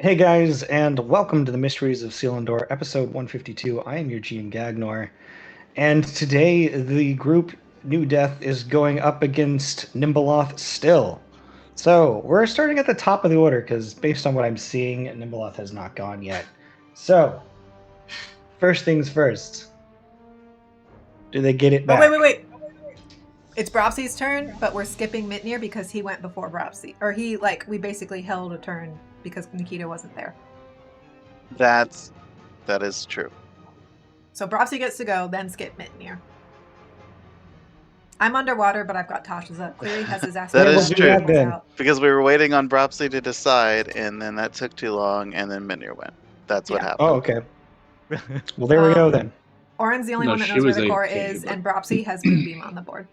Hey guys, and welcome to the Mysteries of Selindor, episode 152. I am your GM Gagnor, and today the group New Death is going up against Nimbleoth still. So, we're starting at the top of the order, because based on what I'm seeing, Nimbleoth has not gone yet. So, first things first. Do they get it Oh, wait, back? wait, wait. It's Bropsy's turn, but we're skipping Mitnir because he went before Bropsy. Or we basically held a turn because Nikita wasn't there. That is true. So Bropsy gets to go, then skip Mitnir. I'm underwater, but I've got Tasha's up. Cleary has his ass. That Yeah, we'll is do true. that then. Out. Because we were waiting on Bropsy to decide, and then that took too long, and then Minir went. That's what Yeah. Oh, happened. okay. Well, there we go then. Oren's the only No, one that she knows where was the core AFK, is, but- and Bropsy has Moonbeam on the board.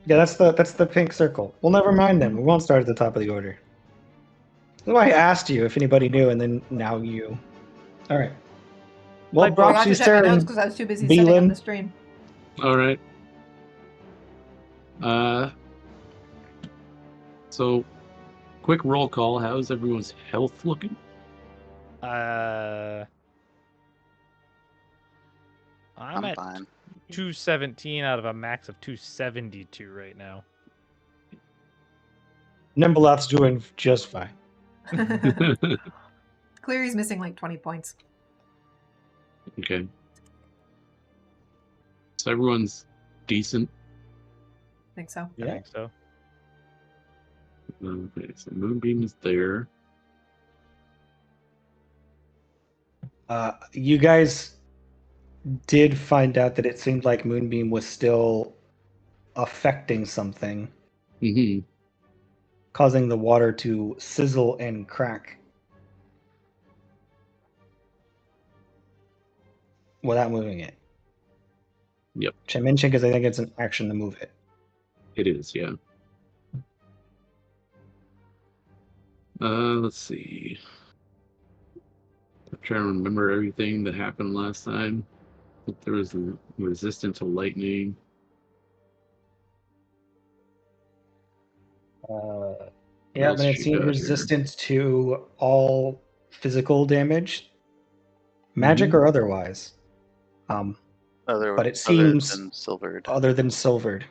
Yeah, that's the pink circle. Well, never mind then. We won't start at the top of the order. That's why I asked you if anybody knew, and then now you. All right. Well, I forgot to Bropsy's check my notes turn. because I was too busy setting Beelan. up the stream. All right. So, quick roll call. How's everyone's health looking? I'm I'm at fine. 217 out of a max of 272 right now. Nimbleoth's doing just fine. Cleary's missing like 20 points. Okay. So everyone's decent. I think so. I Yeah. think so. Okay, so Moonbeam is there. You guys did find out that it seemed like Moonbeam was still affecting something, Mm-hmm. causing the water to sizzle and crack without moving it. Yep. Which I mentioned because I think it's an action to move it. It is, yeah. Let's see. I'm trying to remember everything that happened last time. I think there was a resistance to lightning. Yeah, else but it she seemed got here? resistant to all physical damage, magic or otherwise. But it seems other than silvered. other than silvered.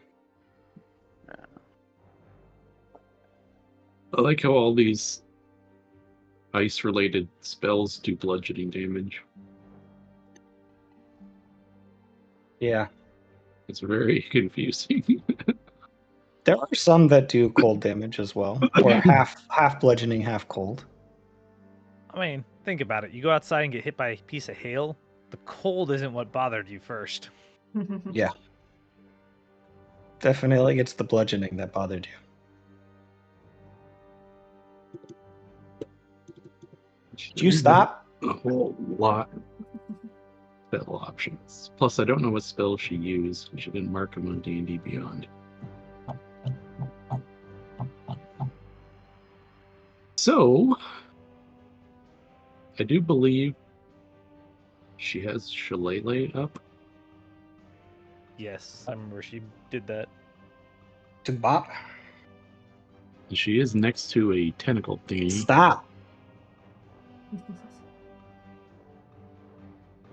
I like how all these ice-related spells do bludgeoning damage. Yeah. It's very confusing. There are some that do cold damage as well, or half bludgeoning, half cold. I mean, think about it. You go outside and get hit by a piece of hail. The cold isn't what bothered you first. Yeah. Definitely it's the bludgeoning that bothered you. Did you stop? A whole lot of spell options. Plus, I don't know what spells she used. She didn't mark them on D&D Beyond. So, I do believe she has Shillelagh up. Yes, I remember she did that. To bop? She is next to a tentacle thingy. Stop.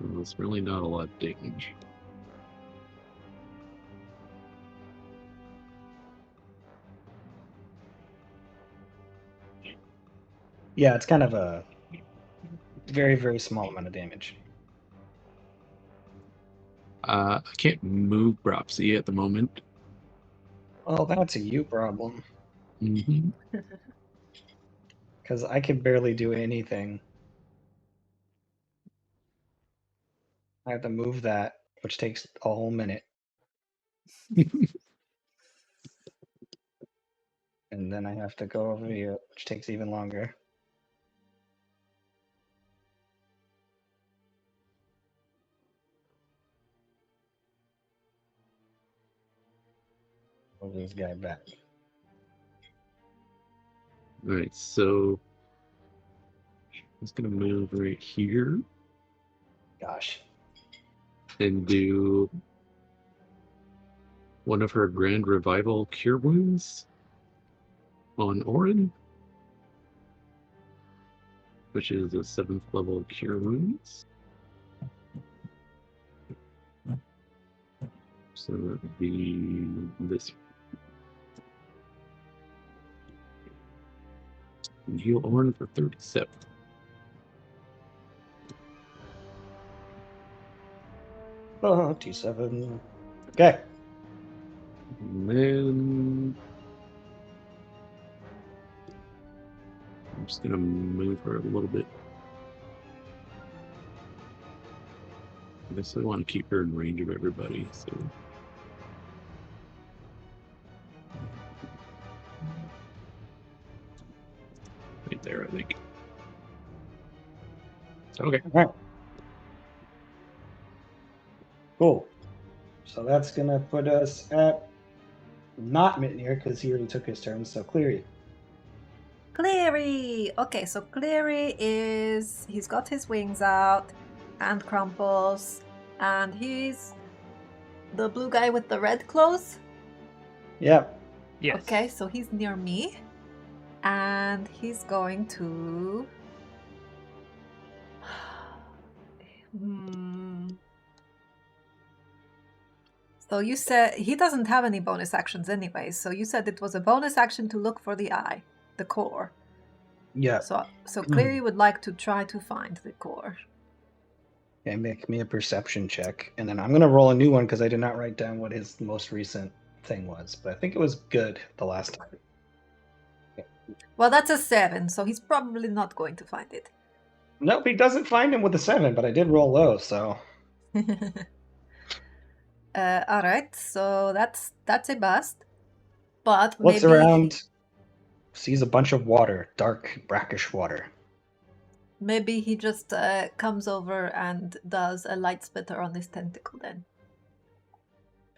Well, it's really not a lot of damage. Yeah, it's kind of a very, very small amount of damage. I can't move Bropsy at the moment. Well, that's a you problem. Mm-hmm. Because I can barely do anything. I have to move that, which takes a whole minute. And then I have to go over here, which takes even longer. Move this guy back. Alright, so it's gonna move right here Gosh. and do one of her Grand Revival Cure Wounds on Orin. which is a 7th level Cure Wounds. So that would be this. And heal Orn for 37. Oh, T7. Okay. And then I'm just gonna move her a little bit. I guess I want to keep her in range of everybody, so right there, I think. Okay. All right. Cool. So that's going to put us at not Mitnir because he already took his turn. So Cleary. Cleary! Okay, so Cleary he's got his wings out and crumples, and he's the blue guy with the red clothes. Yeah. Yes. Okay, so he's near me, and he's going to. So you said he doesn't have any bonus actions anyway. So you said it was a bonus action to look for the eye, the core. Yeah. So Cleary would like to try to find the core. Okay, make me a perception check. And then I'm going to roll a new one because I did not write down what his most recent thing was. But I think it was good the last time. Well, that's a 7, so he's probably not going to find it. Nope, he doesn't find him with a 7, but I did roll low, so. All right, so that's a bust. But Looks maybe around, sees a bunch of water, dark, brackish water. maybe he just comes over and does a light splitter on his tentacle then.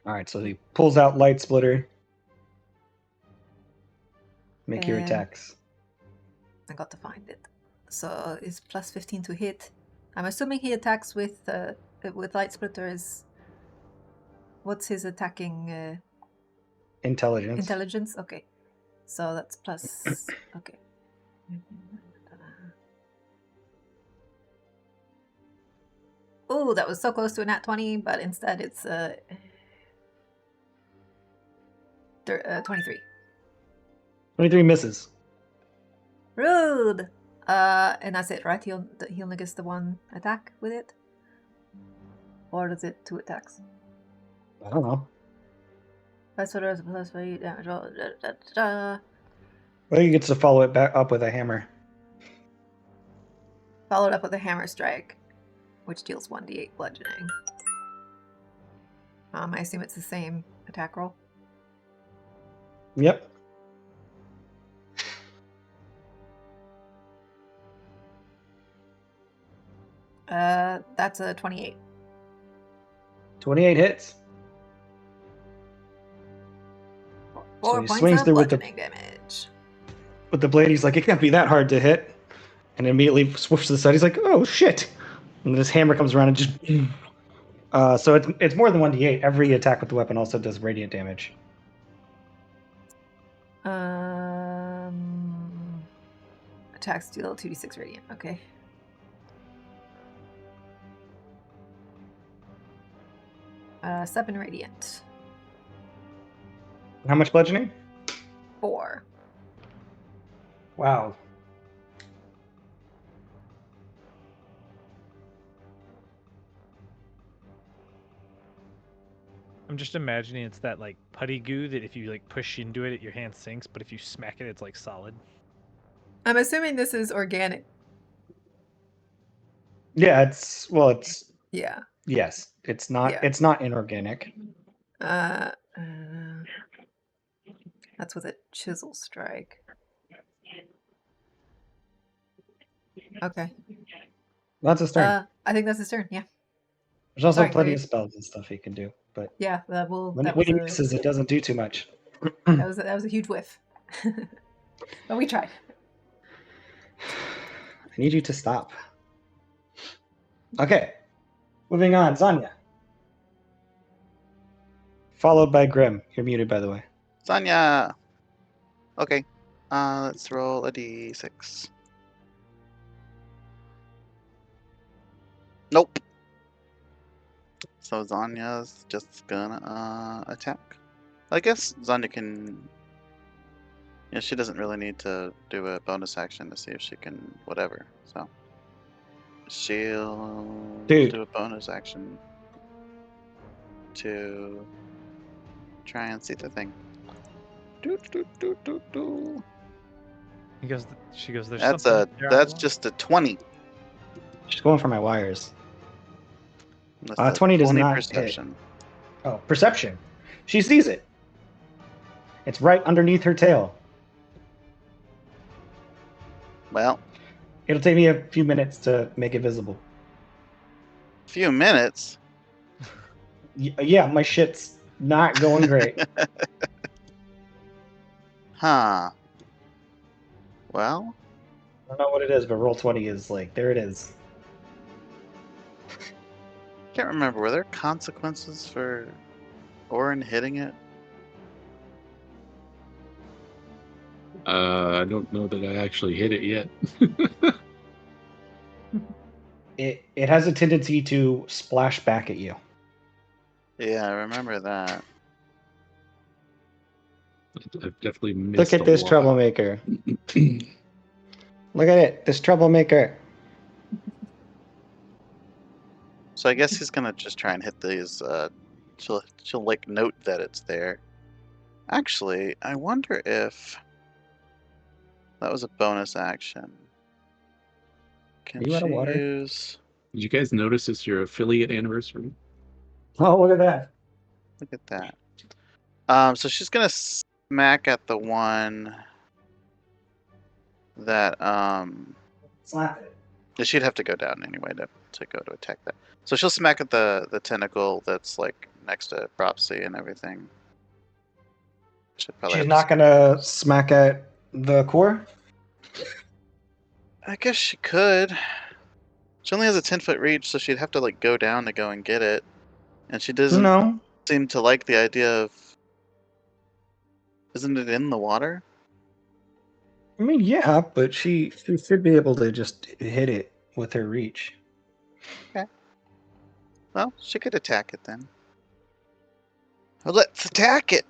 All right, so he pulls out Light Splitter. Make your attacks. I got to find it. So it's plus 15 to hit. I'm assuming he attacks with light splitter. Is what's his attacking? Intelligence. Intelligence. Okay, so that's plus. Okay. Oh, that was so close to a nat 20, but instead it's 23. 23 misses. Rude. And that's it, right? He only gets the one attack with it, or is it 2 attacks? I don't know. That's what it was. Plus 3 damage. Well, he gets to follow it back up with a hammer. Followed up with a hammer strike, which deals 1d8 bludgeoning. I assume it's the same attack roll. Yep. That's a 28. 28 hits. 4 he points swings of through with the bludgeoning damage. blade. He's like, it can't be that hard to hit. And immediately swooshes to the side. He's like, oh shit! And then his hammer comes around and just. So it's more than 1d8. Every attack with the weapon also does radiant damage. Attacks deal 2d6 radiant. Okay. Seven radiant. How much bludgeoning? 4. Wow. I'm just imagining it's that like putty goo that if you like push into it, your hand sinks, but if you smack it, it's like solid. I'm assuming this is organic. Yeah, it's Yeah. yes. It's not Yeah. it's not inorganic. That's with a chisel strike. Okay. That's his turn. I think that's his turn. Yeah. There's also sorry, plenty Cleary. of spells and stuff he can do, but Yeah. when he misses, it doesn't do too much. that was a huge whiff. But we tried. I need you to stop. Okay. Moving on, Zanya. Followed by Grim. You're muted, by the way. Sonya. Okay. Let's roll a d6. Nope. So Zanya's just gonna attack. I guess Zanya can. Yeah, she doesn't really need to do a bonus action to see if she can whatever. So she'll Dude. do a bonus action to try and see the thing. She goes. There's That's something there I that's want." just a 20. She's going for my wires. That's a 20 does 20 not perception. Oh, perception. She sees it. It's right underneath her tail. Well, It'll take me a few minutes to make it visible. few minutes. Yeah, my shit's not going great. Huh. Well, I don't know what it is, but roll 20 is like, there it is. can't remember. Were there consequences for Orin hitting it? I don't know that I actually hit it yet. It has a tendency to splash back at you. Yeah, I remember that. I've definitely missed Look at a this lot. troublemaker. Look at it, this troublemaker. So I guess he's gonna just try and hit these. She'll like note that it's there. Actually, I wonder if that was a bonus action. Can Are you out of she water? use? Did you guys notice it's your affiliate anniversary? Oh, look at that. Look at that. So she's gonna smack at the one that Slap it. she'd have to go down anyway to go to attack that. So she'll smack at the tentacle that's like next to Propsy and everything. Should probably She's have not gonna smack at the core? I guess she could. She only has a 10-foot reach, so she'd have to like go down to go and get it. And she doesn't No. seem to like the idea of. Isn't it in the water? I mean, yeah, but she should be able to just hit it with her reach. Well, she could attack it then. Well, let's attack it.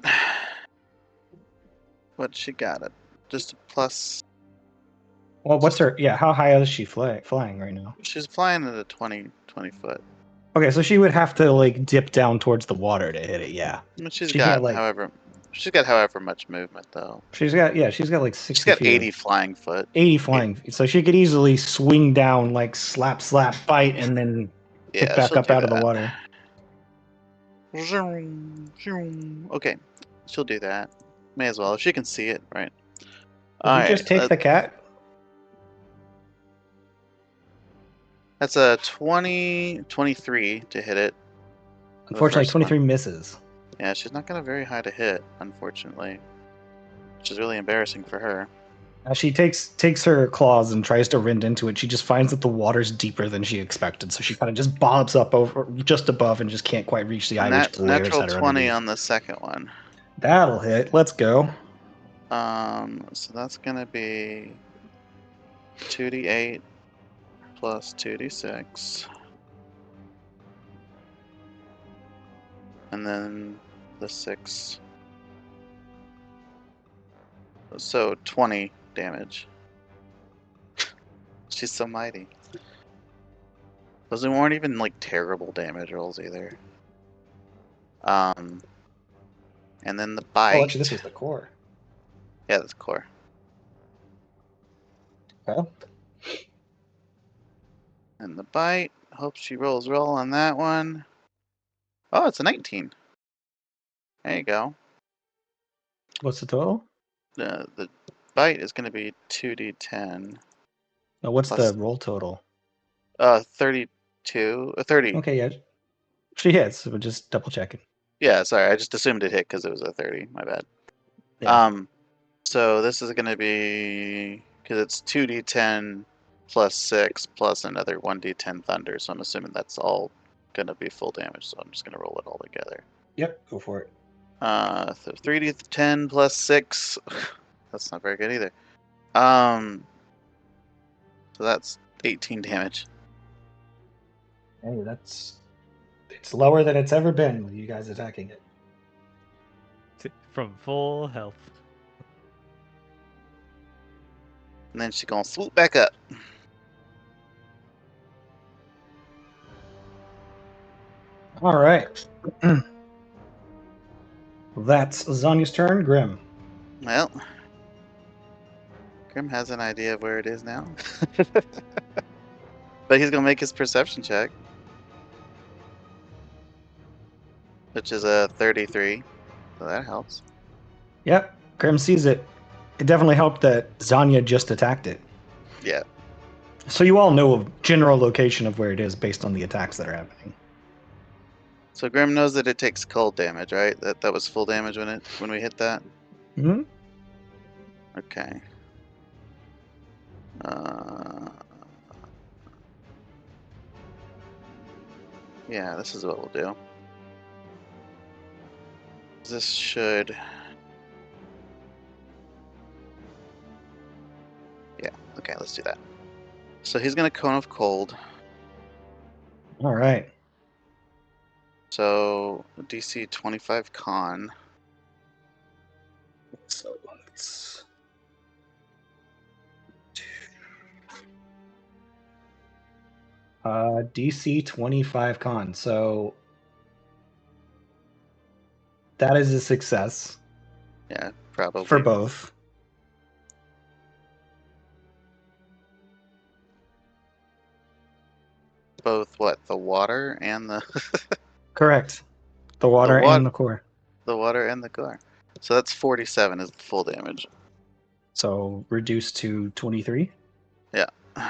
What she got? Just a plus. Well, what's her? Yeah, how high is she flying right now? She's flying at a 20 foot. Okay, so she would have to like dip down towards the water to hit it. Yeah, I mean, she's She got can't, like- however much movement though. she's got like 60 She's got feet. 80 flying foot. 80 flying, so she could easily swing down, like slap, bite, and then pick Yeah, back she'll up do out of the that. water. Okay, she'll do that. May as well if she can see it, right? Did you just take the cat? That's a 23 to hit it. The Unfortunately, first one. 23 misses. Yeah, she's not gonna very high to hit, unfortunately, which is really embarrassing for her. She takes her claws and tries to rend into it. She just finds that the water's deeper than she expected, so she kind of just bobs up over just above and just can't quite reach the Irish layers Natural that are 20 underneath. on the second one. That'll hit. Let's go. So that's gonna be 2d8 plus 2d6, and then the 6. So 20 damage. She's so mighty. Those weren't even like terrible damage rolls either. And then the bite. Oh, actually, this was the core. Yeah, that's core. Okay. And the bite. Hope she rolls roll on that one. Oh, it's a 19. There you go. What's the total? The bite is going to be 2d10. No, what's Plus- the roll total? 32. 30. Okay, yeah. She hits, but just double checking. Yeah, sorry. I just assumed it hit because it was a 30. My bad. Yeah. So this is going to be, because it's 2d10 plus 6 plus another 1d10 thunder. So I'm assuming that's all going to be full damage. So I'm just going to roll it all together. Yep, go for it. So 3d10 plus 6. That's not very good either. So that's 18 damage. Hey, it's lower than it's ever been with you guys attacking it. From full health. And then she's gonna swoop back up. All right. That's Zanya's turn. Grim. Well, Grim has an idea of where it is now. But he's gonna make his perception check. Which is a 33. So that helps. Yep, Grim sees it. It definitely helped that Zanya just attacked it. Yeah. So you all know a general location of where it is based on the attacks that are happening. So Grim knows that it takes cold damage, right? That was full damage when we hit that? Mm-hmm. Okay. Yeah, this is what we'll do. This should... Yeah, okay, let's do that. So he's going to Cone of Cold. All right. So DC 25 con. So let's... DC 25 con. So that is a success. Yeah, probably. For both. Both what? The water and the... Correct. The water and the core. The water and the core. So that's 47 is the full damage. So reduced to 23? Yeah. All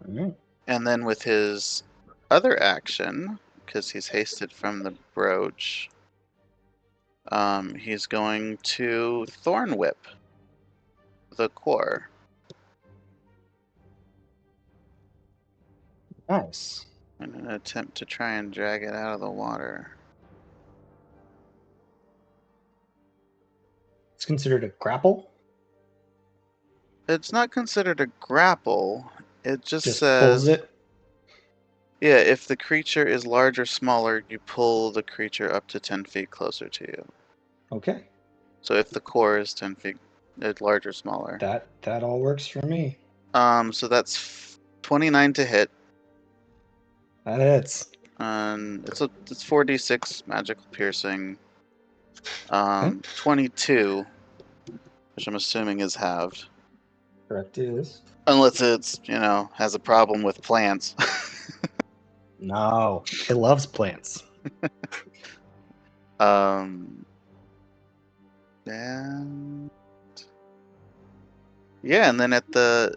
right. And then with his other action, because he's hasted from the brooch, he's going to Thorn Whip the core. Nice. In an attempt to try and drag it out of the water. It's considered a grapple? It's not considered a grapple. It just says... pulls it? Yeah, if the creature is large or smaller, you pull the creature up to 10 feet closer to you. Okay. So if the core is 10 feet larger or smaller. That all works for me. So that's 29 to hit. That hits. And it's 4d6 magical piercing. Okay. 22, which I'm assuming is halved. Correct is. Unless it's, has a problem with plants. No, it loves plants. And yeah, and then at the...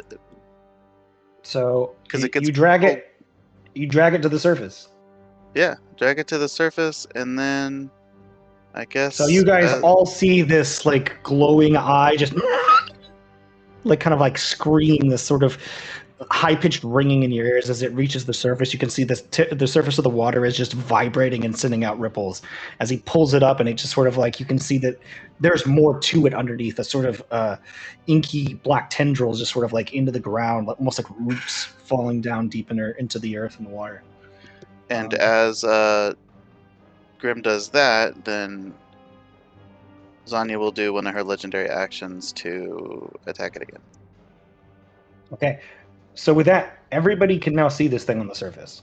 So because it gets you drag it to the surface. Yeah, drag it to the surface, and then I guess... So you guys all see this like glowing eye just like kind of like scream, this sort of high-pitched ringing in your ears as it reaches the surface. You can see this the surface of the water is just vibrating and sending out ripples as he pulls it up, and it just sort of like, you can see that there's more to it underneath, a sort of inky black tendrils just sort of like into the ground, almost like roots falling down deep into the earth and the water. And as Grim does that, then Zanya will do one of her legendary actions to attack it again. Okay. So with that, everybody can now see this thing on the surface.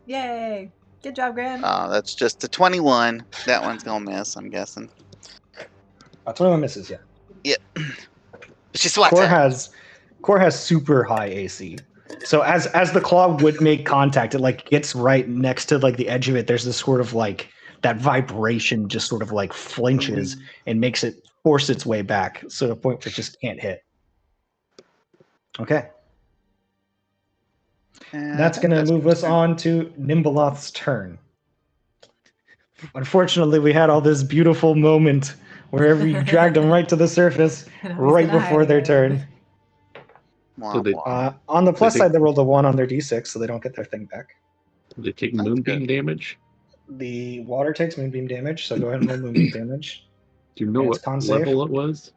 Yay! Good job, Grim. That's just a 21. That one's gonna miss, I'm guessing. 21 misses, yeah. Yep. She swats it. Core has super high AC. So as the claw would make contact, it like gets right next to like the edge of it. There's this sort of like, that vibration just sort of like flinches and makes it force its way back. So the point where it just can't hit. Okay. And That's going to move us on to Nimbaloth's turn. Unfortunately, we had all this beautiful moment where we dragged them right to the surface right before their turn. On the plus side, they rolled a 1 on their d6, so they don't get their thing back. They take moonbeam damage? The water takes moonbeam damage, so go ahead and roll moonbeam damage. Do you know what level it was?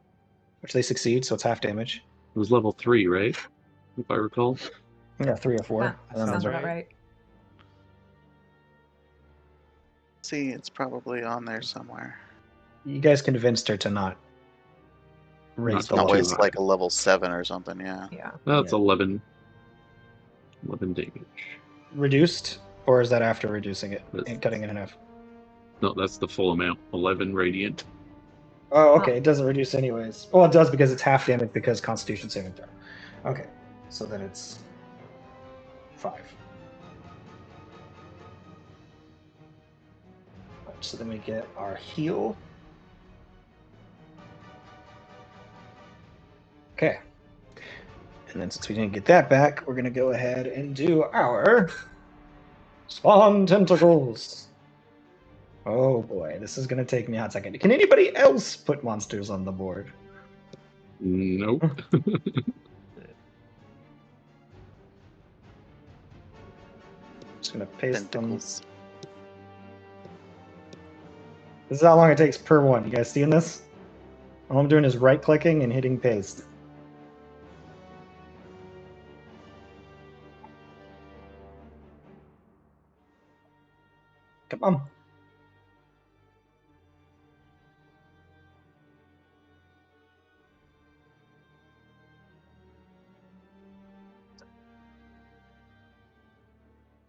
Which they succeed, so it's half damage. It was level 3, right? If I recall. Yeah, 3 or 4. Sounds about right. See, it's probably on there somewhere. You guys convinced her to not raise Not the too That way level. it's like a level 7 or something, yeah. Yeah. That's Yeah. 11. 11 damage. Reduced, or is that after reducing it That's- and cutting it in half? No, that's the full amount. 11 radiant. Oh, okay. It doesn't reduce anyways. Well, it does because it's half damage because Constitution saving throw. Okay, so then it's 5. So then we get our heal. Okay. And then since we didn't get that back, we're going to go ahead and do our Spawn Tentacles. Oh boy, this is going to take me a hot second. Can anybody else put monsters on the board? Nope. Just going to paste them. Tentacles. This is how long it takes per one. You guys seeing this? All I'm doing is right-clicking and hitting paste. Come on.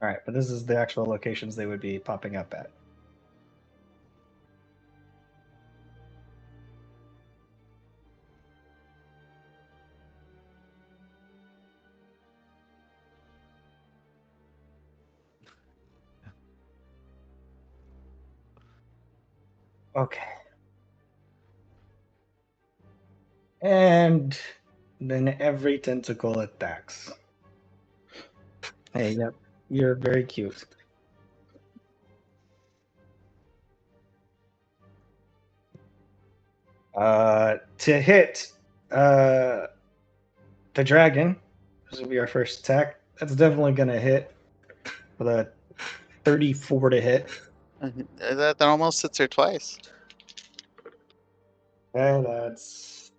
All right, but this is the actual locations they would be popping up at. Okay. And then every tentacle attacks. Hey, yep, you're very cute. To hit the dragon, this will be our first attack. That's definitely gonna hit with a 34 to hit. That almost hits her twice. Okay, that's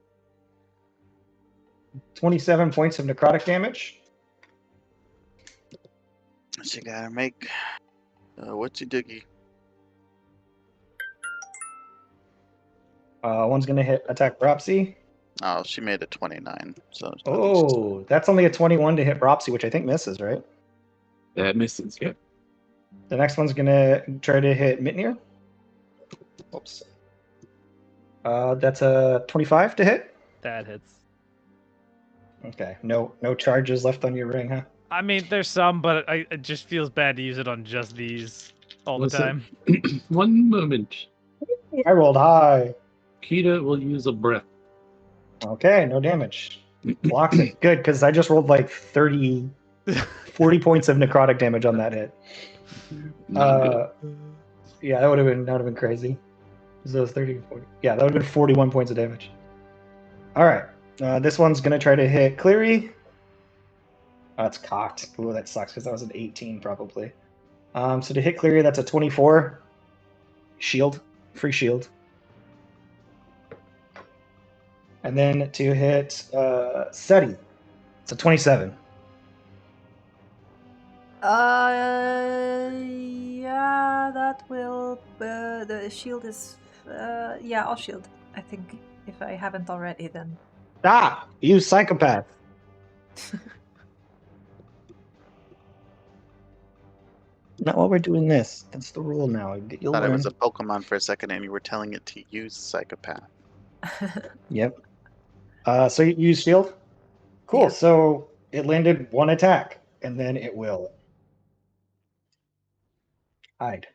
27 points of necrotic damage. She gotta make what'y doogie. One's gonna hit attack Bropsy. Oh, she made a 29. So at least- Oh, that's only a 21 to hit Bropsy, which I think misses, right? That misses, yeah. The next one's gonna try to hit Mitnir. Oops. That's a 25 to hit. That hits. Okay. No charges left on your ring, huh? I mean, there's some, but it just feels bad to use it on just these all the Listen. time. One moment. I rolled high. Kita will use a breath. Okay, no damage. Blocks it. Good, because I just rolled like 40 points of necrotic damage on that hit. Not good. Yeah, that would have been crazy. So it was 30, 40. Yeah, that would have been 41 points of damage. All right. This one's gonna try to hit Cleary. Oh, it's cocked. Ooh, that sucks because that was an 18 probably. So to hit Cleary, that's a 24. Shield, free shield. And then to hit Seti, it's a 27. Yeah, that will. The shield is. Yeah, I'll shield. I think if I haven't already, then. Ah, you psychopath. Not while we're doing this. That's the rule now. You'll Thought it learn. was a Pokemon for a second and you were telling it to use Psychopath. Yep. So you use shield? Cool. Yeah. So it landed one attack, and then it will hide.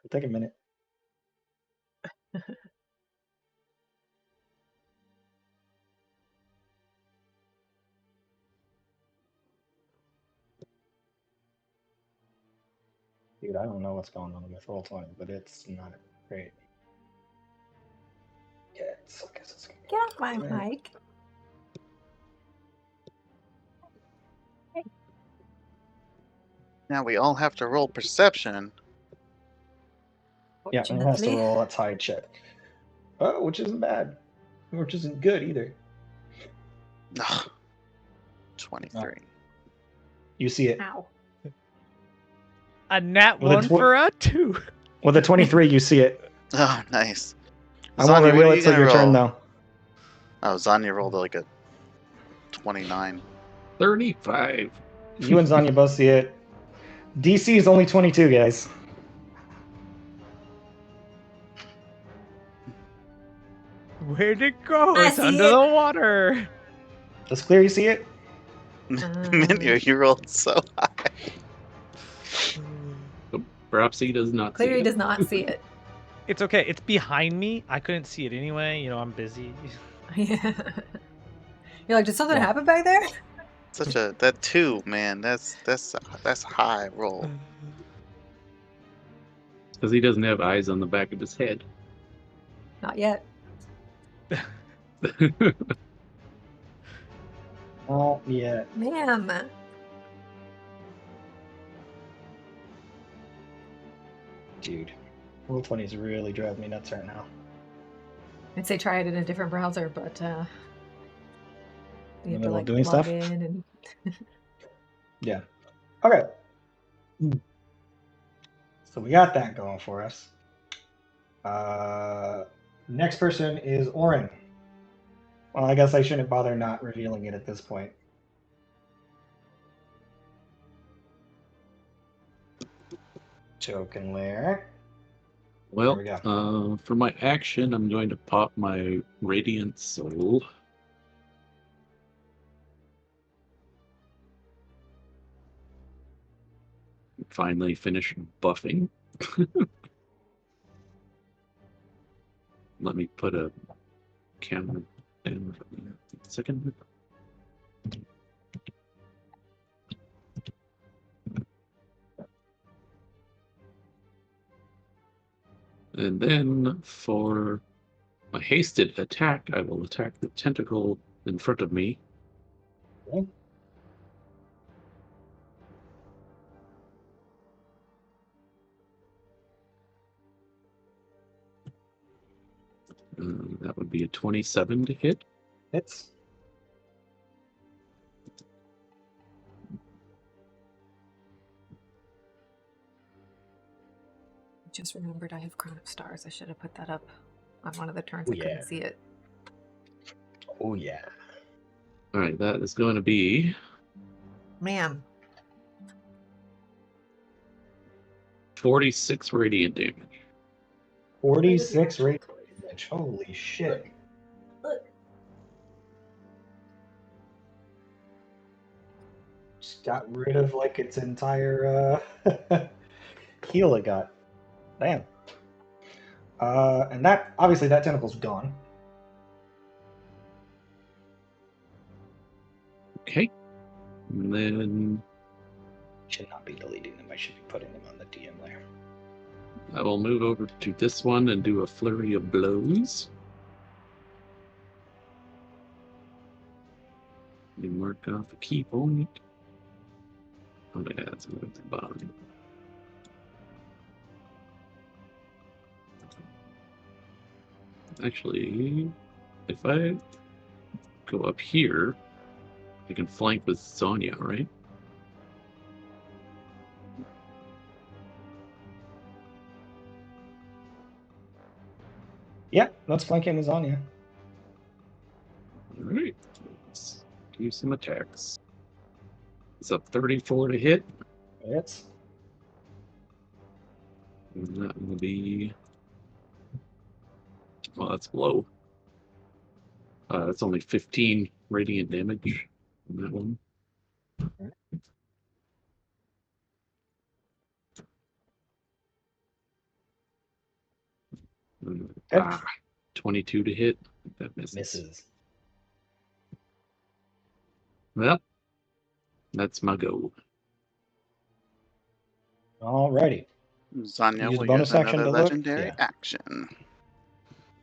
It'll take a minute. Dude, I don't know what's going on with Roll20, but it's not great. Yeah, I guess it's Get off my Yeah. mic. Now we all have to roll perception. Yeah, and it has to roll a tie check. Oh, which isn't bad. Which isn't good either. Ugh. 23. You see it. Ow. A nat Well, 1 for a 2. With a 23, you see it. Oh, nice. I won't Zanya, what reveal are it you till gonna your turn, roll? though. Oh, Zanya rolled like a 29. 35. You and Zanya both see it. DC is only 22, guys. Where'd it go? I It's see under it. the water. Does Clear you see it? Minio, you rolled so high. Perhaps he does not see Cleary it. does not see it. It's okay. It's behind me. I couldn't see it anyway. You know, I'm busy. Yeah. You're like, did something Yeah. happen back there? Such a that 2, man. That's high roll. Because he doesn't have eyes on the back of his head. Not yet. Oh, yeah. Ma'am. Dude. Roll20's really driving me nuts right now. I'd say try it in a different browser, but you In have the to middle of like doing log stuff? in and Yeah. Okay. So we got that going for us. Next person is Orin. Well, I guess I shouldn't bother not revealing it at this point. Token layer. Well, There we for my action, I'm going to pop my Radiant Soul. Finally finish buffing. Let me put a camera in for a second. And then for my hasted attack, I will attack the tentacle in front of me. Okay. That would be a 27 to hit. Hits. just remembered I have Crown of Stars. I should have put that up on one of the turns. Oh, I couldn't yeah. see it. Oh, yeah. All right, that is going to be Ma'am. 46 radiant damage. 46 rate damage. Holy shit. Look. Just got rid of like its entire heal it got. Damn. And that obviously that tentacle's gone. Okay. And then Should not be deleting them. I should be putting them on the DM layer. I will move over to this one and do a flurry of blows. Let me mark off a key point. Oh yeah, that's at the bottom. Actually, if I go up here, I can flank with Sonya, right? Yeah, let's flank him with Zanya. Alright, let's do some attacks. It's up 34 to hit. Hits. And that will be... Well, that's low. That's only 15 radiant damage on that one. Hits. 22 to hit. That misses. Misses. Well, that's my go. Alrighty. Zanya Use will bonus use action another to look? legendary Yeah. action.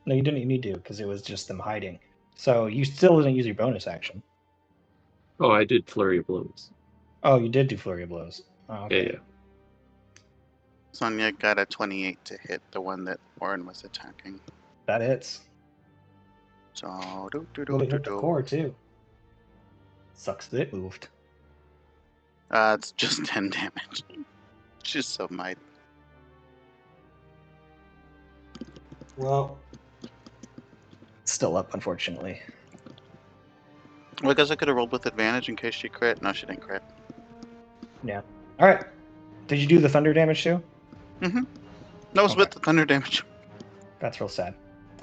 No, you didn't need to because it was just them hiding. So you still didn't use your bonus action. Oh, I did flurry of blows. Oh, you did do flurry of blows. Oh, okay. Yeah. Zanya got a 28 to hit the one that Orin was attacking. That hits. So Well, it hit the core too. Sucks that it moved. It's just 10 damage. She's so mighty. Well, still up, unfortunately. Well, I guess I could have rolled with advantage in case she crit. No, she didn't crit. Yeah. All right. Did you do the thunder damage too? Mm-hmm. No, it was Okay. with the thunder damage. That's real sad.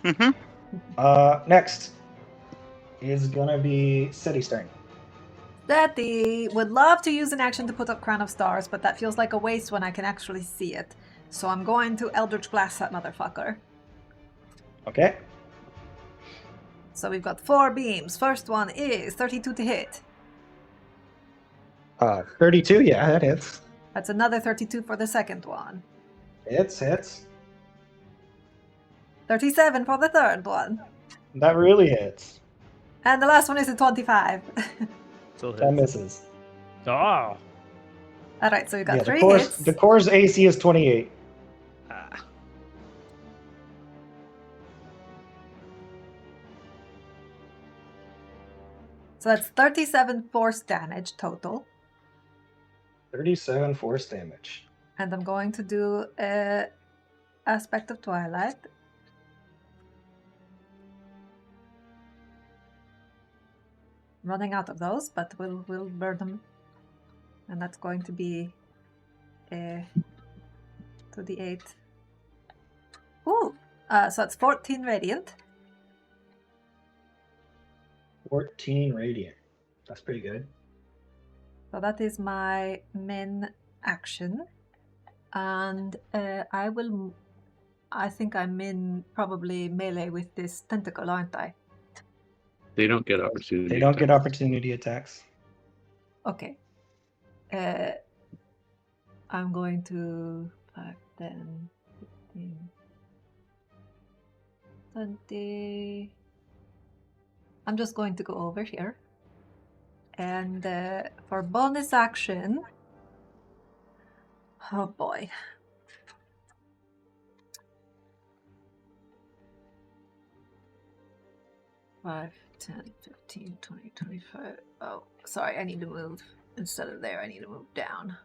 Mm-hmm. Next is gonna be Seti's turn. Daddy would love to use an action to put up Crown of Stars, but that feels like a waste when I can actually see it. So I'm going to Eldritch Blast that motherfucker. Okay. So we've got 4 beams. First one is 32 to hit. 32. Yeah, that hits. That's another 32 for the second one. Hits. 37 for the third one. That really hits. And the last one is a 25. Still That hits. misses. Oh. Alright, so we've got Yeah, 3 the hits. the core's AC is 28. Ah. So that's 37 force damage total. 37 force damage. And I'm going to do Aspect of Twilight. Running out of those, but we'll burn them. And that's going to be to the 8. Ooh! So it's 14 radiant. 14 radiant. That's pretty good. So that is my main action. And I think I'm in probably melee with this tentacle, aren't I? They don't get opportunity. They don't get attacks. opportunity attacks. Okay. I'm going to 5, 10, 15, 20. I'm just going to go over here. And for bonus action, oh boy. Five, 10, 15, 20, 25. Oh, sorry, I need to move. Instead of there, I need to move down.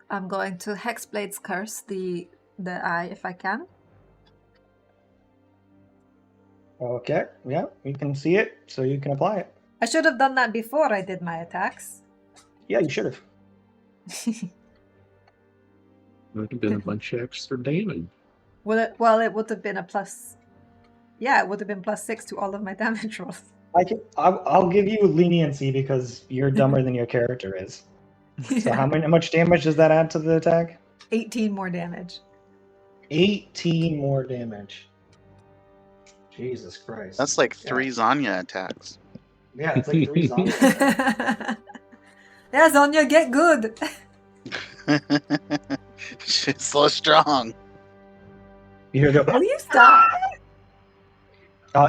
I'm going to Hexblade's Curse the eye if I can. Okay, yeah, you can see it, so you can apply it. I should have done that before I did my attacks. Yeah, you should have. Would have been a bunch of extra damage. Well, it would have been a plus. Yeah, it would have been +6 to all of my damage rolls. I'll give you leniency because you're dumber than your character is. So how much damage does that add to the attack? 18 more damage. 18 more damage. Jesus Christ. That's like 3 Zanya attacks. Yeah, it's like 3 zombies. Yeah, Zonya, get good. She's so strong. You hear go. Will you stop?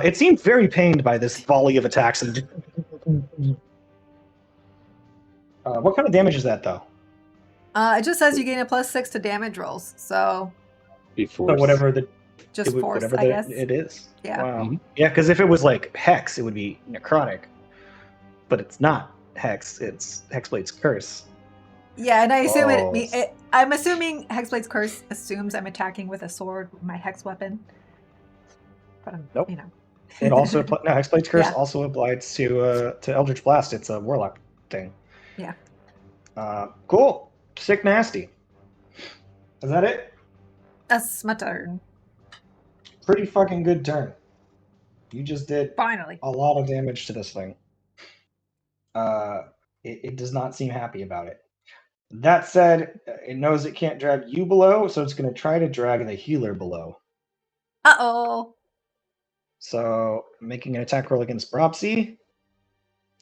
It seemed very pained by this volley of attacks. And what kind of damage is that, though? It just says you gain a +6 to damage rolls, so Before So whatever the just force, whatever I guess. it is. Yeah. Wow. Mhm. Yeah, because if it was like Hex, it would be necrotic. But it's not Hex. It's Hexblade's Curse. Yeah, and I assume Oh. I'm assuming Hexblade's Curse assumes I'm attacking with a sword, my hex weapon. But I'm, Nope. you know. It also no Hexblade's Curse Yeah. also applies to Eldritch Blast. It's a warlock thing. Yeah. Cool. Sick nasty. Is that it? That's my turn. Pretty fucking good turn. You just did Finally. a lot of damage to this thing. It does not seem happy about it. That said, it knows it can't drag you below, so it's going to try to drag the healer below. Uh-oh. So, making an attack roll against Bropsy.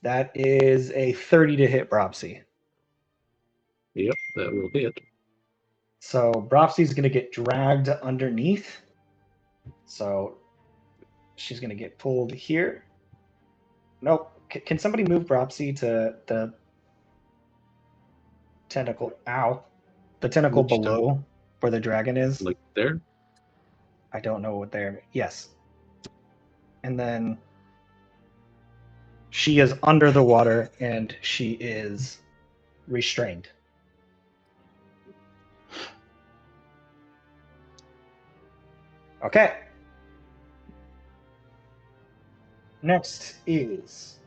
That is a 30 to hit Bropsy. Yep, that will hit. So, Bropsy's going to get dragged underneath. So, she's going to get pulled here. Nope. Can somebody move Bropsy to the tentacle? Ow. The tentacle Which below where the dragon is. Like there? I don't know what they're. Yes. And then she is under the water and she is restrained. Okay. Next is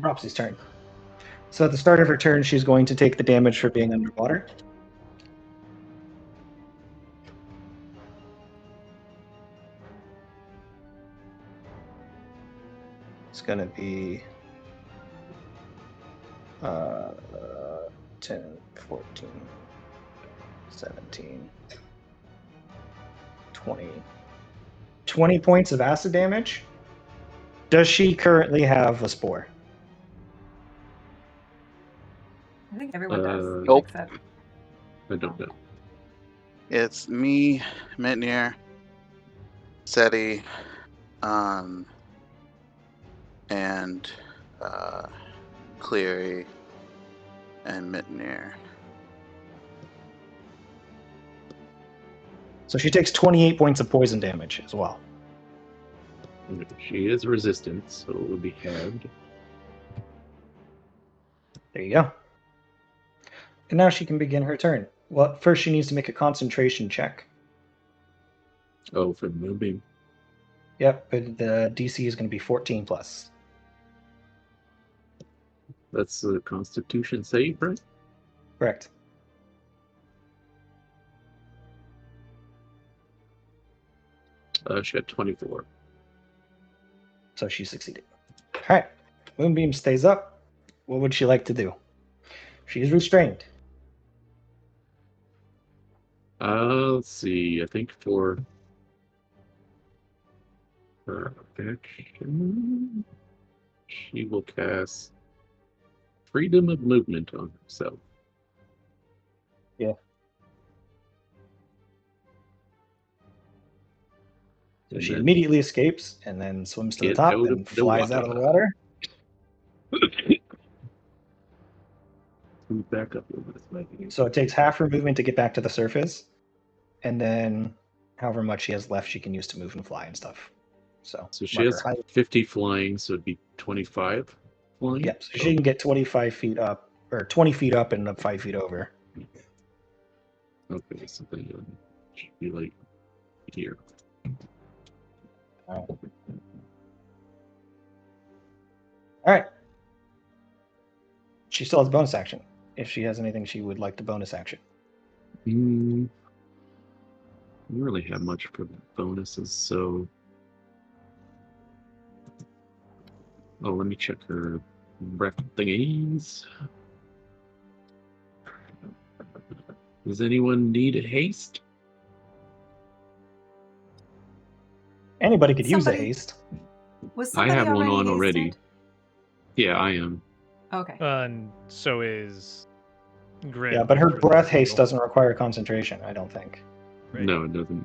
Bropsy's turn. So at the start of her turn, she's going to take the damage for being underwater. It's going to be 10, 14, 17, 20. 20 points of acid damage. Does she currently have a spore? I think everyone does. Nope. Except I don't know. It's me, Mitnir, Seti, and Cleary, and Mitnir. So she takes 28 points of poison damage as well. She is resistant, so it would be halved. There you go. And now she can begin her turn. Well, first she needs to make a concentration check. Oh, for the moonbeam. Yep, but the DC is going to be 14 plus. That's a Constitution save, right? Correct. She got 24. So she succeeded. All right. Moonbeam stays up. What would she like to do? She is restrained. Let's see. I think for her action, she will cast Freedom of Movement on herself. Yeah. So And she then immediately escapes and then swims to the get top out of and the flies out of the water. water. Move back up a little bit. Maybe. So it takes half her movement to get back to the surface, and then however much she has left, she can use to move and fly and stuff. So she has 50 flying, so it'd be 25 flying. Yep. So she can get 25 feet up, or 20 feet up and up 5 feet over. Okay, so then should be like here. All right. She still has bonus action. If she has anything she would like to bonus action. We don't really have much for bonuses, so. Oh, let me check her breath thingies. Does anyone need a haste? Anybody could use a Somebody- haste. Was I somebody have one on hasted? already. Yeah, I am. Okay. And so is Grim. Yeah, but her for the breath haste deal. doesn't require concentration, I don't think. Right. No, it doesn't.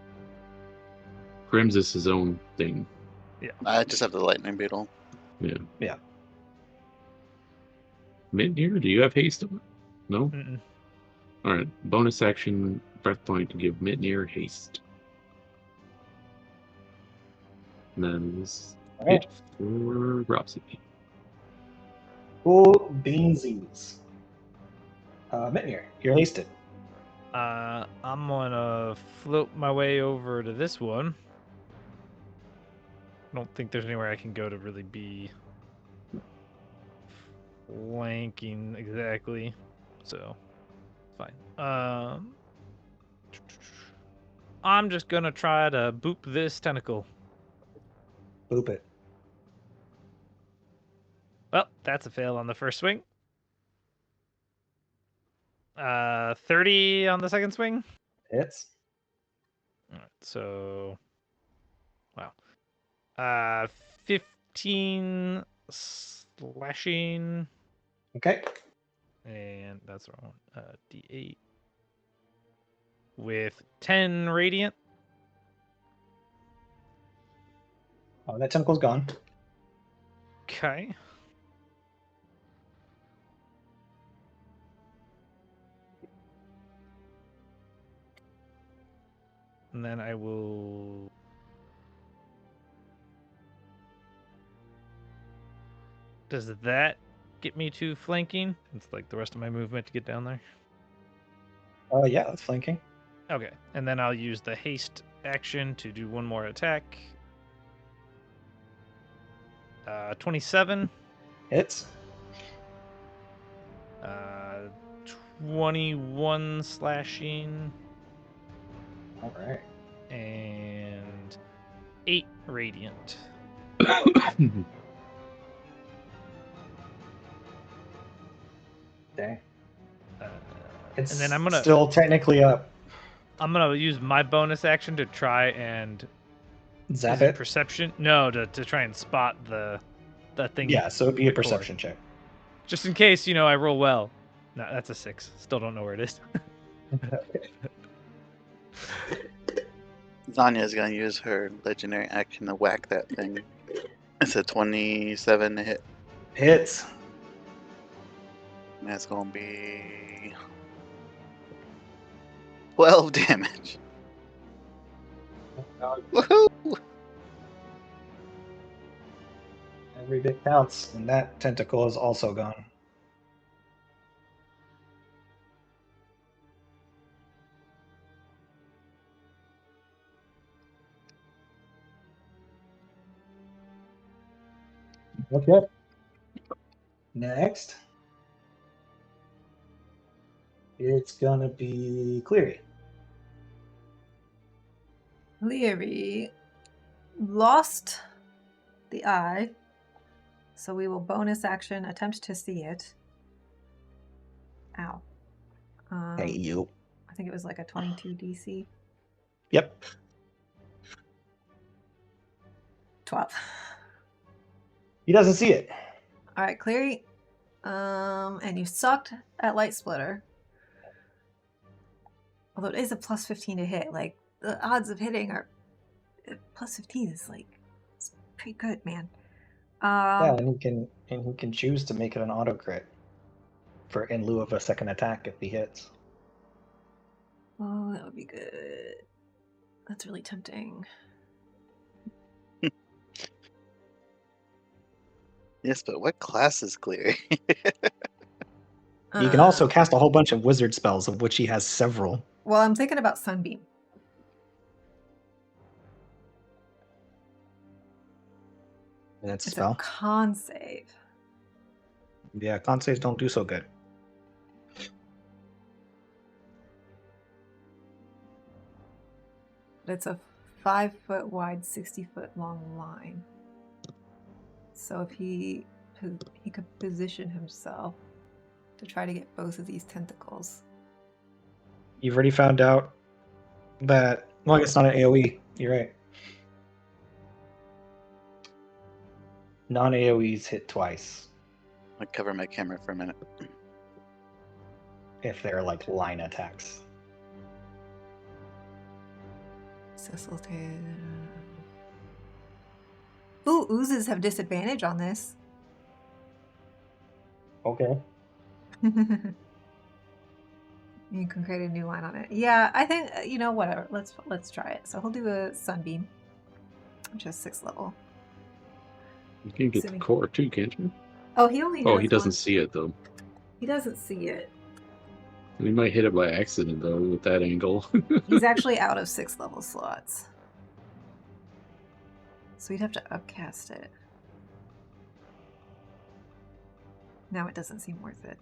Grim's is his own thing. I just have the lightning beetle. Yeah. Yeah. Mid-year, do you have haste? No? Mm-mm. Alright. Bonus action, breath point to give Mitnir haste. And that is Alright. it for Dropsy. Cool beansies. Mitnir, you're hasted. I'm gonna float my way over to this one. I don't think there's anywhere I can go to really be flanking exactly, so fine. I'm just gonna try to boop this tentacle. Boop it. Well, that's a fail on the first swing. 30 on the second swing. Hits. All right, so wow. 15 slashing, Okay. and that's the wrong one. D8 with 10 radiant. Oh, that tentacle's gone. Okay. And then I will. Does that get me to flanking? It's like the rest of my movement to get down there. Yeah, that's flanking. Okay, and then I'll use the haste action to do one more attack. 27. Hits. 21 slashing. All right. And 8 radiant. Okay. And then I'm gonna still technically up. I'm gonna use my bonus action to try and Zap is it it. perception? No, to try and spot the thing. Yeah, so it'd be a the core. perception check. Just in case, I roll well. No, that's a 6. Still don't know where it is. Zanya's gonna use her legendary action to whack that thing. It's a 27 to hit. Hits. And that's gonna be 12 damage. Woohoo! Every bit counts, and that tentacle is also gone. Okay. Next, it's gonna be Cleary. Leary lost the eye, so we will bonus action attempt to see it. Ow. Hey, you. I think it was like a 22 DC. Yep. 12. He doesn't see it. All right, Cleary. And you sucked at Light Splitter. Although it is a plus 15 to hit. Like, the odds of hitting are plus 15 is like, it's pretty good, man. Yeah, and he can choose to make it an auto crit for in lieu of a second attack if he hits. Oh, that would be good. That's really tempting. Yes, but what class is Cleary? He can also cast a whole bunch of wizard spells, of which he has several. Well, I'm thinking about Sunbeam. And it's a It's spell. a con save. Yeah, con saves don't do so good. But it's a 5-foot wide, 60-foot long line. So if he could position himself to try to get both of these tentacles. You've already found out that, well, it's not an AoE. You're right. Non-AoEs hit twice I'll cover my camera for a minute. if they're like line attacks. Ooh, oozes have disadvantage on this. Okay. You can create a new line on it. Yeah, I think whatever. Let's try it. So he'll do a Sunbeam, which is 6th level. You can get the core too, can't you? Oh, he only. Oh, he doesn't see it though. He doesn't see it. He might hit it by accident though with that angle. He's actually out of 6th level slots, so we'd have to upcast it. Now it doesn't seem worth it.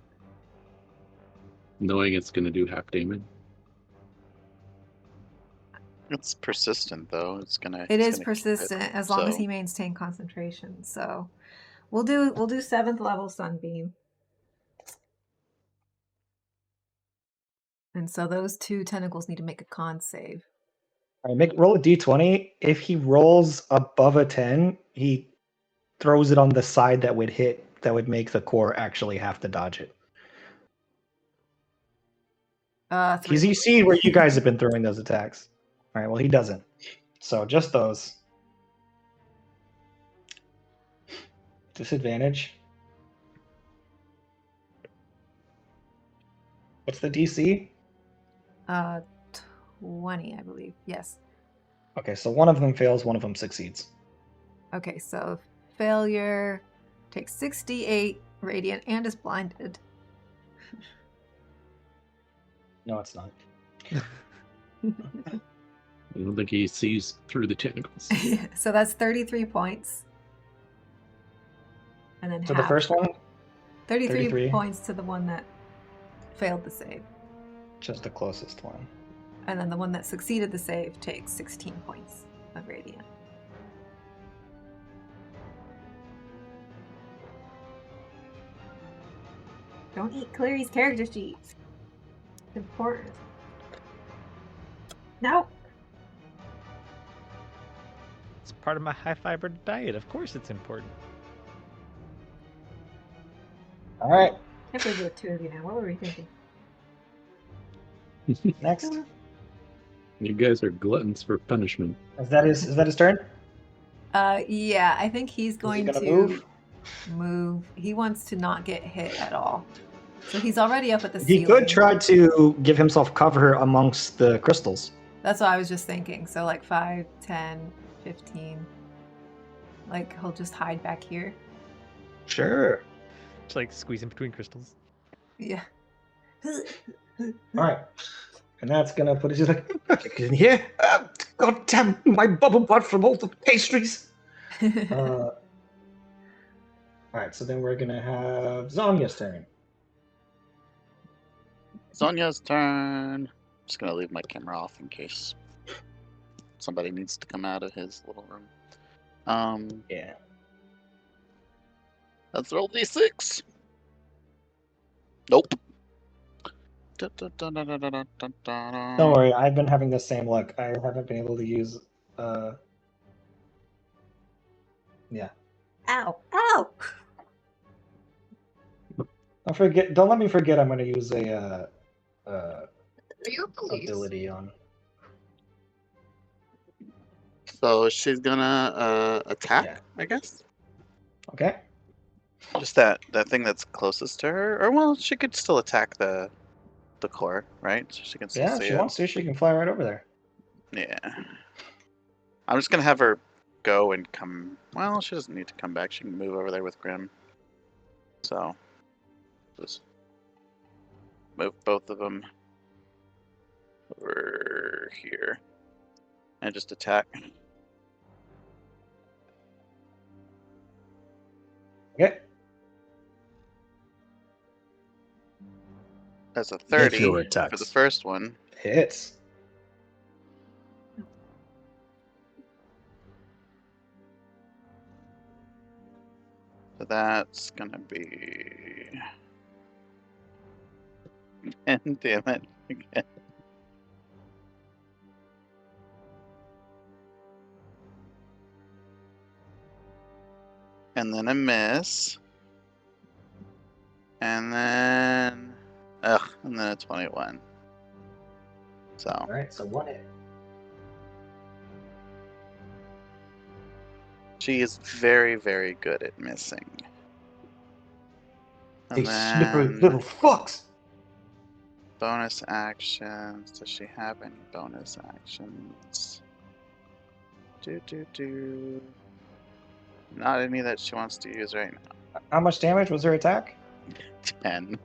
Knowing it's going to do half damage. It's persistent though. It is persistent as long as he maintains concentration. So we'll do 7th level Sunbeam. And so those 2 tentacles need to make a con save. All right, roll a d20. If he rolls above a 10, he throws it on the side that would hit, that would make the core actually have to dodge it. 3. Because you see where you guys have been throwing those attacks. All right, well, he doesn't. So just those. Disadvantage. What's the DC? 20, I believe. Yes. Okay, so one of them fails, one of them succeeds. Okay, so failure takes 68 radiant and is blinded. No, it's not. I don't think he sees through the tentacles. So that's 33 points. And then So the first one, 33 33. points to the one that failed the save. just the closest one. And then the one that succeeded the save takes 16 points of radiant. Don't eat Clary's character sheets. It's important. No. It's part of my high fiber diet. Of course, it's important. All right, I believe there were two of you now. What were we thinking? next. You guys are gluttons for punishment. Is that his turn? Yeah, I think he's Is he going gonna to move. He wants to not get hit at all. So he's already up at the ceiling. He could try to give himself cover amongst the crystals. That's what I was just thinking. So like 5, 10, 15. Like he'll just hide back here. Sure. Just like squeezing between crystals. Yeah. All right. And that's gonna put it like, get in here. God damn, my bubble butt from all the pastries. All right, so then we're gonna have Zonya's turn. Sonya's turn. Just gonna leave my camera off in case somebody needs to come out of his little room. Yeah. Let's roll d6. Nope. Don't Don't worry, I've been having the same luck. I haven't been able to use. Yeah. Ow! Ow! Don't let me forget. I'm gonna use a Are you police? ability on. So she's gonna attack, Yeah. I guess. Okay. Just that thing that's closest to her, or well, she could still attack the core, right? So she can still Yeah, if see she it. wants to, she can fly right over there. Yeah. I'm just gonna have her go and come. Well, she doesn't need to come back. She can move over there with Grim. So just move both of them over here and just attack. Okay. That's a Make 30 your for attacks. the first one. Hits. So that's gonna be. And damn it again. And then a miss. And then. And then a 21. So. All right, so one hit. She is very, very good at missing. And These slippery then little fucks. bonus actions. Does she have any bonus actions? Not any that she wants to use right now. How much damage was her attack? 10.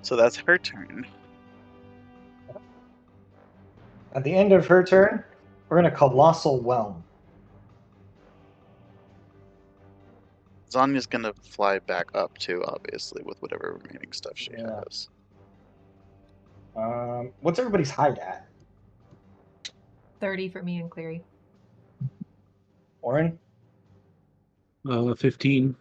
So that's her turn. At the end of her turn, we're gonna colossal whelm. Zonya's gonna fly back up too, obviously, with whatever remaining stuff she Yeah. has. What's everybody's height at? 30 for me and Cleary. Orin? 15.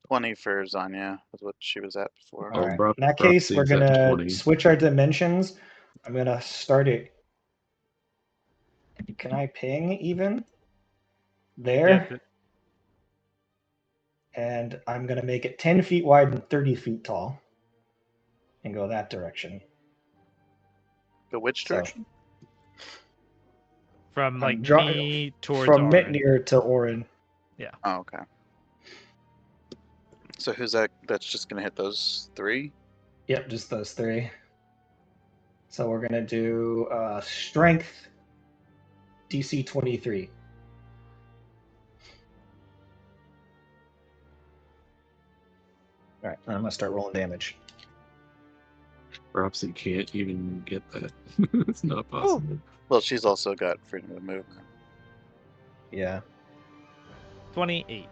20 for Zonya was what she was at before. All right. Brock- In that case, we're Brock's at gonna 20. switch our dimensions. I'm gonna start it. Can I ping even? There. Yeah, And I'm gonna make it 10 feet wide and 30 feet tall. And go that direction. Go which So- direction? from like draw- me towards From Orin. Mitnir to Orin. Oh, okay. So who's that? That's just gonna hit those 3? Yep, just those 3. So we're gonna do strength DC 23. All right, I'm gonna start rolling damage. Perhaps he can't even get that. It's not possible. Well, she's also got freedom of movement. Yeah. 28.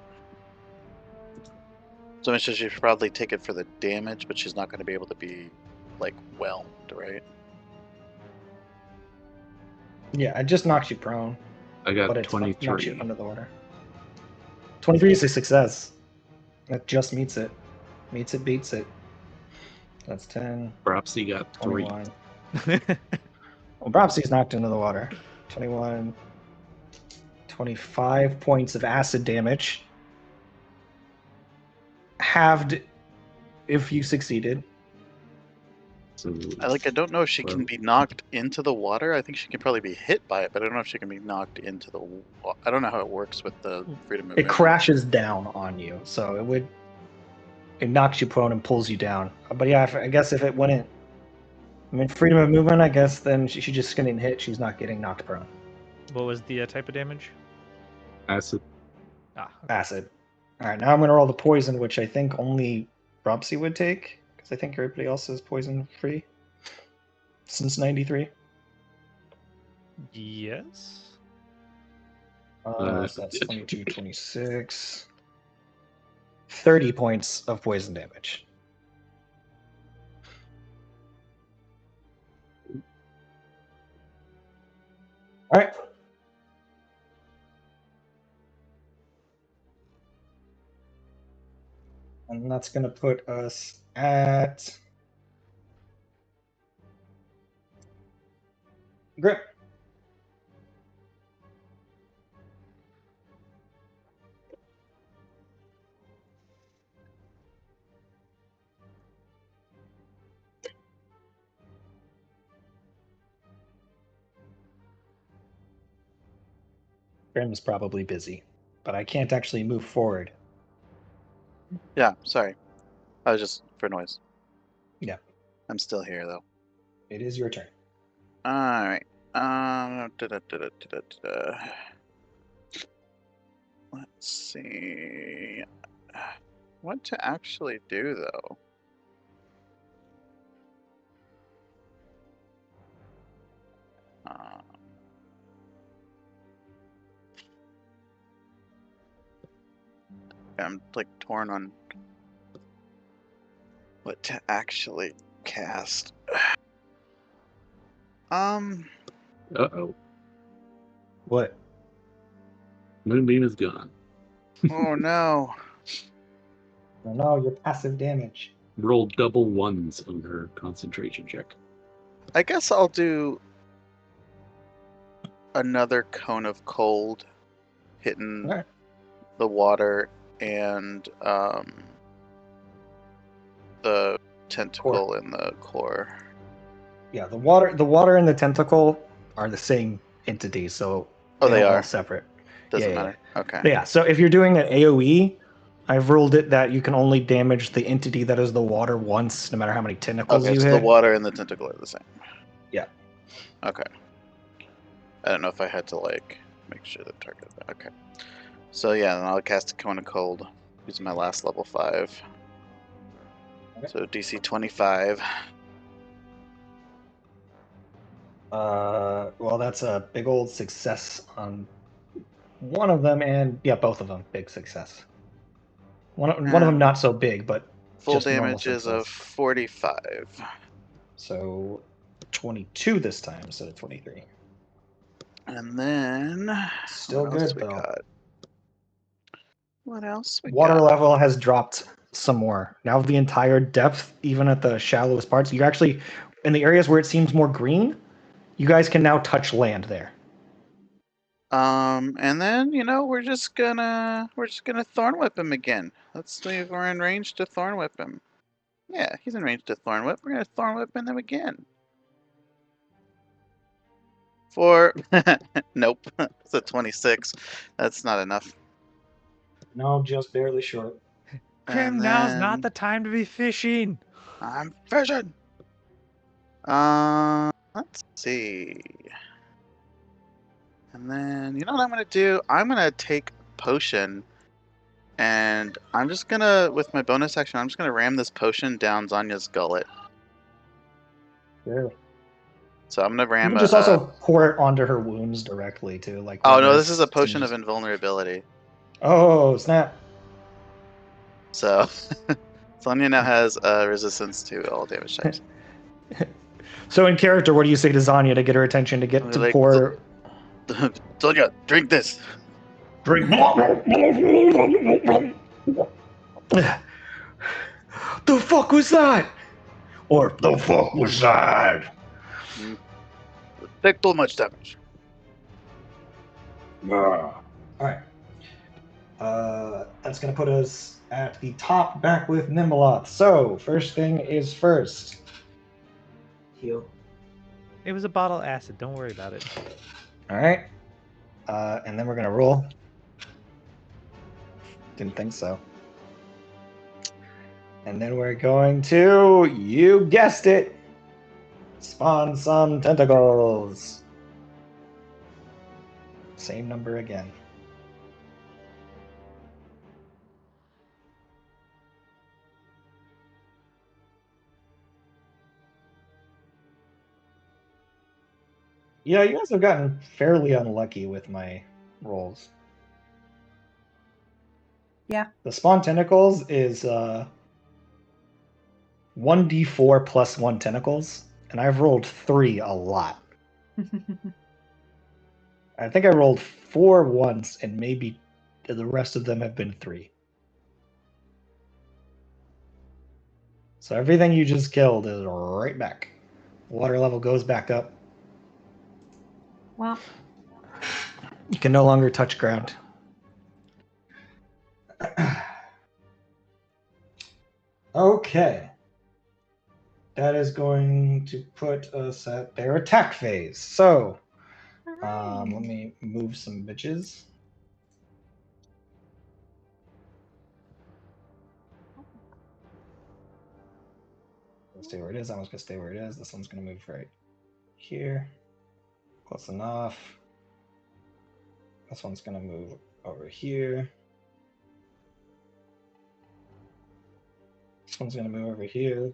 So I she should probably take it for the damage, but she's not going to be able to be, like, whelmed, right? Yeah, it just knocks you prone, I got but it knocks you 23. under the water. 23 is a success. That just meets it. Meets it, beats it. That's 10, Perhaps he got 3. 21. Well, Bromsey's knocked into the water. 21, 25 points of acid damage. Halved if you succeeded. So I don't know if she can Well- be knocked into the water. I think she can probably be hit by it, but I don't know if she can be knocked into the water. I don't know how it works with the freedom of It movement. crashes down on you, so it knocks you prone and pulls you down. But yeah, I guess if it wouldn't, I mean, freedom of movement, I guess then she's just getting hit. She's not getting knocked prone. What was the type of damage? acid. Ah, Acid. All right, now I'm gonna roll the poison, which I think only Robsy would take, because I think everybody else is poison free since '93. yes. So that's 22, 26, 30 points of poison damage. All right. And that's going to put us at Grip. Grim's probably busy, but I can't actually move forward. Yeah, sorry. I was just for noise. Yeah. I'm still here, though. It is your turn. Alright. Let's see. What to actually do, though? I'm like torn on what to actually cast. Uh-oh. What? Moonbeam is gone. Oh no. Oh, no, your passive damage. Rolled double 1s on her concentration check. I guess I'll do another cone of cold hitting All right. the water and the tentacle in the core. Yeah, the water and the tentacle are the same entity, so Oh, they don't are? all separate. Doesn't Yeah, yeah, matter. Okay. But yeah, so if you're doing an AoE, I've ruled it that you can only damage the entity that is the water once, no matter how many tentacles Okay, you so hit. the water and the tentacle are the same. Yeah. Okay. I don't know if I had to like make sure the target. Okay. So yeah, then I'll cast a cone of cold using my last level 5. Okay. So DC 25. Well, that's a big old success on one of them, and yeah, both of them big success. One of them not so big, but Full just normal damage is a success. 45. So 22 this time instead of 23. And then Still what else good we though. got? What else we Water got? level has dropped some more. Now the entire depth, even at the shallowest parts, you're actually in the areas where it seems more green, you guys can now touch land there. And then we're just gonna thorn whip him again. Let's see if we're in range to thorn whip him. Yeah, he's in range to thorn whip. We're gonna thorn whip him again. For nope, it's a 26. That's not enough. No, just barely short. Grim, And now's not then- the time to be fishing. I'm fishing. Let's see. And then you know what I'm gonna do? I'm gonna take potion And I'm just gonna, with my bonus action, I'm just gonna ram this potion down Zanya's gullet. Sure. So I'm gonna You ram can just also pour it onto her wounds directly too, like. Oh no, wherever this is a it's potion of just- invulnerability. Oh snap! So Zanya now has resistance to all damage types. So in character, what do you say to Zanya to get her attention to get I'll be to like, pour? Zanya, drink this. Drink. The fuck was that? Or the fuck was that? Take too much damage. All right. That's gonna put us at the top, back with Nimbaloth. So first thing is first. Heal. It was a bottle of acid. Don't worry about it. All right. And then we're gonna roll. Didn't think so. And then we're going to, you guessed it, spawn some tentacles. Same number again. Yeah, you guys have gotten fairly unlucky with my rolls. Yeah. The spawn tentacles is 1d4 plus 1 tentacles, and I've rolled 3 a lot. I think I rolled 4 once, and maybe the rest of them have been 3. So everything you just killed is right back. Water level goes back up. Well, You can no longer touch ground. Okay. That is going to put us at their attack phase. So, let me move some bitches. Let's stay where it is. That one's going to stay where it is. This one's going to move right here. Close enough. This one's going to move over here. This one's going to move over here.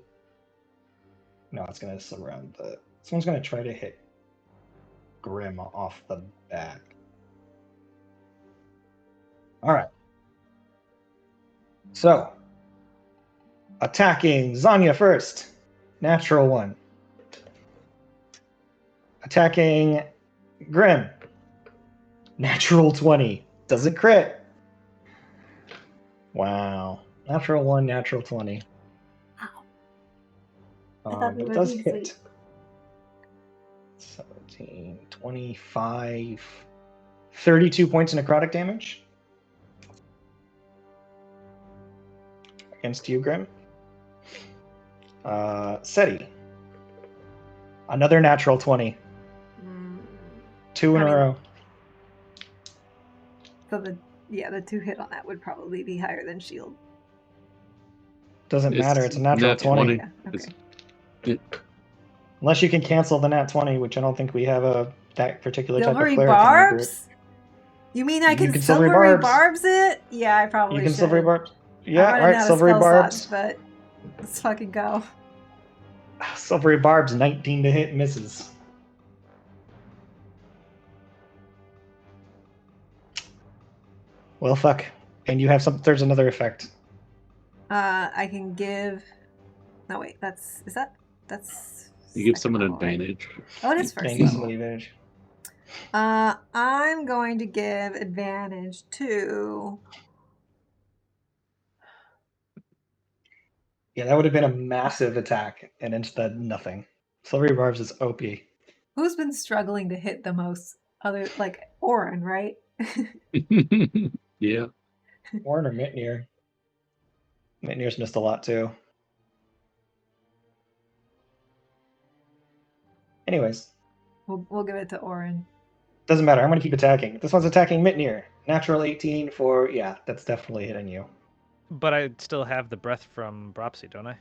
No, it's going to surround the... This one's going to try to hit Grim off the back. All right. So, attacking Zanya first. Natural 1. Attacking Grim. Natural 20. Does it crit? Wow. Natural 1, natural 20. thought we But it were does being hit. sweet. 17, 25, 32 points of necrotic damage. Against you, Grim. Seti. Another natural 20. 2 in a row. So the 2 hit on that would probably be higher than shield. Doesn't matter. It's a natural nat 20. Yeah, okay. Unless you can cancel the nat 20, which I don't think we have that particular Silvery type of cleric in our group. barbs? You mean I You can can silvery silvery barbs. barbs it? Yeah, I probably You can should. silvery barbs. Yeah, I'm running alright, out of silvery spell barbs. slots, but let's fucking go. Silvery barbs, 19 to hit, misses. Well, fuck. And you have some. There's another effect. I can give. No wait, that's You give someone second level, right? advantage. Oh, it is first Gain some level. advantage. I'm going to give advantage to. Yeah, that would have been a massive attack, and instead, nothing. Silvery barbs is OP. Who's been struggling to hit the most? Other like Orin, right? Yeah. Warren or Mitnir. Mitnir's missed a lot too. Anyways, We'll give it to Orin. doesn't matter. I'm going to keep attacking. This one's attacking Mitnir. Natural 18 for... Yeah, that's definitely hitting you. But I still have the breath from Bropsy, don't I?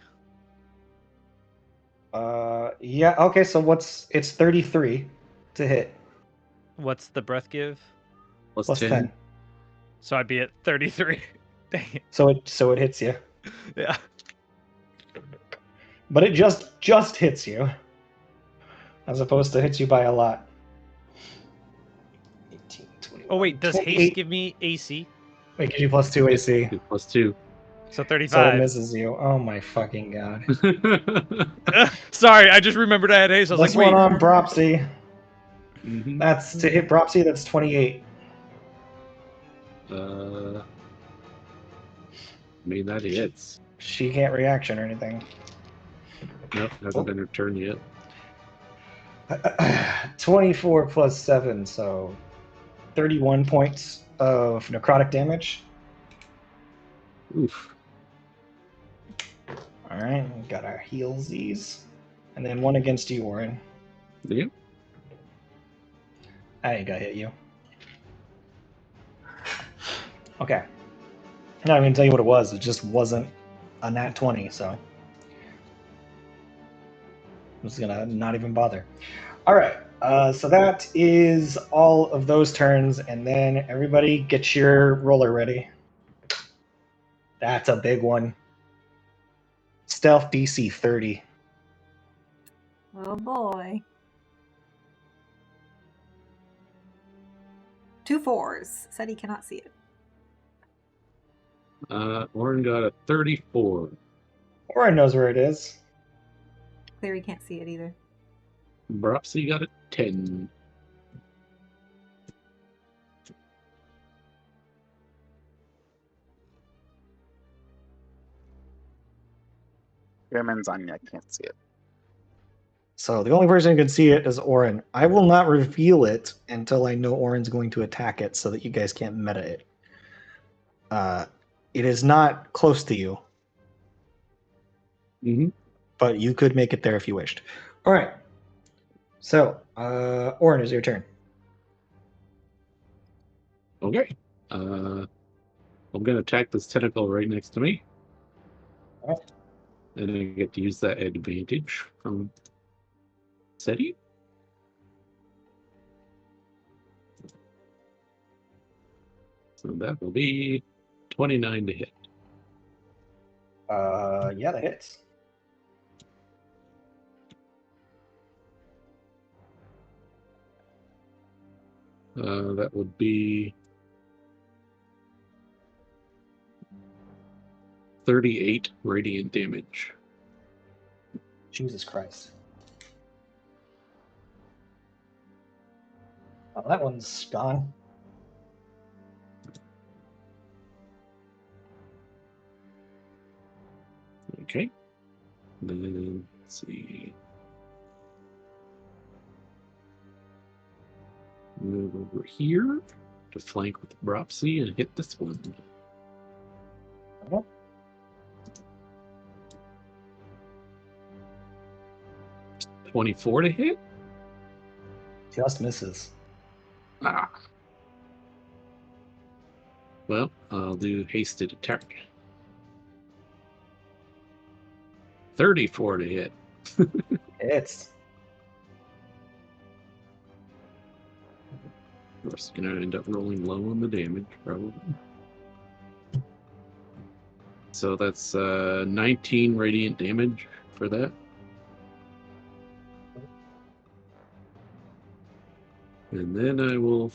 Yeah, okay, so it's 33 to hit. What's the breath give? Plus 10. So I'd be at 33. Dang it. So it hits you, Yeah. but it just hits you, as opposed to hits you by a lot. 18, 21, Oh wait, does 28. haste give me AC? It gives you +2 AC, +2. So so it 35. misses you. Oh my fucking god! Sorry, I just remembered I had haste. I was This like, one wait. on Bropsy. Mhm. That's to hit Bropsy. That's 28. I mean, that hits. She can't reaction or anything. Nope, hasn't been returned yet. 24 plus 7, so 31 points of necrotic damage. Oof. All right, got our healsies, and then one against you, Warren. Yep. I ain't gonna hit you. Okay. Now I'm gonna tell you what it was. It just wasn't a nat 20, so I'm just gonna not even bother. All right. So that is all of those turns, and then everybody get your roller ready. That's a big one. Stealth DC 30. Oh boy. 2 4s. Said he cannot see it. Oren got a 34. Warren knows where it is. Clary can't see it either. Bropsy got a 10. Gremlin's on you. I can't see it. So the only person who can see it is Oren. I will not reveal it until I know Oren's going to attack it, so that you guys can't meta it. It is not close to you, Mm-hmm. but you could make it there if you wished. All right. So, Oren, is your turn. Okay. I'm going to attack this tentacle right next to me. Alright. And I get to use that advantage from SETI. So that will be 29 to hit. Yeah, that hits. That would be 38 radiant damage. Jesus Christ. Oh, that one's gone. Okay. Then let's see. Move over here to flank with Bropsy and hit this one. Okay. $24 to hit. Just misses. Ah. Well, I'll do hasted attack. 34 to hit. Hits. Of course, gonna end up rolling low on the damage, probably. So that's 19 radiant damage for that. And then I will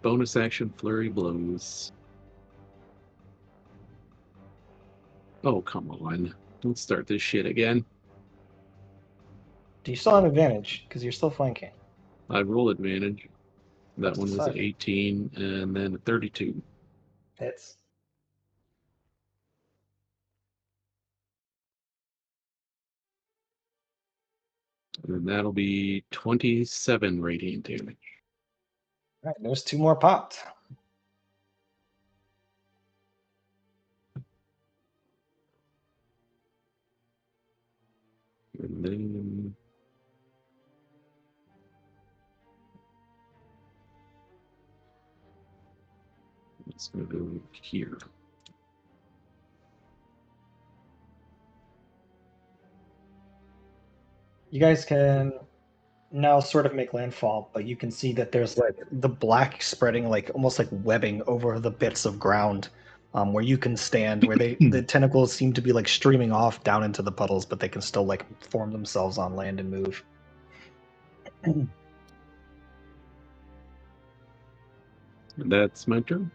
bonus action flurry blows. Oh, come on. Don't start this shit again. Do you still have advantage? Because you're still flanking. I roll advantage. That That's one was suck. 18 and then 32. Hits. And that'll be 27 radiant damage. All right, there's 2 more popped. And then it's going to go here. You guys can now sort of make landfall, but you can see that there's like the black spreading like almost like webbing over the bits of ground where you can stand, where the tentacles seem to be like streaming off down into the puddles, but they can still like form themselves on land and move. That's my turn.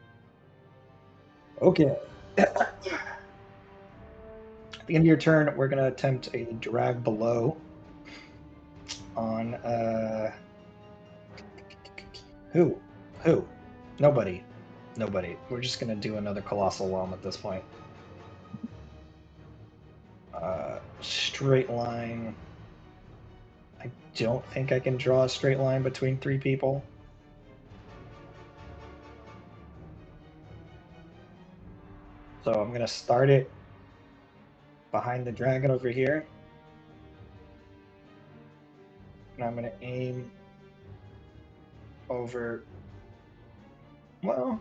Okay. At the end of your turn, we're going to attempt a drag below on who? Nobody. We're just going to do another colossal whelm at this point. Straight line. I don't think I can draw a straight line between 3 people. So I'm going to start it behind the dragon over here. And I'm going to aim over, well,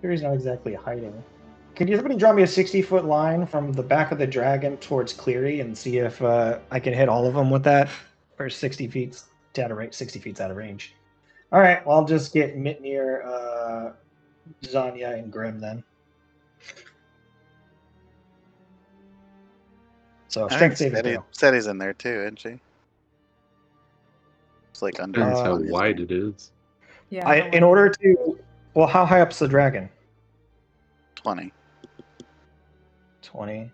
here he's not exactly hiding. Can somebody draw me a 60-foot line from the back of the dragon towards Cleary and see if I can hit all of them with that? Or 60 feet out of range. 60 feet out of range. All right, well, I'll just get Mitnir, Zanya, and Grim then. So I strength think saving throw. Seti's in there too, isn't she? It's like under. Depends how Sonya's wide name. it is. Yeah. In order to, well, how high up's the dragon? 20. 20.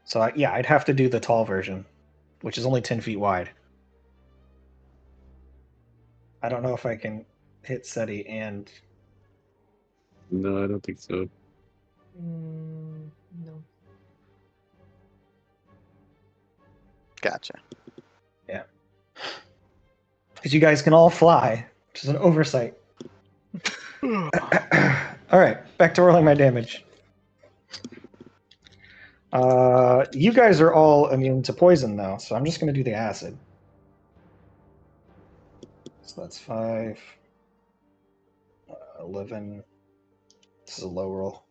So I'd have to do the tall version, which is only 10 feet wide. I don't know if I can hit Seti and... No, I don't think so. No. Gotcha. Yeah. Because you guys can all fly, which is an oversight. Alright, back to rolling my damage. You guys are all immune to poison, though, so I'm just going to do the acid. So that's 5, 11. This is a low roll.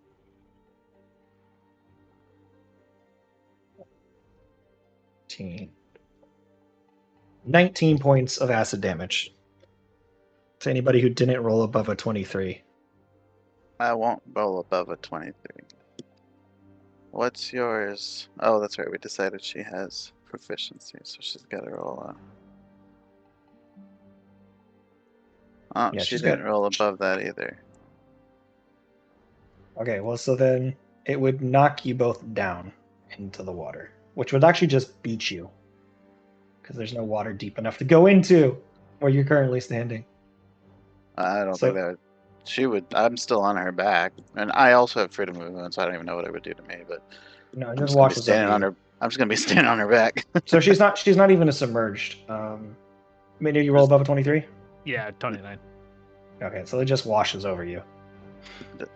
19 points of acid damage to anybody who didn't roll above a 23. I won't roll above a 23. What's yours? Oh, that's right. We decided she has proficiency, so she's got to roll a... Oh, Yeah, she she's didn't got- roll above that either. Okay, well, so then it would knock you both down into the water, which would actually just beat you, because there's no water deep enough to go into where you're currently standing. I don't So- think that would... She would... I'm still on her back. And I also have freedom of movement, so I don't even know what it would do to me, but... No, it I'm just just gonna be washes standing over on you. her... I'm just gonna be standing on her back. So she's not even a submerged. Maybe you roll above a 23? Yeah, 29. Okay, so it just washes over you.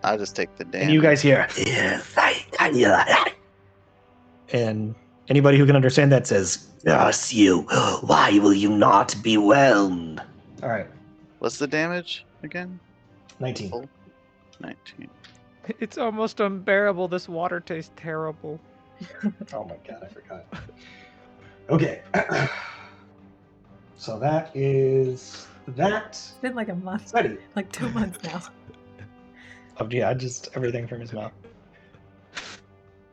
I just take the damage. And you guys hear, and anybody who can understand that says, Curse you! Why will you not be whelmed? all right, What's the damage again? 19. Full? 19. It's almost unbearable. This water tastes terrible. Oh my god, I forgot. Okay. So that is that. It's been like a month. Seti. Like 2 months now. Oh, yeah, just everything from his mouth.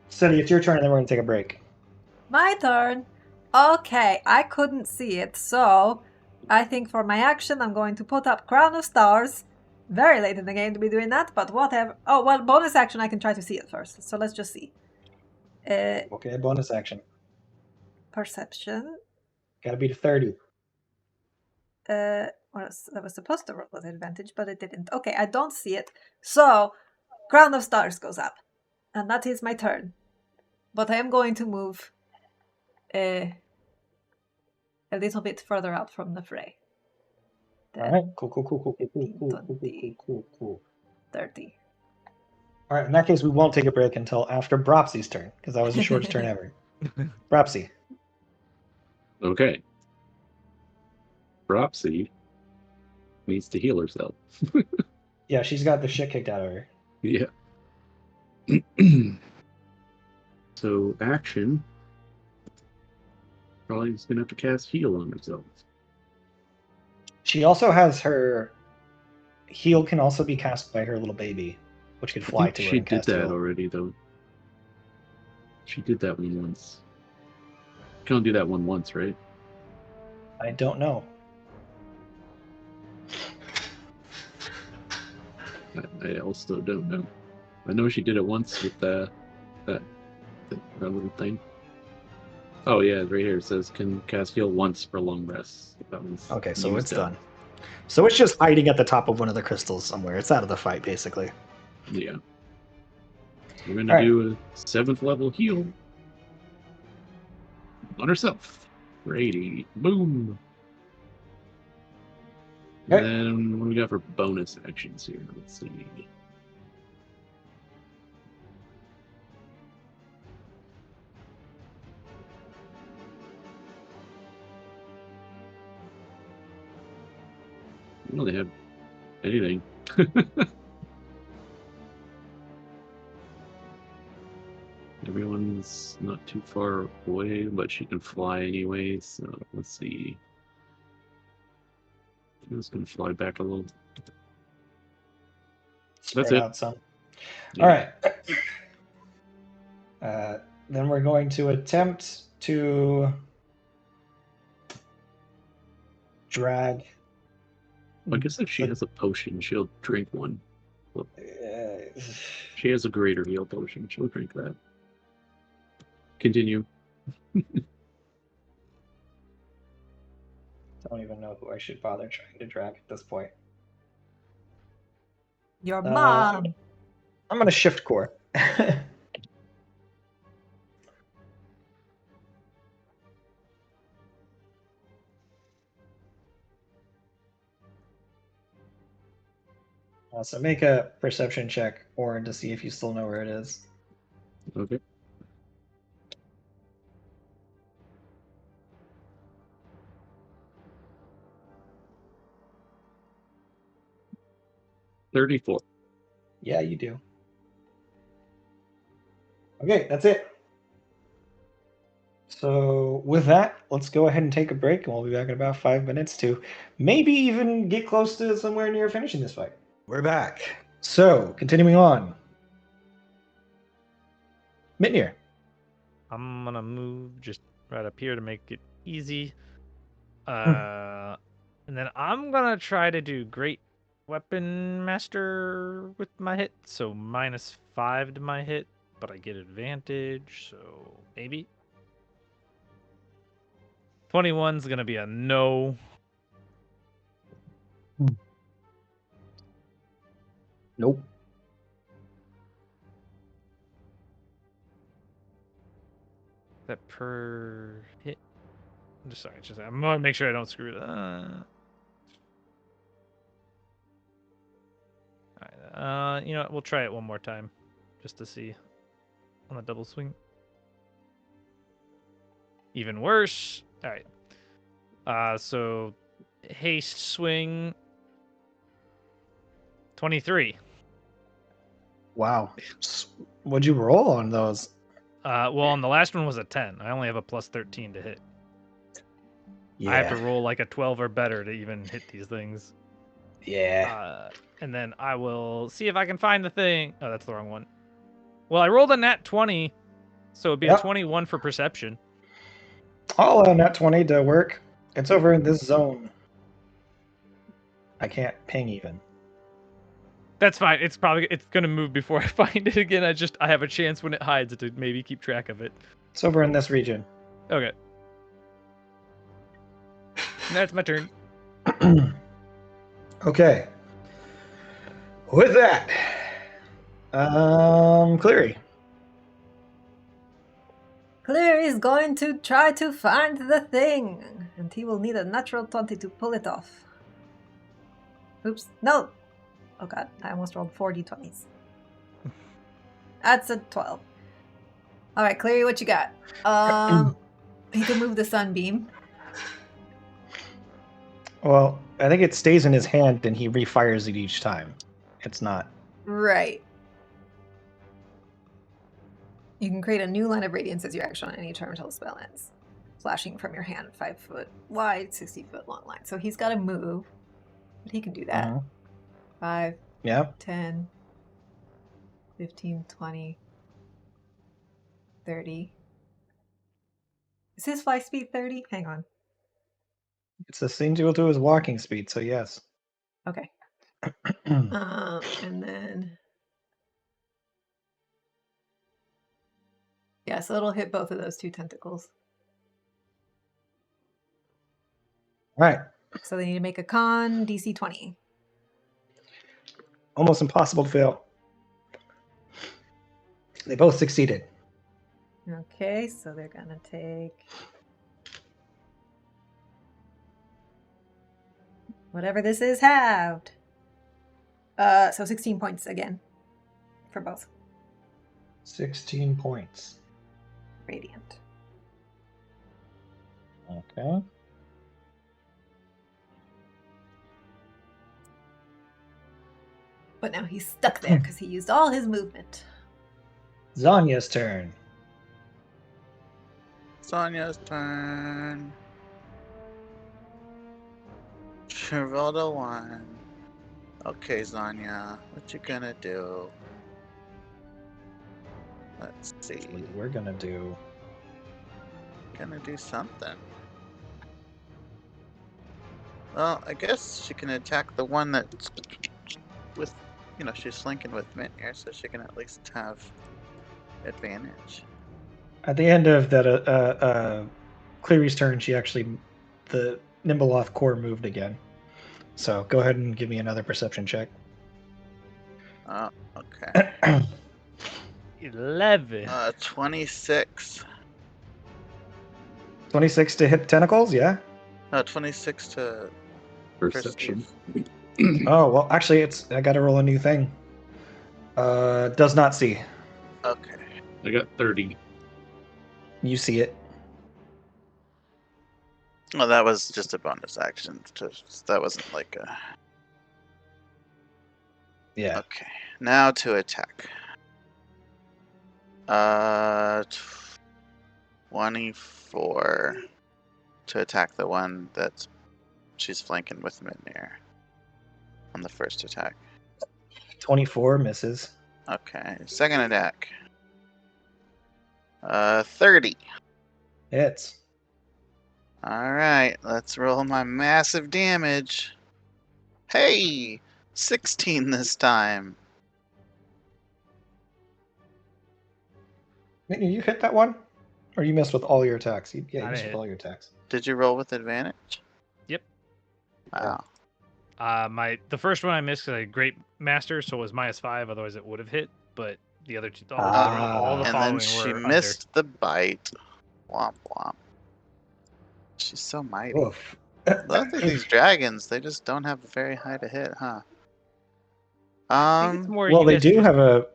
Seti, it's your turn, and then we're going to take a break. My turn. Okay, I couldn't see it, so I think for my action I'm going to put up Crown of Stars. Very late in the game to be doing that, but whatever. Oh, well, bonus action I can try to see it first, so let's just see. Okay, bonus action. Perception. Gotta beat a 30. Well, I was supposed to roll with advantage, but it didn't. Okay, I don't see it. So, Crown of Stars goes up. And that is my turn. But I am going to move a little bit further out from the fray. Alright, cool. 30. Alright, in that case, we won't take a break until after Bropsy's turn, because that was the shortest turn ever. Bropsy. Okay. Dropsy needs to heal herself. Yeah, she's got the shit kicked out of her. Yeah. So action. Probably just gonna have to cast heal on herself. She also has her heal can also be cast by her little baby, which could I fly think to her she and did cast that heal. already, though. She did that one once. You can only do that one once, right? I don't know. I also don't know. I know she did it once with that little thing. Oh yeah, right here it says can cast heal once for long rest. That one's Okay, so used it's up. done. So it's just hiding at the top of one of the crystals somewhere. It's out of the fight, basically. Yeah. We're gonna All right. do a 7th level heal on herself for 80. Boom. And Okay. then what do we got for bonus actions here? Let's see. I don't really have anything. Everyone's not too far away, but she can fly anyway, so let's see. I'm just gonna fly back a little. Spread That's it. out some. Yeah. All right. Then we're going to attempt to drag. I guess if she has a potion, she'll drink one. Well, she has a greater heal potion. She'll drink that. Continue. Don't even know who I should bother trying to drag at this point. Your mom. I'm gonna shift core. So make a perception check, or to see if you still know where it is. Okay. $34. Yeah, you do. Okay, that's it. So with that, let's go ahead and take a break, and we'll be back in about 5 minutes to maybe even get close to somewhere near finishing this fight. We're back. So, continuing on. Mitnir. I'm gonna move just right up here to make it easy. And then I'm gonna try to do Great Weapon Master with my hit, so -5 to my hit, but I get advantage, so maybe. 21's gonna be a no. Nope. Is that per hit? I'm gonna make sure I don't screw it up. Alright, you know what? We'll try it one more time, just to see on the double swing. Even worse. All right. So haste swing. 23. Wow. What'd you roll on those? Well, on the last one was a 10. I only have a +13 to hit. Yeah. I have to roll like a 12 or better to even hit these things. Yeah. And then I will see if I can find the thing. Oh, that's the wrong one. Well, I rolled a nat 20, so it'd be a 21 for perception. I'll allow nat 20 to work. It's over in this zone. I can't ping even. That's fine. It's gonna move before I find it again. I have a chance when it hides to maybe keep track of it. It's over in this region. Okay. That's my turn. Okay. With that, Cleary. Cleary is going to try to find the thing, and he will need a natural 20 to pull it off. Oops, no! Oh god, I almost rolled 4 d20s. That's a 12. Alright, Cleary, what you got? He can move the sunbeam. Well, I think it stays in his hand and he refires it each time. It's not. Right. You can create a new line of radiance as your action on any turn until the spell ends. flashing from your hand, 5 foot wide, 60 foot long line. So he's got to move, but he can do that. Uh-huh. 5, Yep. 10, 15, 20, 30. Is his fly speed 30? Hang on. It's the same equal to his walking speed, so yes. Okay. And then... Yeah, so it'll hit both of those 2 tentacles. Right. So they need to make a con DC 20. Almost impossible to fail. They both succeeded. Okay, so they're going to take... whatever this is halved. So 16 points again for both. 16 points. Radiant. Okay. But now he's stuck there because he used all his movement. Zanya's turn. Sonya's turn. She rolled a 1. Okay, Zanya, what you gonna do? Let's see. That's what we're gonna do. Gonna do something. Well, I guess she can attack the one that's with, you know, she's flanking with Mintnir, so she can at least have advantage. At the end of that Cleary's turn, the Nimbleoth core moved again. So go ahead and give me another perception check. Oh, okay. 11. 26. 26 to hit tentacles, yeah? No, 26 to Perception. Oh, well, actually, I gotta roll a new thing. Does not see. Okay. I got 30. You see it. Well, that was just a bonus action. That wasn't like a... Yeah. Okay. Now to attack. 24 to attack the one that she's flanking with Mintnir on the first attack. 24 misses. Okay. Second attack. 30. Hits. Alright, let's roll my massive damage. Hey! 16 this time. Whitney, you hit that one? Or you missed with all your attacks? Yeah, you I missed didn't with hit. all your attacks. Did you roll with advantage? Yep. Wow. The first one I missed because I had Great Master, so it was -5. Otherwise, it would have hit. But the other two, all the And following then she were missed the bite. Womp womp. She's so mighty. Oof. Both of these dragons, they just don't have a very high to hit, huh? I think it's more Well, you they guys do just- have a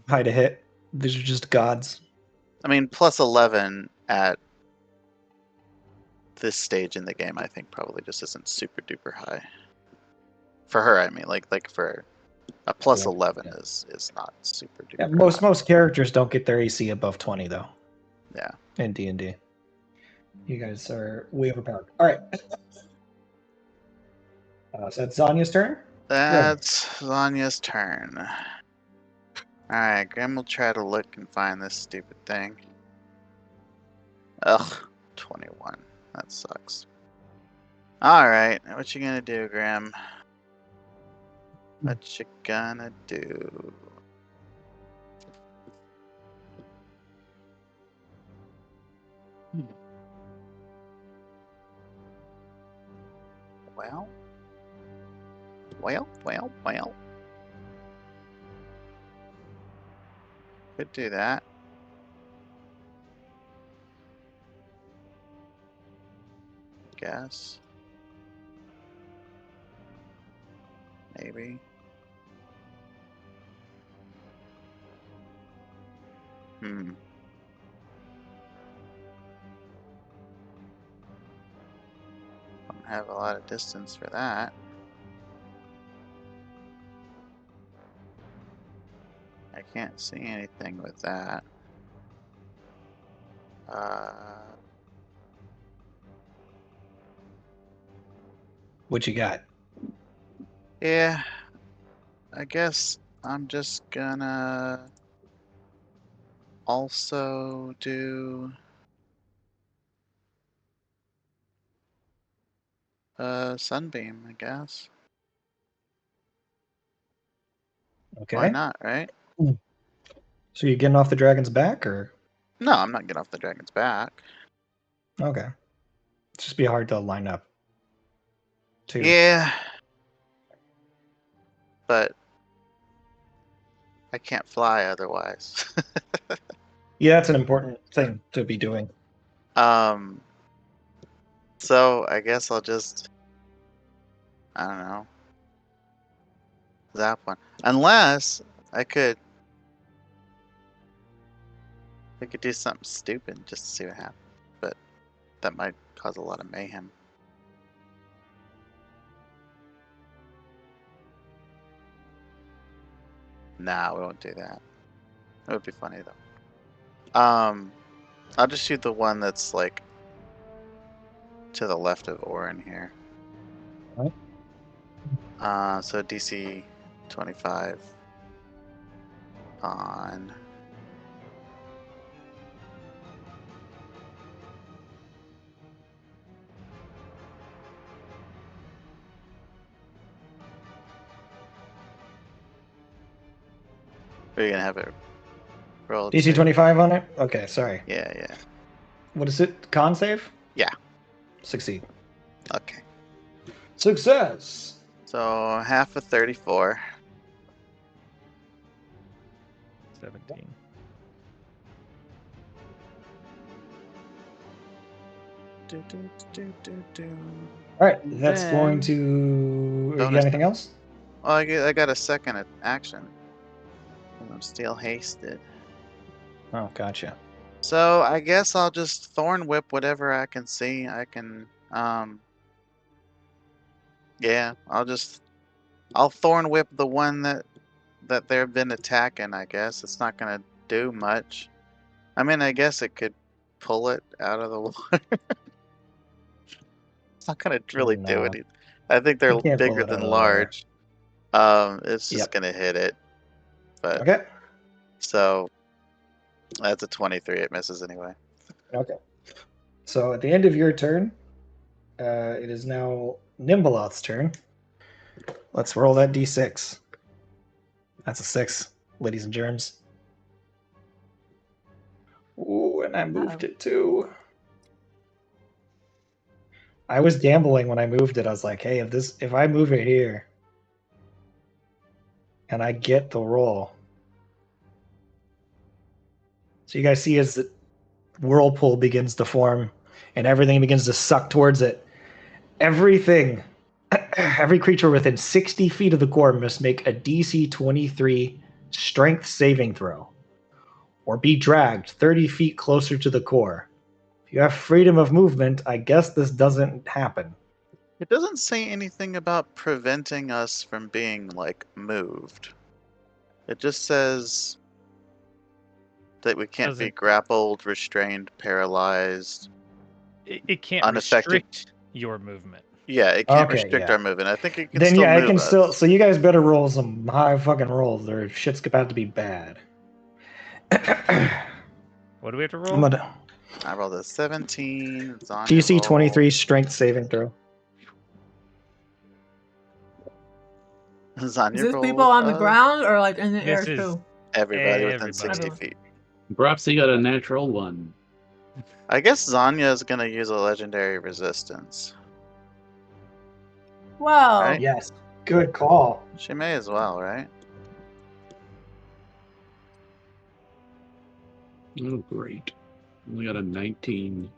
high to hit. These are just gods. I mean, plus 11 at this stage in the game, I think probably just isn't super duper high. For her, I mean, like for a plus Yeah, 11 yeah. is not super duper. Yeah, high. most characters don't get their AC above 20 though. Yeah. In D&D. You guys are way overpowered. All right. So that's Zanya's turn. That's Zanya's turn. Alright, Grim will try to look and find this stupid thing. Ugh, 21. That sucks. Alright, what you gonna do, Grim? What you gonna do? Well. Could do that. Guess. Maybe. Don't have a lot of distance for that. I can't see anything with that. What you got? Yeah. I guess I'm just gonna also do Sunbeam, I guess. Okay. Why not, right? So you're getting off the dragon's back, or No, I'm not getting off the dragon's back. okay? It's just be hard to line up. Too. Yeah. But I can't fly otherwise. Yeah, that's an important thing to be doing. So I guess I'll just, I don't know, zap one. Unless I could do something stupid just to see what happens. But that might cause a lot of mayhem. Nah, we won't do that. It would be funny though. I'll just shoot the one that's like to the left of Orin here. Alright. So DC 25 on. Are you gonna have it roll? DC 25 on it. Okay, sorry. Yeah, yeah. What is it? Con save? Yeah. Succeed. Okay. Success. So half of 34. 17. All right, that's going to. You got Bonus. anything else? Oh, I got a second action. And I'm still hasted. Oh, gotcha. So I guess I'll just thorn whip whatever I can see. I can yeah, I'll thorn whip the one that they've been attacking, I guess. It's not gonna do much. I mean, I guess it could pull it out of the water. It's not gonna really do No. anything. I think they're You can't pull bigger it than out of the water. large. It's just Yep. gonna hit it. But Okay. so that's a 23. It misses anyway. Okay. So at the end of your turn, it is now Nimbleoth's turn. Let's roll that d6. That's a 6, ladies and germs. Ooh, and I moved it too. I was gambling when I moved it. I was like, hey, if I move it here and I get the roll. So you guys see as the whirlpool begins to form and everything begins to suck towards it. Every creature within 60 feet of the core must make a DC 23 strength saving throw or be dragged 30 feet closer to the core. If you have freedom of movement, I guess this doesn't happen. It doesn't say anything about preventing us from being, like, moved. It just says that we can't be Doesn't- grappled, restrained, paralyzed. It can't Unaffected. restrict your movement. Yeah, it can't Okay, restrict yeah. our movement. I think it can Then still yeah, move I can us. still. So you guys better roll some high fucking rolls, or shit's about to be bad. What do we have to roll? I'm gonna I rolled a 17. It's on DC your 23 roll. strength saving throw. It's on Is your this roll, people on the ground or like in the air This is- too? Everybody within Everybody. 60 Everyone. feet. Perhaps he got a natural one. I guess Zanya is going to use a legendary resistance. Whoa. Right? Yes, good call. She may as well, right? Oh, great. Only got a 19.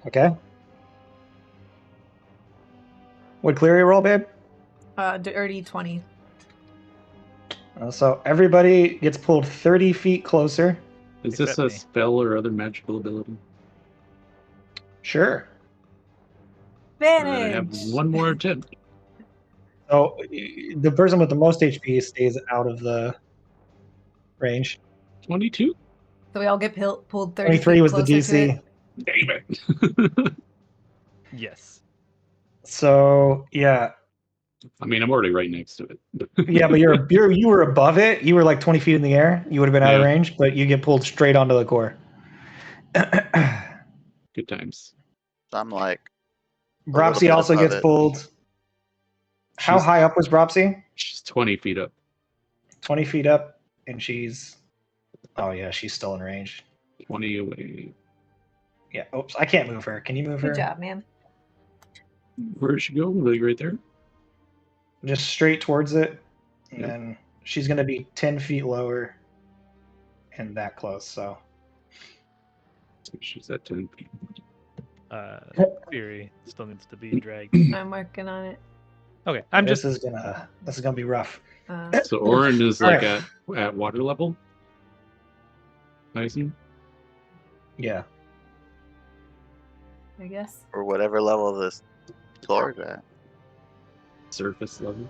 Okay. What Cleary roll, babe? Dirty 20. So everybody gets pulled 30 feet closer. Is this Except a me. spell or other magical ability? Sure. Alright, I have Advantage. one more attempt. So the person with the most HP stays out of the range. 22? So we all get pulled 30 23 feet was the closer to DC. it. Damn it. Yes. So yeah, I mean, I'm already right next to it. yeah, but you were above it. You were like 20 feet in the air. You would have been out of Yeah. range, but you get pulled straight onto the core. Good times. So I'm like a little Bropsy bit also above gets it. pulled. How She's- high up was Bropsy? She's 20 feet up. 20 feet up, and she's. Oh yeah, she's still in range. 20 away. Yeah. Oops, I can't move her. Can you move her? Good job, man. Where does she go? Like right there? Just straight towards it, and Yep. then she's gonna be 10 feet lower, and that close. So She's at 10 feet. Fury still needs to be dragged. I'm working on it. Okay, I'm this just. is gonna be rough. So Orin is All like right. at water level? I assume? Yeah. I guess. Or whatever level this floor is at. Surface level.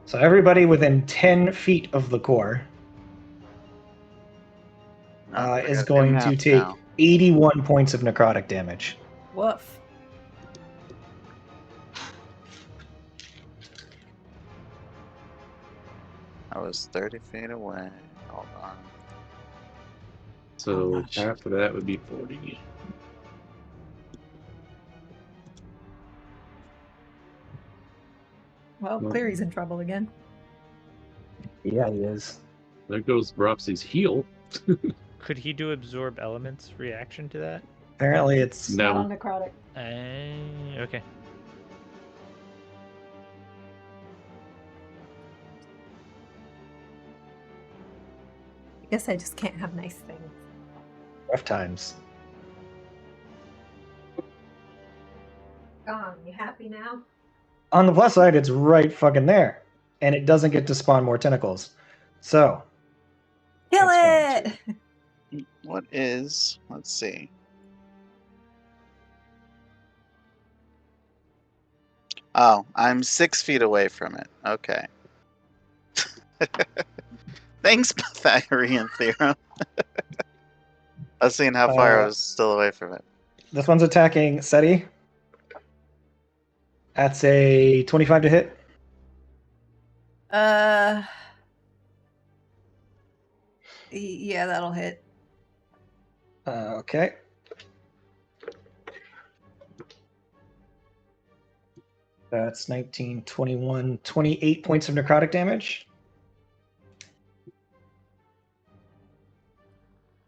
So everybody within 10 feet of the core Oh, I is gotta do going to math take now. 81 points of necrotic damage. Woof. I was 30 feet away. Hold on. So much? half of that would be 40. Well, Well- Cleary's in trouble again. Yeah, he is. There goes Bropsy's heal. Could he do absorb elements reaction to that? Apparently it's Not No. on necrotic. Okay. I guess I just can't have nice things. rough times. Gone. You happy now? On the plus side, it's right fucking there. And it doesn't get to spawn more tentacles. So, Kill That's it! What is? Let's see. Oh, I'm 6 feet away from it. Okay. Thanks, Pythagorean theorem. I was seeing how far I was still away from it. this one's attacking Seti. That's a 25 to hit. Yeah, that'll hit. Okay. That's 19, 21, 28 points of necrotic damage.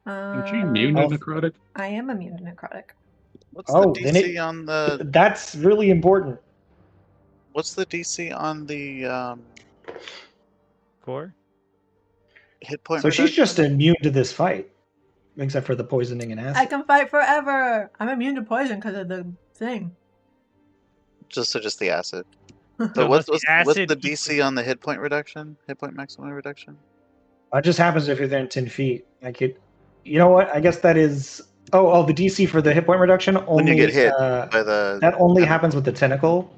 Aren't you immune to Oh. necrotic? I am immune to necrotic. What's Oh, the then DC on the? That's really important. What's the DC on the Core? hit point? So she's reduction? just immune to this fight, except for the poisoning and acid. I can fight forever! I'm immune to poison because of the thing. just the acid. No, But what's the the acid DC on the hit point reduction? Hit point maximum reduction? It just happens if you're within 10 feet. I could, you know what? I guess that is. Oh, the DC for the hit point reduction only. When you get hit by the. that only happens with the tentacle.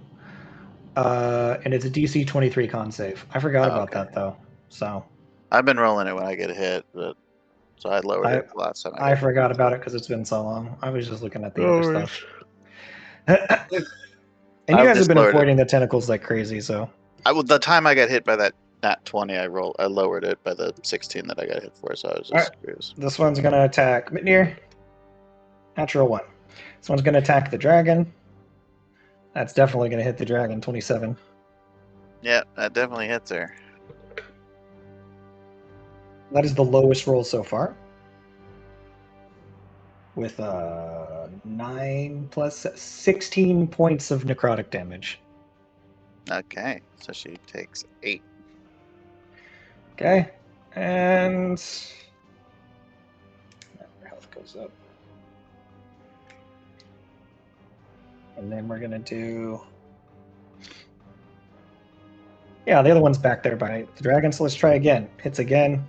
And it's a DC 23 con save. I forgot Oh, about okay. that though. So I've been rolling it when I get hit, but so I lowered it last time. I forgot about it because it's been so long. I was just looking at the Oh, other stuff. And you I've guys have just been lowered it. avoiding the tentacles like crazy, so The time I got hit by that nat 20, I lowered it by the 16 that I got hit for, so I was just confused. this one's gonna attack Mitnir. Natural 1. This one's gonna attack the dragon. That's definitely gonna hit the dragon. 27. Yeah, that definitely hits her. That is the lowest roll so far. With 9 plus 16 points of necrotic damage. Okay, so she takes 8. Okay, and her health goes up. And then we're gonna do. Yeah, the other one's back there by the dragon, so let's try again. Hits again.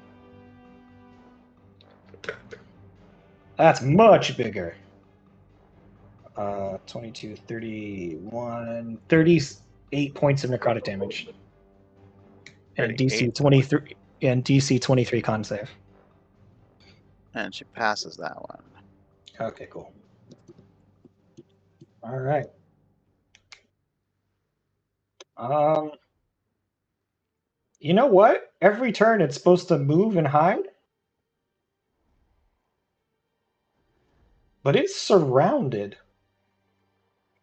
That's much bigger. 22, 31, 38 points of necrotic damage. And 38. DC 23 and DC 23 con save. And she passes that one. Okay, cool. All right. You know what? Every turn it's supposed to move and hide. But it's surrounded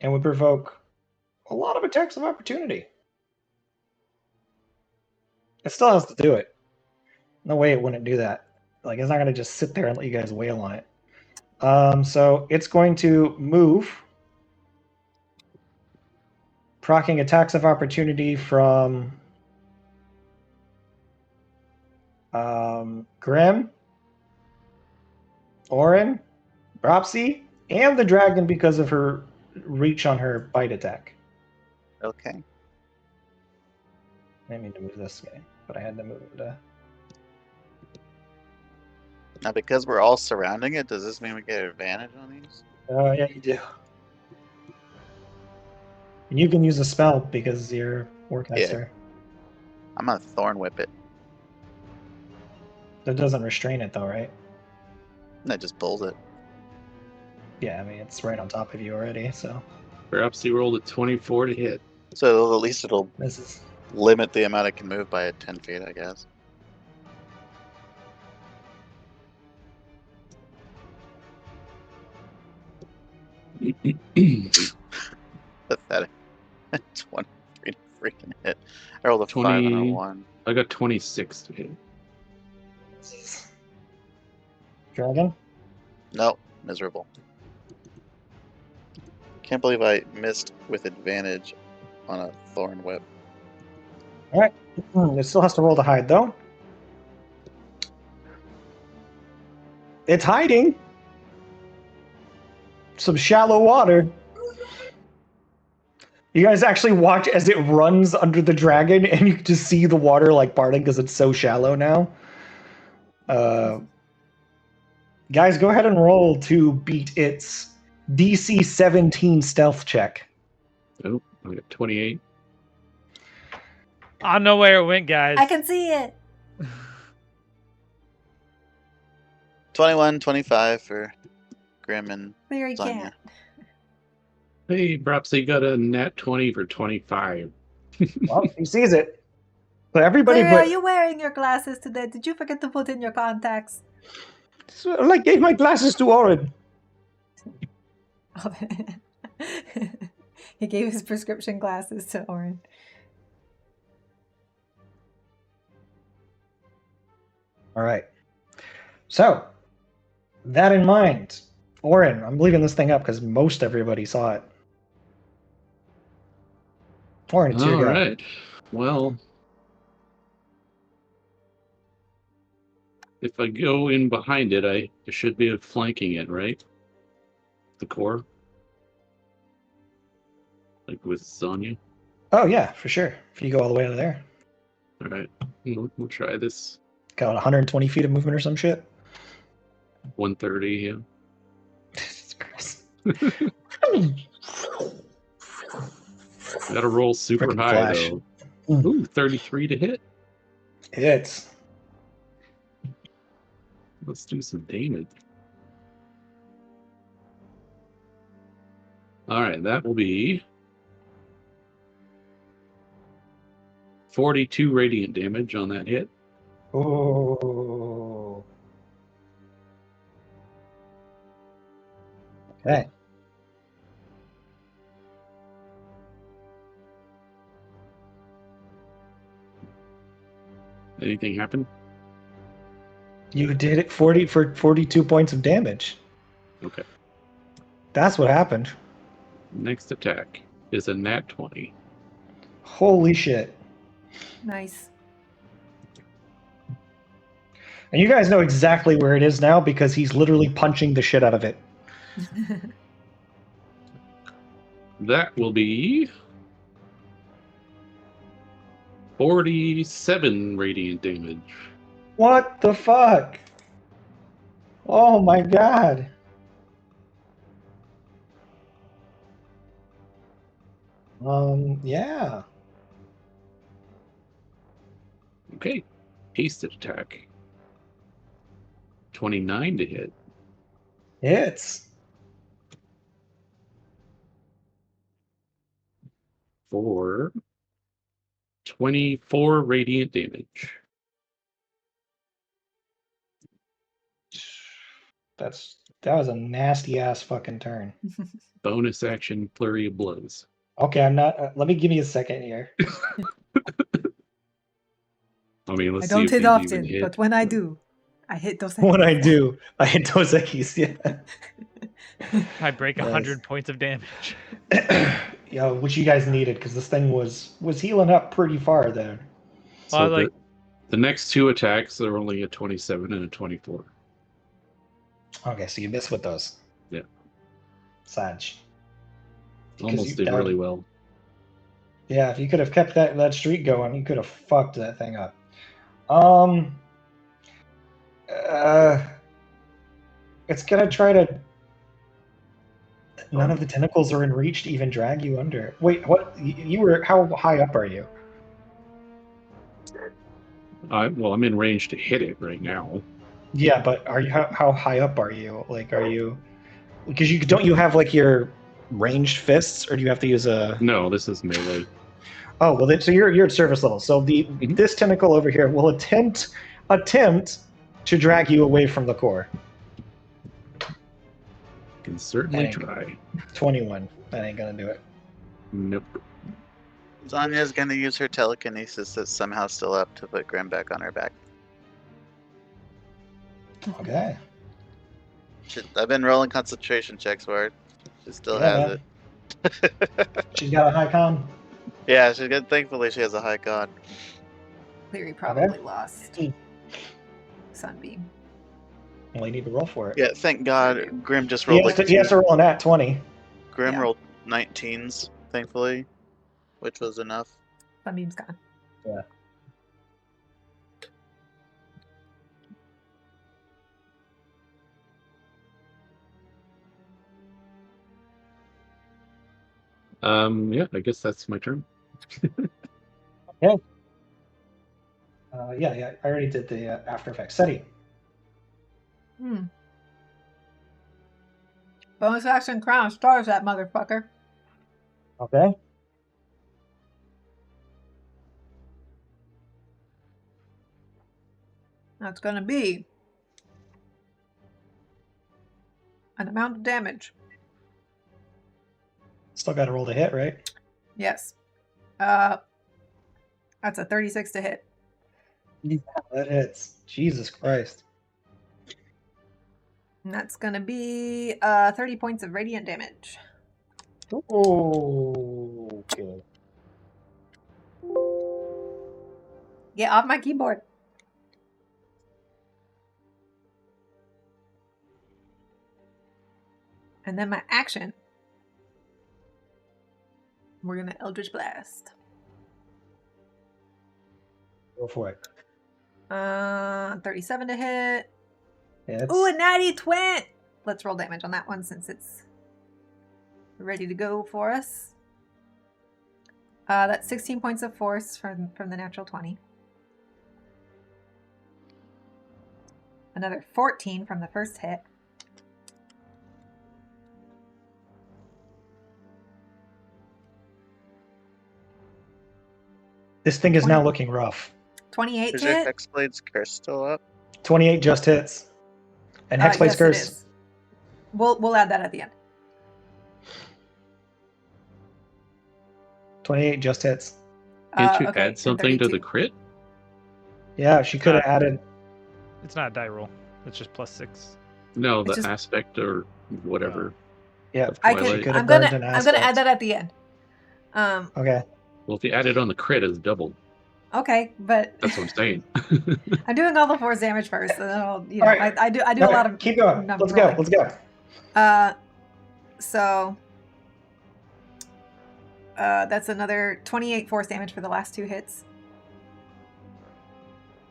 and would provoke a lot of attacks of opportunity. It still has to do it. No way it wouldn't do that. Like, it's not going to just sit there and let you guys wail on it. So it's going to move, proccing attacks of opportunity from Grim, Orin, Bropsy, and the dragon because of her reach on her bite attack. Okay. I didn't mean to move this guy, but I had to move it. Now, because we're all surrounding it, does this mean we get advantage on these? Oh, yeah, you do. And you can use a spell because you're Warcaster. I'm gonna Thorn Whip it. That doesn't restrain it, though, right? And I just pulls it. Yeah, I mean, it's right on top of you already, so. Perhaps he rolled a 24 to hit. So at least it'll This is. limit the amount it can move by 10 feet, I guess. Pathetic. 23 to freaking hit. I rolled a 5 and a 20. 1. I got 26 to hit. Dragon? Nope, miserable. Can't believe I missed with advantage on a Thorn Whip. Alright. It still has to roll to hide, though. It's hiding! Some shallow water. You guys actually watch as it runs under the dragon, and you can just see the water like parting because it's so shallow now. Guys, go ahead and roll to beat its DC 17 stealth check. Oh, I got 28. I know where it went, guys. I can see it. 21, 25 for Grim and There you Sonya. can't. Hey, perhaps he got a nat 20 for 25. Well, he sees it. So everybody Larry, are but you wearing your glasses today? Did you forget to put in your contacts? I gave my glasses to Orin. He gave his prescription glasses to Orin. All right. So, that in mind, Orin, I'm leaving this thing up because most everybody saw it. Orin, it's your All go. right. Well, if I go in behind it, I should be flanking it, right? The core? Like with Sonya? Oh, yeah, for sure. If you go all the way out of there. All right. We'll try this. Got 120 feet of movement or some shit. 130, yeah. Jesus Christ. Gotta roll super Frickin' high, Flash. though. Ooh, 33 to hit. Hits. Let's do some damage. All right, that will be 42 radiant damage on that hit. Oh. Okay. Anything happen? You did it 42 points of damage. Okay. That's what happened. Next attack is a nat 20. Holy shit. Nice. And you guys know exactly where it is now because he's literally punching the shit out of it. That will be 47 radiant damage. What the fuck? Oh my god. Yeah. Okay. Hasted attack. 29 to hit. Hits. For 24 radiant damage. That was a nasty ass fucking turn. Bonus action flurry of blows. Okay, I'm not. Let me give me a second here. I mean, let's I see don't if hit these often, even hit. but when I do, I hit those. When I do, I hit Dos Equis, yeah. I break Nice. 100 points of damage. Yeah, which you guys needed because this thing was healing up pretty far then. So Well, like- the next two attacks are only a 27 and a 24. Okay, so you missed with those. Yeah. Sag. Almost you did died. really well. Yeah, if you could have kept that streak going, you could have fucked that thing up. It's gonna try to. None of the tentacles are in reach to even drag you under. Wait, what? You were how high up are you? Well, I'm in range to hit it right now. Yeah, but are you how high up are you? Like, are you? Because you have like your ranged fists, or do you have to use a? No, this is melee. Oh well, then, so you're at service level. So this tentacle over here will attempt to drag you away from the core. Can certainly Dang. try. 21. That ain't gonna do it. Nope. Zanya's gonna use her telekinesis that's somehow still up to put Grim back on her back. Okay. I've been rolling concentration checks for her. She still has man. it. She's got a high con. Yeah, she's good. Thankfully, she has a high con. Cleary probably lost. Sunbeam. Well, you need to roll for it. Yeah, thank God. Grim just He rolled has, like to, he has to roll an at 20. Grim Yeah. rolled 19s, thankfully, which was enough. Sunbeam's gone. Yeah. Yeah, I guess that's my turn. Yeah, I already did the After Effects. SETI. Bonus action crown stars that motherfucker. Okay. That's gonna be an amount of damage. Still got to roll to hit, right? Yes. That's a 36 to hit. Yeah, that hits. Jesus Christ. And that's gonna be 30 points of radiant damage. Oh, okay. Get off my keyboard. And then my action. We're gonna Eldritch Blast. Go for it. 37 to hit. Yeah, Ooh, a natty 20! Let's roll damage on that one since it's ready to go for us. That's 16 points of force from the natural 20. Another 14 from the first hit. This thing is now looking rough. 28 Is to your hit. Hexblade's curse still up? 28 just hits. And Hexblade's Yes, it Curse. is. We'll add that at the end. 28 just hits. Can't you Okay, add and something to 32. the crit? Yeah, she could have added. It's not a die roll. It's just +6. No, It's the just- aspect or whatever. Yeah, of I Twilight. can. have I'm gonna. burned an I'm gonna aspect. add that at the end. Okay. Well, if you add it on the crit, it's double. Okay, but That's what I'm saying. I'm doing all the force damage first, and then I'll, All right. I do a Okay, lot of keep going. number Let's go. rolling. Let's go. So that's another 28 force damage for the last two hits.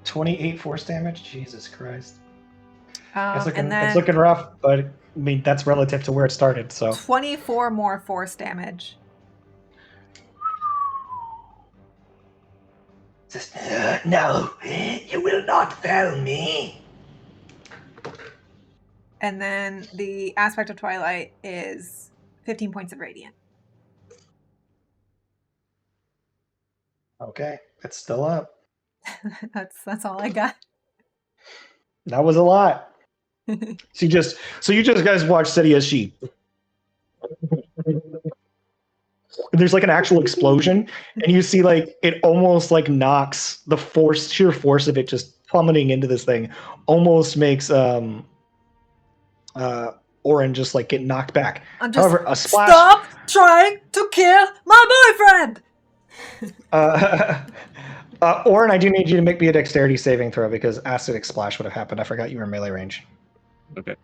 28 force damage. Jesus Christ. And then it's looking rough, but I mean that's relative to where it started. So 24 more force damage. Says, no, you will not fail me. And then the aspect of Twilight is 15 points of radiant. Okay, it's still up. That's all I got. That was a lot. So you just guys watch City as she. There's like an actual explosion, and you see like it almost like knocks the sheer force of it just plummeting into this thing, almost makes Orin just like get knocked back. I'm just However, a splash. stop trying to kill my boyfriend. Orin, I do need you to make me a dexterity saving throw because acidic splash would have happened. I forgot you were melee range. Okay.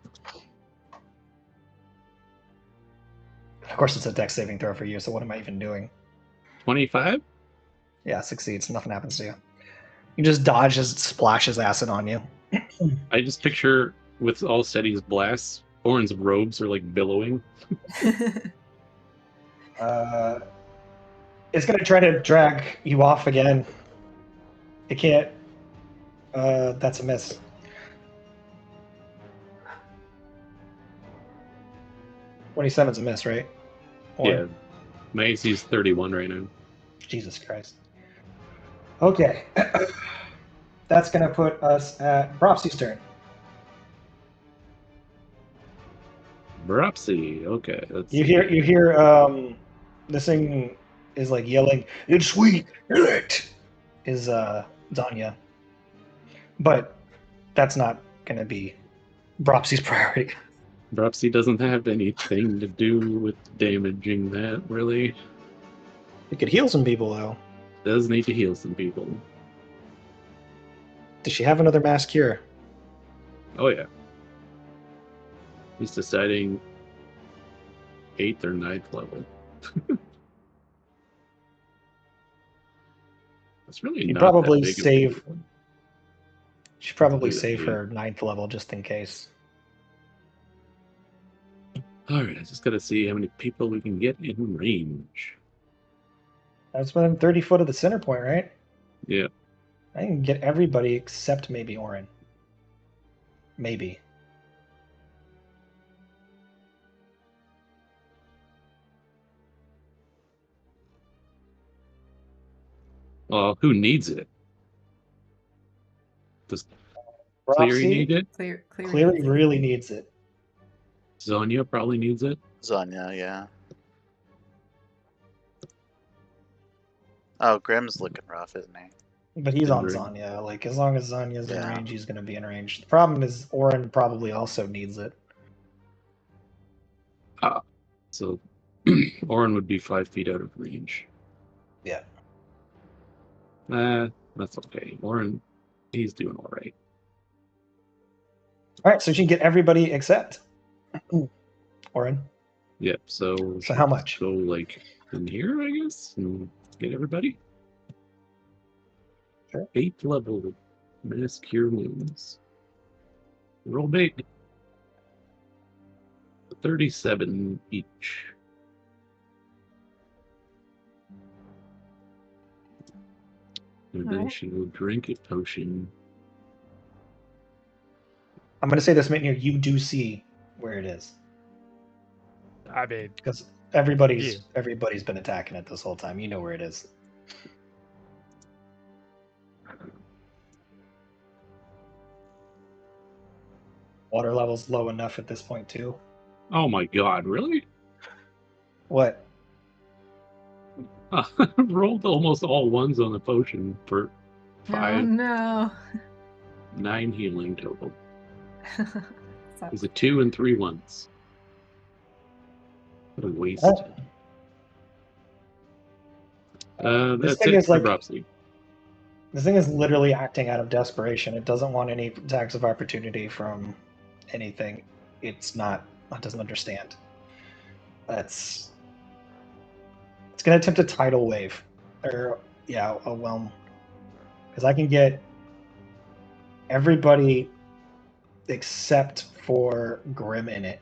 Of course, it's a dex saving throw for you. So what am I even doing? 25? Yeah, succeeds. Nothing happens to you. You just dodge as it splashes acid on you. I just picture with all Steady's blasts, Orin's robes are like billowing. It's gonna try to drag you off again. It can't. That's a miss. $27's a miss, right? Yeah. My AC is 31 right now. Jesus Christ. Okay. That's gonna put us at Bropsy's turn. Bropsy, okay. You hear this thing is like yelling, "It's sweet, it is Zanya." But that's not gonna be Bropsy's priority. Bropsy doesn't have anything to do with damaging that, really. It could heal some people though. Does need to heal some people. Does she have another mass cure? Oh yeah. He's deciding 8th or 9th level. That's really You'd not probably that big save- of a deal. She'd probably Do save that, her 9th level just in case. Alright, I just gotta see how many people we can get in range. That's within 30 foot of the center point, right? Yeah. I can get everybody except maybe Orin. Maybe. Well, who needs it? Does Cleary need it? Cleary really needs it. Zonia probably needs it. Zanya, yeah. Oh, Grim's looking rough, isn't he? But he's In on range. Zanya. Like, as long as Zanya's in Yeah. range, he's going to be in range. The problem is Orin probably also needs it. So Orin would be 5 feet out of range. Yeah. That's okay. Orin, he's doing all right. All right, so she can get everybody except Orin. Yep. So how much? Go like in here, I guess, and get everybody. Sure. 8th level mass cure wounds. Roll big. 37 each. And then Alright. she will drink a potion. I'm going to say this, Mitnir, you do see where it is. I mean, Because everybody's been attacking it this whole time. You know where it is. Water level's low enough at this point, too. Oh my god, really? What? Rolled almost all ones on the potion for Oh 5, no. 9 healing total. So- It was a 2 and 3 ones. What a waste. This That's thing it is for like- Dropsy. This thing is literally acting out of desperation. It doesn't want any attacks of opportunity from anything. It doesn't understand. It's going to attempt a tidal wave. Or, yeah, a whelm. Because I can get everybody except for Grim in it,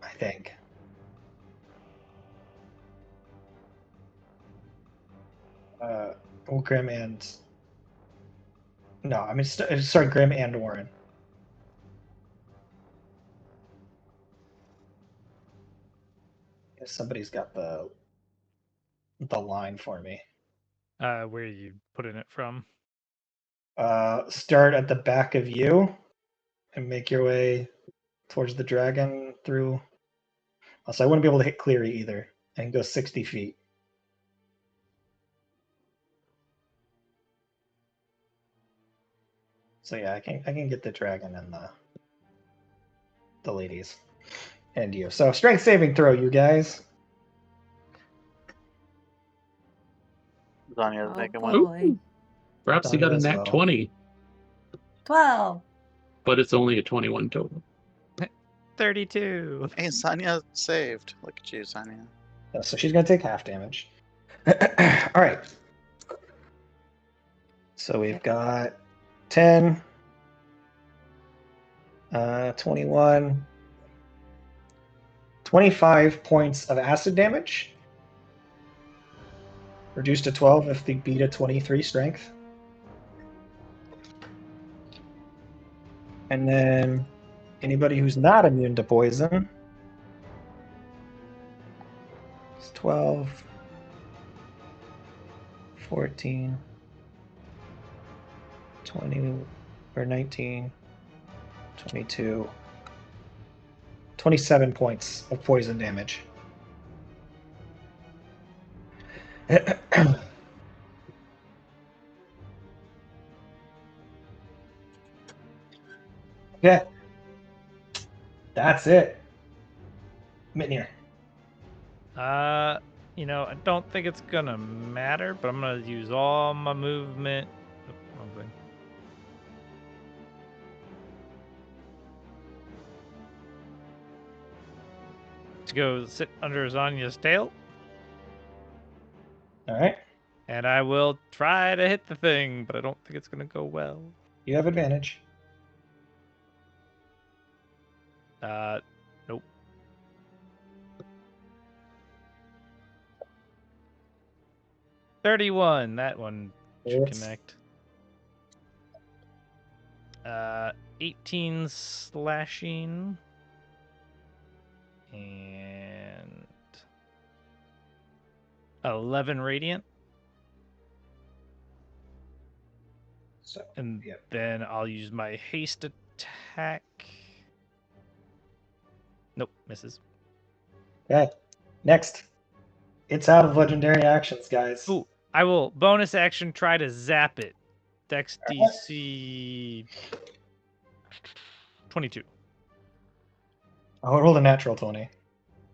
I think. Grim and No, I mean, sorry, Grim and Warren. If somebody's got the line for me. Where are you putting it from? Start at the back of you and make your way towards the dragon through. So I wouldn't be able to hit Cleary either, and go 60 feet. So yeah, I can get the dragon and the ladies and you. So strength saving throw, you guys. Zanya's Oh making one. boy. Ooh, perhaps he got a Done as nat well. 20, 12. but it's only a 21 total. 32. Hey, Zanya saved. Look at you, Zanya. So she's gonna take half damage. All right. So we've got 10, 21, 25 points of acid damage. Reduced to 12 if they beat a 23 strength. And then anybody who's not immune to poison, it's 12, 14, 20, or 19, 22, 27 points of poison damage. Okay. That's it. Mitnir. I don't think it's gonna matter, but I'm gonna use all my movement. Oh, wrong thing. To go sit under Zanya's tail, All right. and I will try to hit the thing, but I don't think it's gonna go well. You have advantage. Nope. $31. That one should Hits. connect. 18 slashing. And 11 radiant. So, And yep. then I'll use my haste attack. Nope, misses. Okay. Next. It's out of legendary actions, guys. Ooh, I will bonus action try to zap it. Dex DC 22. Oh, roll a natural 20.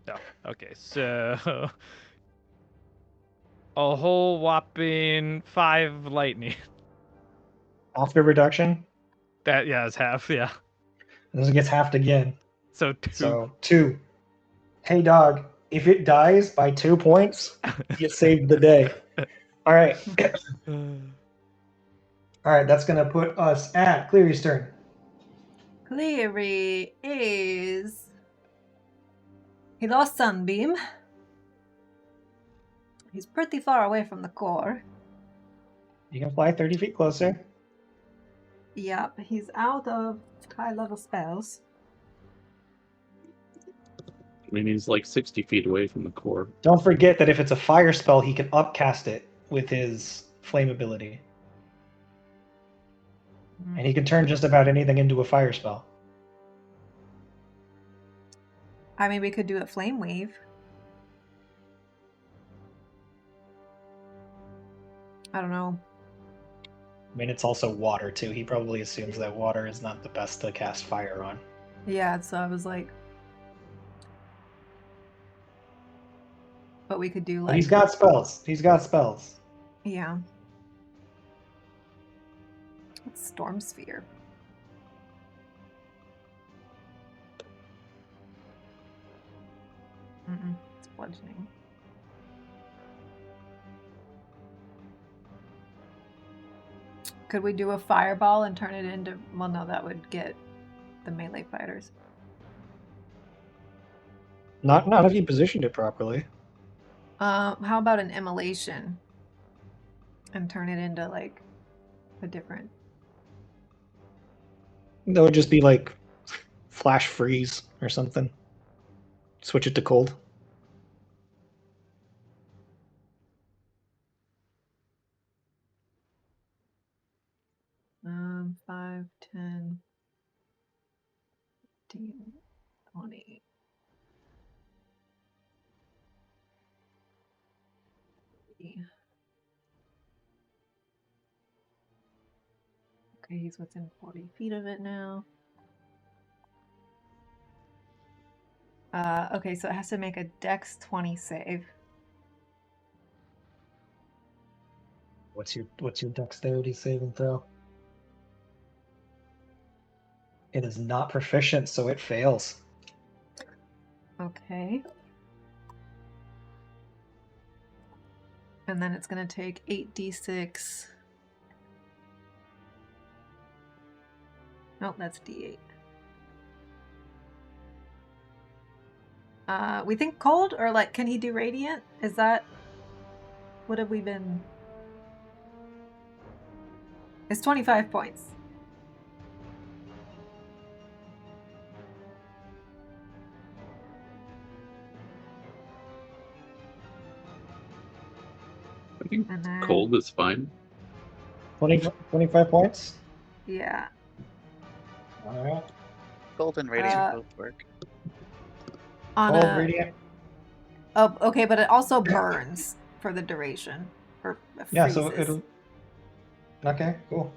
Oh, okay, so a whole whopping 5 lightning. After reduction, That, yeah, is half, yeah. this gets halved again. So 2. So 2. Hey, dog, if it dies by 2 points, you saved the day. All right. All right, that's going to put us at Cleary's turn. Cleary is. He lost Sunbeam. He's pretty far away from the core. You can fly 30 feet closer. Yep, he's out of high level spells. I mean, he's like 60 feet away from the core. Don't forget that if it's a fire spell, he can upcast it with his flame ability. And he can turn just about anything into a fire spell. I mean, we could do a flame wave. I don't know. I mean, it's also water, too. He probably assumes that water is not the best to cast fire on. Yeah, so I was like. But we could do But like. he's got spells. He's got spells. Yeah. It's Storm Sphere. It's bludgeoning. Could we do a fireball and turn it into... Well, no, that would get the melee fighters. Not if you positioned it properly. How about an immolation? And turn it into, like, a different That would just be like flash freeze or something. Switch it to cold. Um, 5, 10, 15, 20. Okay, he's within 40 feet of it now. Okay, so it has to make a Dex 20 save. What's your dexterity saving throw? It is not proficient, so it fails. Okay. And then it's going to take 8d6. Nope, that's d8. We think cold, or like, can he do radiant? Is that... What have we been... It's 25 points. I think And then... cold is fine. 25 points? Yeah. Alright. Cold and radiant both work. On Cold, a... radiant. Oh, okay, but it also burns for the duration. Or freezes. Yeah, so it'll... Okay, cool.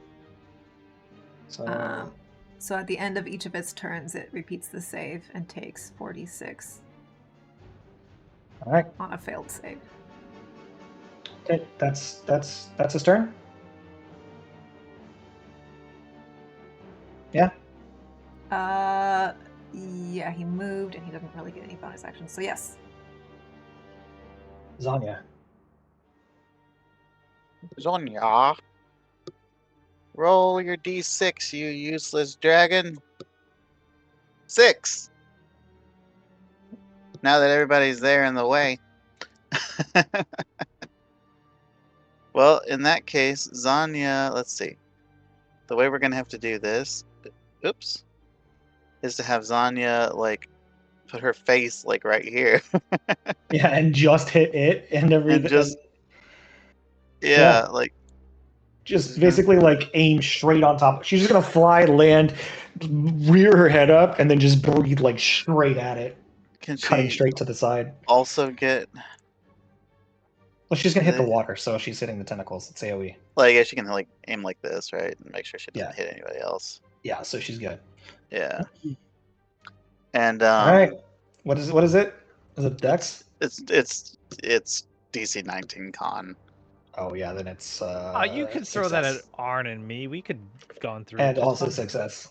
So... So at the end of each of its turns, it repeats the save and takes 46 Alright. on a failed save. Okay, that's his turn? Yeah? Yeah, he moved and he doesn't really get any bonus actions, so yes. Zanya. Zonya. Roll your d6, you useless dragon. 6. Now that everybody's there in the way. Well, in that case, Zanya, let's see. The way we're going to have to do this, oops, is to have Zanya, like, put her face, like, right here. Yeah, and just hit it and everything. And just, yeah, like, just basically like aim straight on top. She's just gonna fly, land, rear her head up, and then just breathe like straight at it, can cutting she straight to the side. also get, Well, she's gonna hit the water, so she's hitting the tentacles. It's AoE. like, yeah, she can, like, aim like this, right? And make sure she doesn't Yeah. hit anybody else. Yeah, so she's good. Yeah. And, All right. What is it? Is it Dex? It's DC 19 con. Oh yeah, then it's You could throw that at success. Arn and me. We could have gone through. And just also fine. success.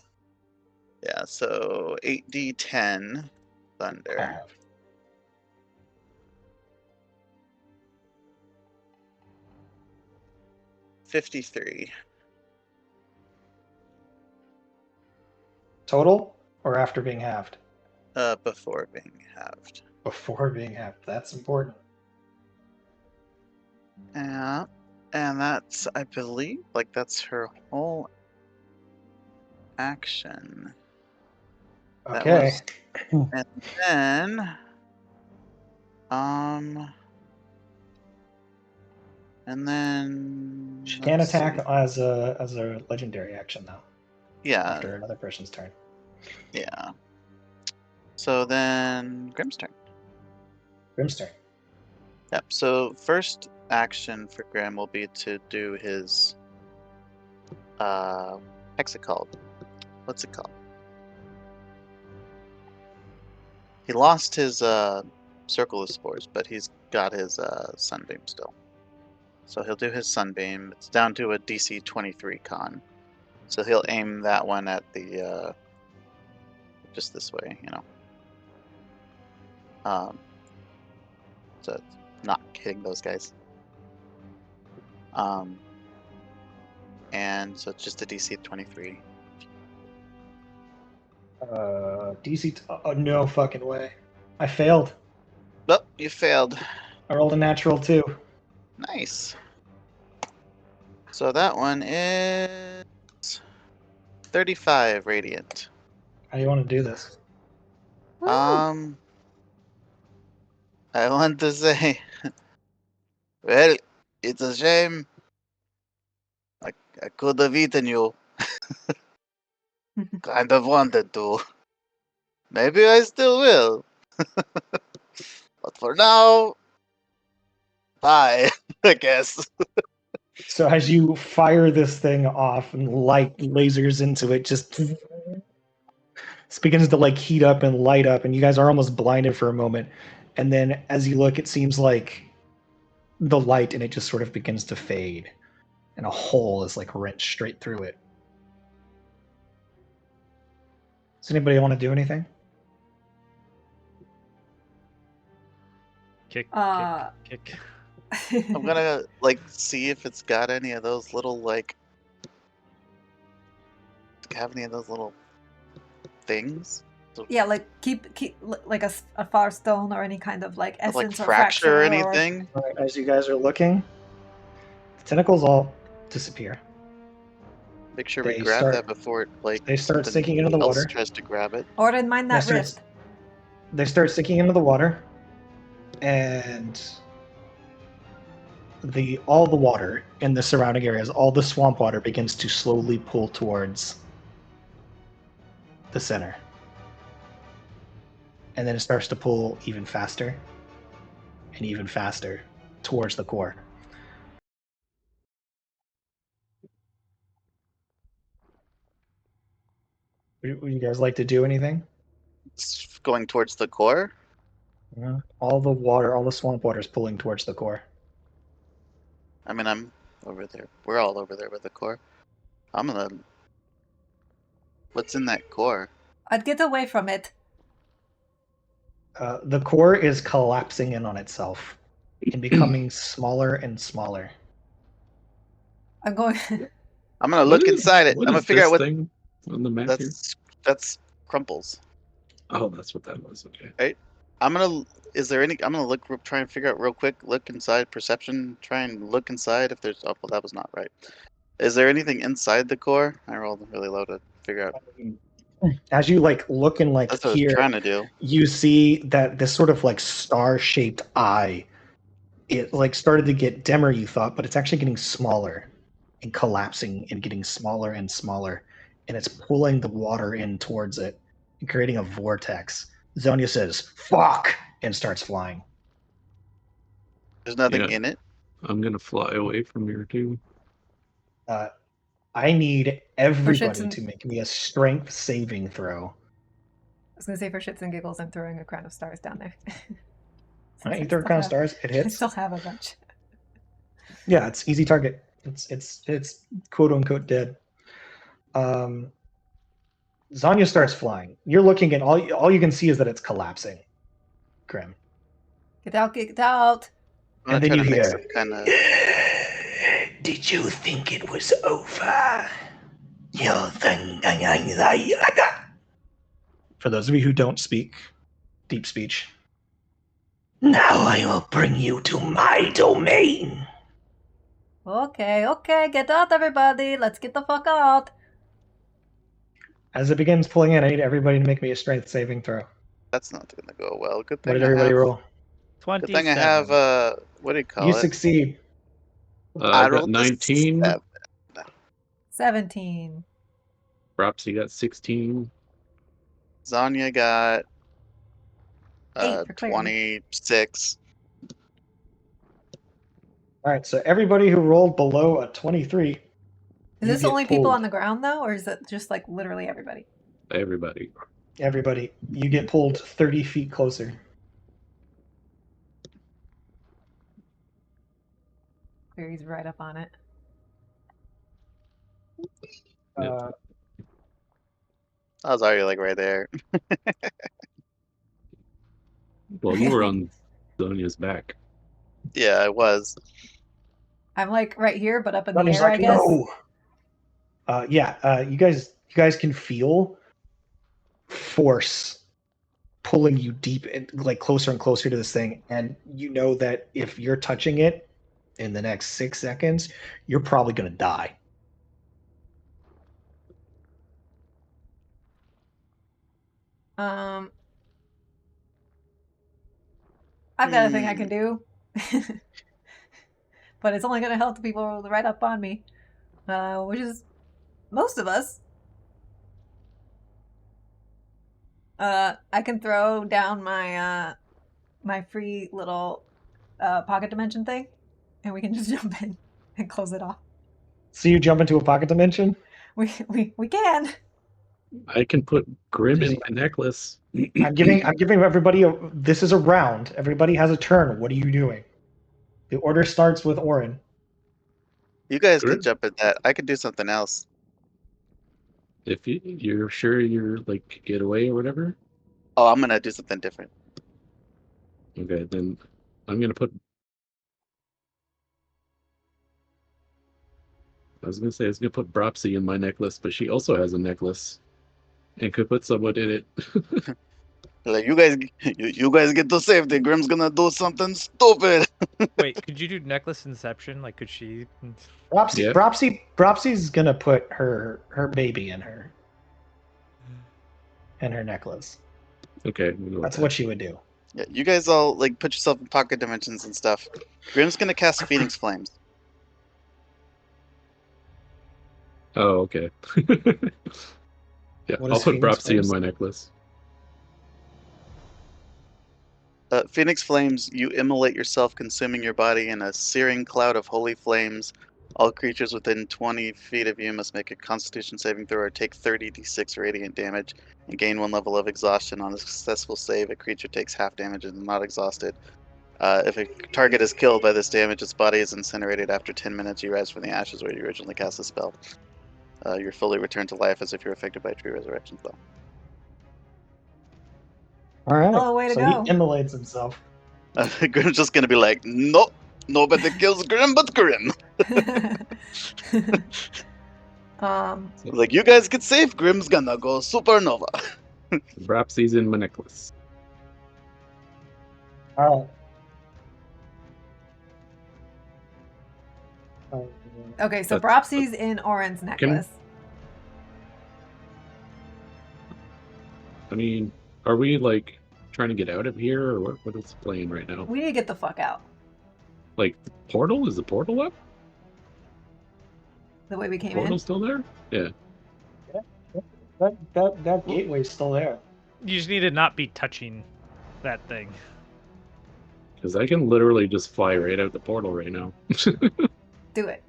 Yeah, so 8d10 thunder. 53. Total or after being halved? Before being halved. Before being halved. That's important. Yeah, and that's, I believe, like, that's her whole action. Okay. And then, and then She can attack as a legendary action though. Yeah. After another person's turn. Yeah. So then Grim's turn. Grim's turn. Yep. So first action for Grim will be to do his what's it called? He lost his circle of spores, but he's got his sunbeam still. So he'll do his sunbeam. It's down to a DC 23 con. So he'll aim that one at the just this way, you know. So it's not hitting those guys. And so it's just a DC 23. DC. No fucking way. I failed. Oh, you failed. I rolled a natural 2. Nice. So that one is 35 radiant. How do you want to do this? Woo! I want to say, well, it's a shame. I could have eaten you. Kind of wanted to. Maybe I still will. But for now, bye, I guess. So as you fire this thing off and light lasers into it, just it begins to like heat up and light up, and you guys are almost blinded for a moment. And then as you look, it seems like the light and it just sort of begins to fade, and a hole is like wrenched straight through it. Does anybody want to do anything? Kick, Uh, kick, kick. I'm gonna like see if it's got any of those little like have any of those little things. Yeah, like keep like a fire stone or any kind of like Like essence or fracture or or anything. All right, as you guys are looking, the tentacles all disappear. Make sure we They grab start- that before it like They start something sinking into the else water. tries to grab it. or then mind that They rift. start- They start sinking into the water, and all the water in the surrounding areas, all the swamp water begins to slowly pull towards the center. And then it starts to pull even faster and even faster towards the core. Would you guys like to do anything? It's going towards the core. Yeah. All the water, all the swamp water is pulling towards the core. I mean, I'm over there. We're all over there with the core. I'm gonna. What's in that core? I'd get away from it. The core is collapsing in on itself and becoming smaller and smaller. I'm going. I'm gonna look inside it. I'm gonna figure out what thing on the map here. that's crumples. Oh, that's what that was. Okay. I'm gonna. Is there any? I'm gonna look. Try and figure out real quick. Look inside. Perception. Try and look inside if there's. Oh, well, that was not right. Is there anything inside the core? I rolled really low to figure out. As you like look and like That's what I was here, trying to do. you see that this sort of like star-shaped eye, it like started to get dimmer, you thought, but it's actually getting smaller and collapsing and getting smaller and smaller, and it's pulling the water in towards it and creating a vortex. Zonia says, "Fuck!" and starts flying. There's nothing Yeah. in it. I'm gonna fly away from here too. I need everybody and- to make me a strength saving throw. I was gonna say for shits and giggles, I'm throwing a crown of stars down there. All right, you throw a crown of stars, it I hits. still have a bunch. Yeah, it's easy target. It's quote unquote dead. Zanya starts flying. You're looking, and all you can see is that it's collapsing. Grim. Get out! Get out! I'm And gonna then try you to make hear, some kind of. Did you think it was over? You think for those of you who don't speak deep speech, now I will bring you to my domain. Okay, get out, everybody! Let's get the fuck out! as it begins pulling in, I need everybody to make me a strength saving throw. That's not gonna go well. Good What thing did I everybody have. roll? Good thing I have. 27. What do you call You it? succeed. I got rolled a 19. 7. 17. Propsy got 16. Zanya got 8 for clarity. 26. All right, so everybody who rolled below a 23. Is you this get only people pulled. on the ground though, or is it just like literally everybody? Everybody. Everybody, you get pulled 30 feet closer. Barry's right up on it. Uh, I was already like right there. Well, you were on Sonia's back. Yeah, I was. I'm like right here, but up in Sonya's the air, like, I guess. no. You guys can feel force pulling you deep and like closer and closer to this thing, and you know that if you're touching it in the next 6 seconds, you're probably gonna die. I've got a thing I can do. But it's only going to help the people right up on me, which is most of us. I can throw down my my free little pocket dimension thing, and we can just jump in and close it off. So you jump into a pocket dimension? We can. I can put Grim in my necklace. I'm giving everybody this is a round. Everybody has a turn. What are you doing? The order starts with Orin. You guys Grim? could jump at that. I could do something else. If you're sure you're like get away or whatever. Oh, I'm gonna do something different. Okay, then I'm gonna put. I was gonna say I was gonna put Bropsy in my necklace, but she also has a necklace, and could put someone in it. Like you guys get to safety. Grim's gonna do something stupid. Wait, could you do necklace inception? Like, could she? Bropsy, Yep. Bropsy's gonna put her baby in her necklace. Okay, we'll go with That's that. what she would do. Yeah, you guys all like put yourself in pocket dimensions and stuff. Grim's gonna cast Phoenix Flames. Oh, okay. Yeah, What I'll is put Phoenix Bropsy in Flames? my necklace. Phoenix Flames, you immolate yourself, consuming your body in a searing cloud of holy flames. All creatures within 20 feet of you must make a Constitution saving throw or take 30d6 radiant damage and gain 1 level of exhaustion. On a successful save, a creature takes half damage and is not exhausted. If a target is killed by this damage, its body is incinerated. After 10 minutes, you rise from the ashes where you originally cast the spell. You're fully returned to life as if you're affected by a true resurrection spell. All right. Oh, way to so go. he immolates himself. Grim's just gonna be like, nope, nobody kills Grim but Grim. Like, you guys get safe, Grim's gonna go supernova. Bropsy's in my necklace. All right. Okay, so That's- Bropsy's in Orin's necklace. I mean, are we like trying to get out of here, or what is playing right now? We need to get the fuck out. Like the portal? Is the portal up? The way we came Portal in. still there? Yeah. That gateway's still there. You just need to not be touching that thing. Because I can literally just fly right out the portal right now. Do it.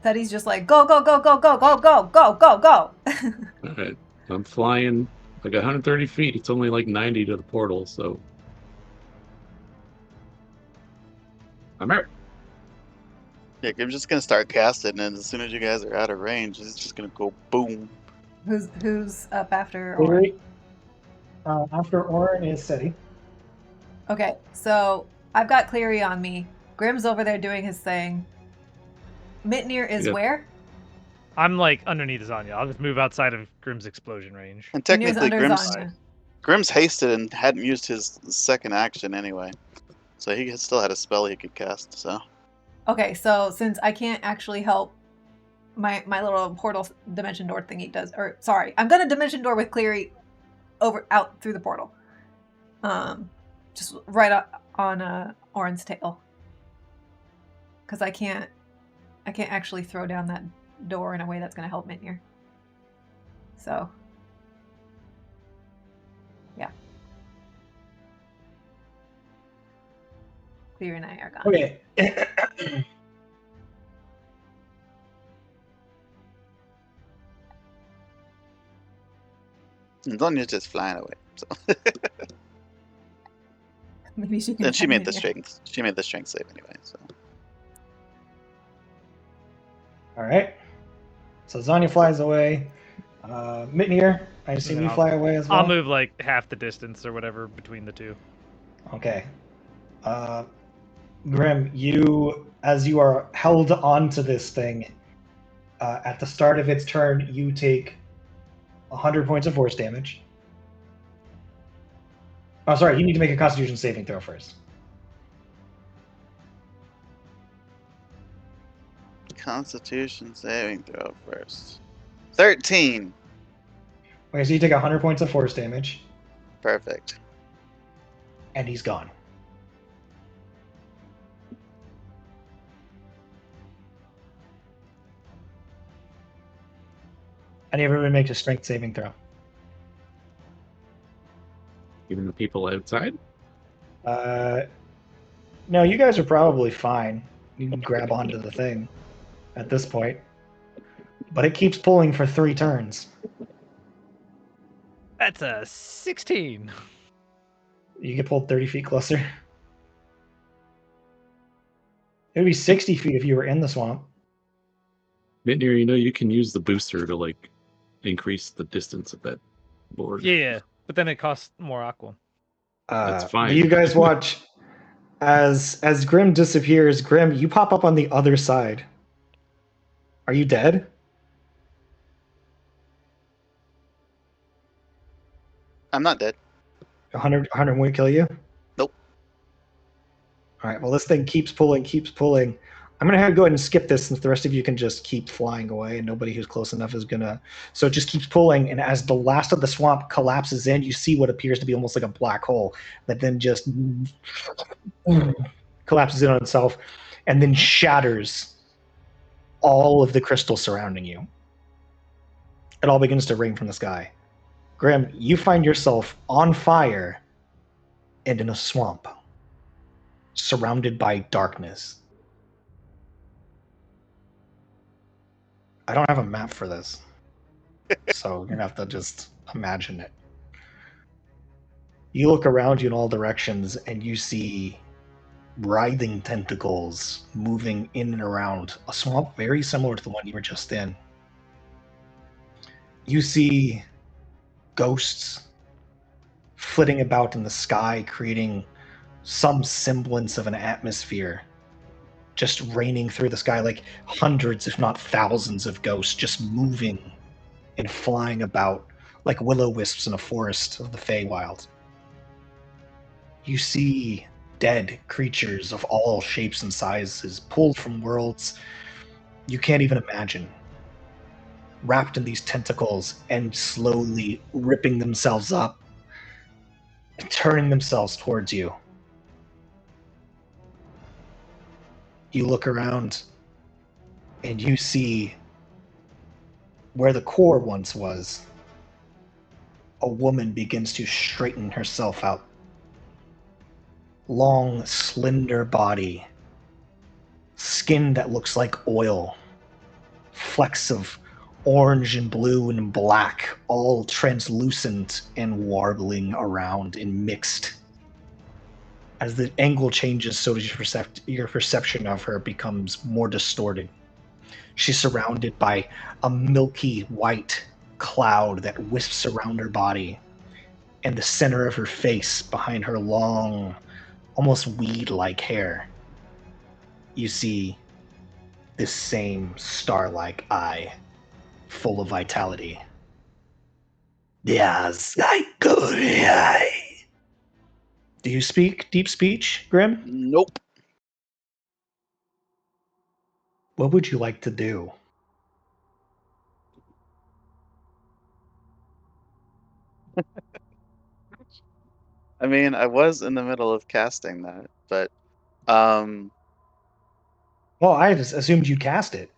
Teddy's just like, go, go, go, go, go, go, go, go, go, go. Alright. I'm flying like 130 feet. It's only like 90 to the portal, so. I'm out. Yeah, Grim's just gonna start casting, and as soon as you guys are out of range, it's just gonna go boom. Who's up after Orin? After Orin is Seti. Okay, so I've got Cleary on me. Grim's over there doing his thing. Mitnir is Yeah. where? I'm like underneath Zanya. I'll just move outside of Grim's explosion range. And Mitnir's technically, under Grim's Zanya. Grim's hasted and hadn't used his second action anyway, so he still had a spell he could cast. So Okay, so since I can't actually help my little portal dimension door thingy does, or sorry, I'm gonna dimension door with Cleary out through the portal. Just right on Orin's tail. Because I can't actually throw down that door in a way that's gonna help Mitnir. So yeah. Cleary and I are gone. Okay. and Zonya's just flying away. So Maybe she can. and she help made the Mitnir. strength. She made the strength save anyway. So All right. So Zanya flies away. Mitnir, I assume then you I'll- fly away as well? I'll move like half the distance or whatever between the two. Okay. Grim, as you are held onto this thing, at the start of its turn, you take 100 points of force damage. Oh, sorry, you need to make a Constitution saving throw first. Constitution saving throw first. 13. Okay, so you take 100 points of force damage, Perfect. and he's gone. And everyone makes a strength saving throw. Even the people outside? No, you guys are probably fine. You can grab onto the thing at this point. But it keeps pulling for 3 turns. That's a 16. You get pulled 30 feet closer. It would be 60 feet if you were in the swamp. Gagnor, you can use the booster to like increase the distance of that board. Yeah, but then it costs more aqua. That's But fine. you guys watch as Grim disappears. Grim, you pop up on the other side. Are you dead? I'm not dead. 100 won't kill you? Nope. All right, well, this thing keeps pulling. I'm going to have to go ahead and skip this since the rest of you can just keep flying away, and nobody who's close enough is going to... So it just keeps pulling, and as the last of the swamp collapses in, you see what appears to be almost like a black hole that then just collapses in on itself and then shatters all of the crystal surrounding you. It all begins to rain from the sky. Grim, you find yourself on fire and in a swamp, surrounded by darkness. I don't have a map for this, so you're gonna have to just imagine it. You look around you in all directions, and you see writhing tentacles moving in and around a swamp very similar to the one you were just in. You see ghosts flitting about in the sky, creating some semblance of an atmosphere, just raining through the sky, like hundreds, if not thousands, of ghosts just moving and flying about like will-o-wisps in a forest of the Feywild. You see dead creatures of all shapes and sizes pulled from worlds you can't even imagine, wrapped in these tentacles and slowly ripping themselves up and turning themselves towards you. You look around and you see where the core once was. A woman begins to straighten herself out. Long, slender body, skin that looks like oil, flecks of orange and blue and black, all translucent and warbling around and mixed. As the angle changes, so does your perception of her becomes more distorted. She's surrounded by a milky white cloud that wisps around her body, and the center of her face, behind her long, almost weed-like hair, you see this same star-like eye, full of vitality. Yes, I go. Do you speak deep speech, Grim? Nope. What would you like to do? I mean, I was in the middle of casting that, but Well, I just assumed you cast it.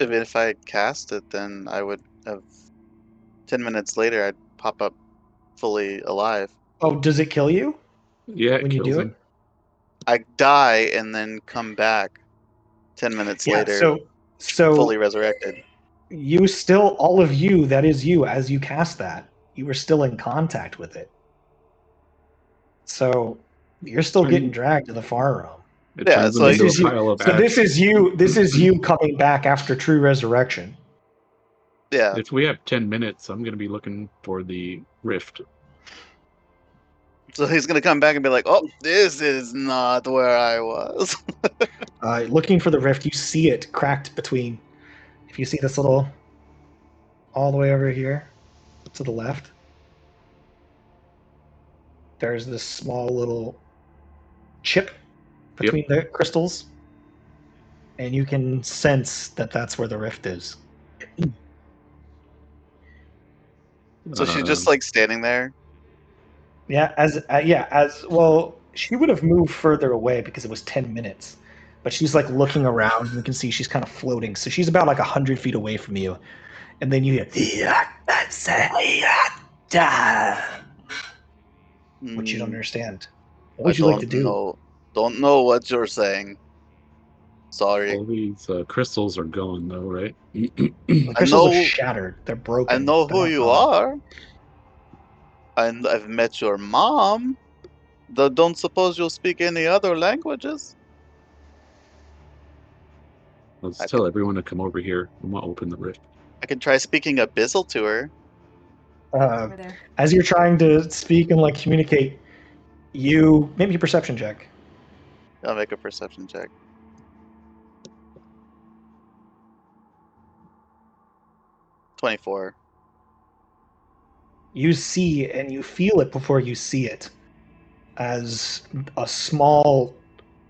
if I had cast it, then I would have 10 minutes later I'd pop up fully alive. Oh, does it kill you Yeah, it when you kills do him. it? I die and then come back 10 minutes Yeah, later so fully resurrected. you still, all of you, that is you, as you cast that, you were still in contact with it. So you're still getting dragged to the far realm. It Yeah, turns it's him like- into This is a you- pile of So ash. this is you coming back after true resurrection. Yeah. If we have 10 minutes, I'm going to be looking for the rift. So he's gonna come back and be like, "Oh, this is not where I was." Looking for the rift, you see it cracked between. If you see this little, all the way over here, to the left, there's this small little chip between the crystals, and you can sense that that's where the rift is. So she's just like standing there. Yeah, as well, she would have moved further away because it was 10 minutes. But she's like looking around, and you can see she's kind of floating. So she's about like 100 feet away from you. And then you hear, which you don't Hmm, understand. What I would you like to don't do? know. Don't know what you're saying. Sorry. All these crystals are gone, though, right? The I crystals are know. shattered. They're broken. I know They're who not you gone. are. And I've met your mom. Don't suppose you'll speak any other languages? Let's I tell could everyone to come over here. I'm gonna open the rift. I can try speaking Abyssal to her. Over there. As you're trying to speak and like communicate, you maybe a perception check. I'll make a perception check. 24. You see and you feel it before you see it, as a small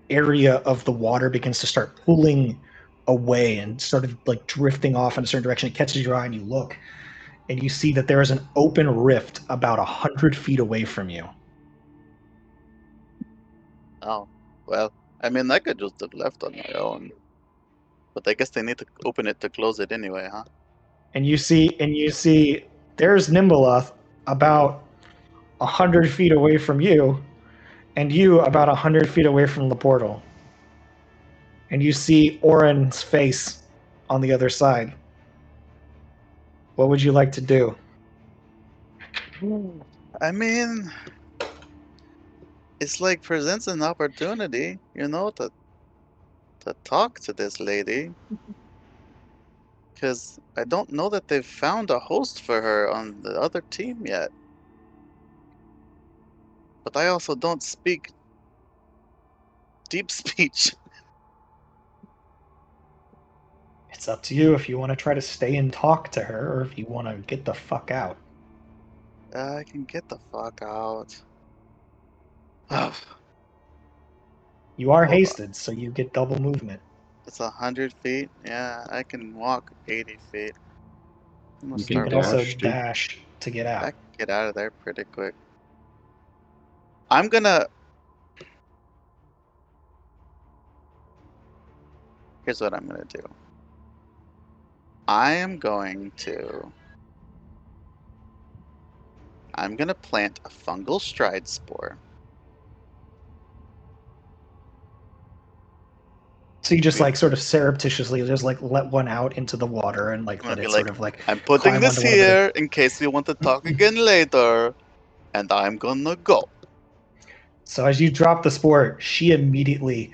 area of the water begins to start pulling away and sort of like drifting off in a certain direction. It catches your eye and you look, and you see that there is an open rift about 100 feet away from you. Oh, well, I mean, I could just have left on my own. But I guess they need to open it to close it anyway, huh? And you see there's Nimbaloth about 100 feet away from you, and you about 100 feet away from the portal. And you see Oren's face on the other side. What would you like to do? I mean, it's like presents an opportunity, to talk to this lady. Because I don't know that they've found a host for her on the other team yet. But I also don't speak deep speech. It's up to you if you want to try to stay and talk to her or if you want to get the fuck out. I can get the fuck out. Ugh, You are hold on. hasted, so you get double movement. It's 100 feet. Yeah, I can walk 80 feet. I'm gonna You You can start can also dash, too. dash to get I out. can get out of there pretty quick. I'm gonna. Here's what I'm gonna do. I am going to. I'm gonna plant a fungal stride spore. So you just We- like sort of surreptitiously just like let one out into the water and like I'm gonna let be it sort like, of like I'm putting climb this onto one of the. here in case we want to talk again later, and I'm gonna go. So as you drop the spore, she immediately,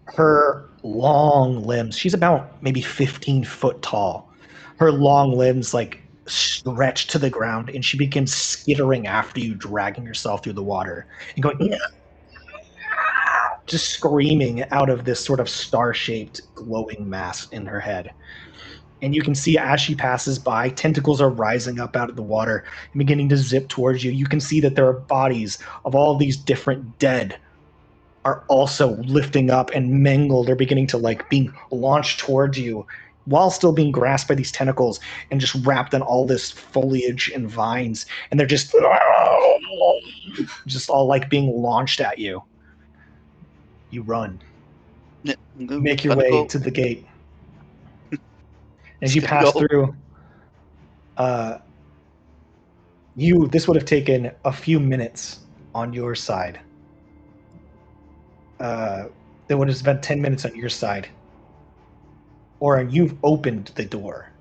her long limbs, she's about maybe 15 foot tall. Her long limbs like stretch to the ground and she begins skittering after you, dragging herself through the water and going, just screaming out of this sort of star-shaped glowing mass in her head. And you can see as she passes by, tentacles are rising up out of the water and beginning to zip towards you. You can see that there are bodies of all these different dead are also lifting up and mangled. They're beginning to like being launched towards you while still being grasped by these tentacles and just wrapped in all this foliage and vines. And they're just all like being launched at you. You run. Yeah, Make your gotta way go. to the gate. As Just you gotta pass go. through, uh, this would have taken a few minutes on your side. It would have spent 10 minutes on your side. Or you've opened the door.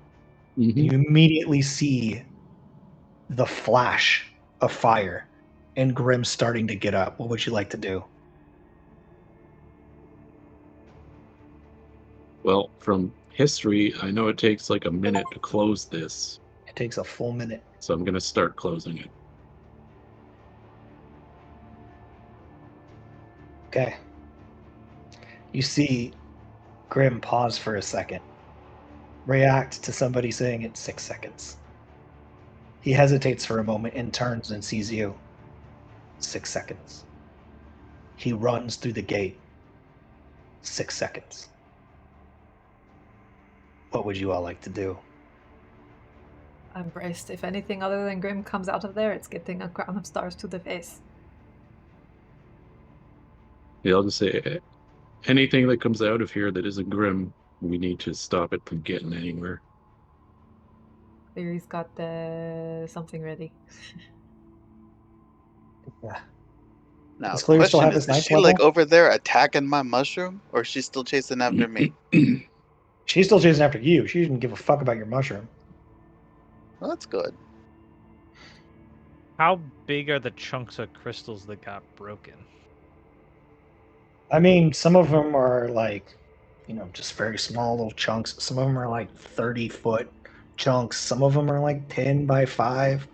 Mm-hmm. And you immediately see the flash of fire and Grim starting to get up. What would you like to do? Well, from history, I know it takes like a minute to close this, It takes a full minute. so I'm gonna start closing it. Okay. You see Grim pause for a second, react to somebody saying it's 6 seconds. He hesitates for a moment and turns and sees you. 6 seconds. He runs through the gate. 6 seconds. What would you all like to do? I'm braced. If anything other than Grim comes out of there, it's getting a crown of stars to the face. Yeah, I'll just say anything that comes out of here that isn't grim, we need to stop it from getting anywhere. Cleary's got the something ready. Yeah. Now, Does the Clear still question have his is ninth she like level? over there attacking my mushroom, or is she still chasing after me? She's still chasing after you. She didn't give a fuck about your mushroom. Well, that's good. How big are the chunks of crystals that got broken? I mean, some of them are like, just very small little chunks. Some of them are like 30-foot chunks. Some of them are like 10 by 5.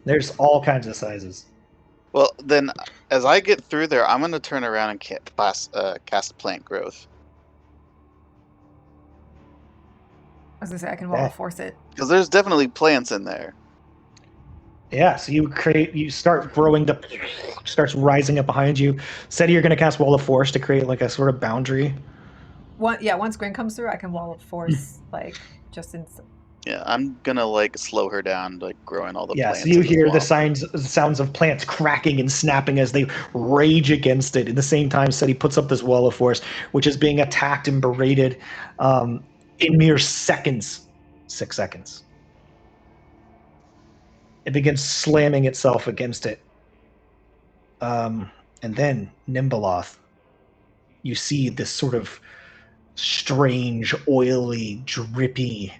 There's all kinds of sizes. Well, then, as I get through there, I'm gonna turn around and cast plant growth, I was gonna say I can wall Okay. of force it. because there's definitely plants in there. Yeah, so you start growing, starts rising up behind you. Said you're going to cast Wall of Force to create like a sort of boundary. Once Grim comes through, I can wall of force, like, just in... Yeah, I'm gonna like slow her down, like growing all the Yeah, plants. so you in hear the swamp. sounds of plants cracking and snapping as they rage against it. At the same time, Seti puts up this Wall of Force, which is being attacked and berated in mere seconds. 6 seconds. It begins slamming itself against it. And then, Nimbaloth, you see this sort of strange, oily, drippy,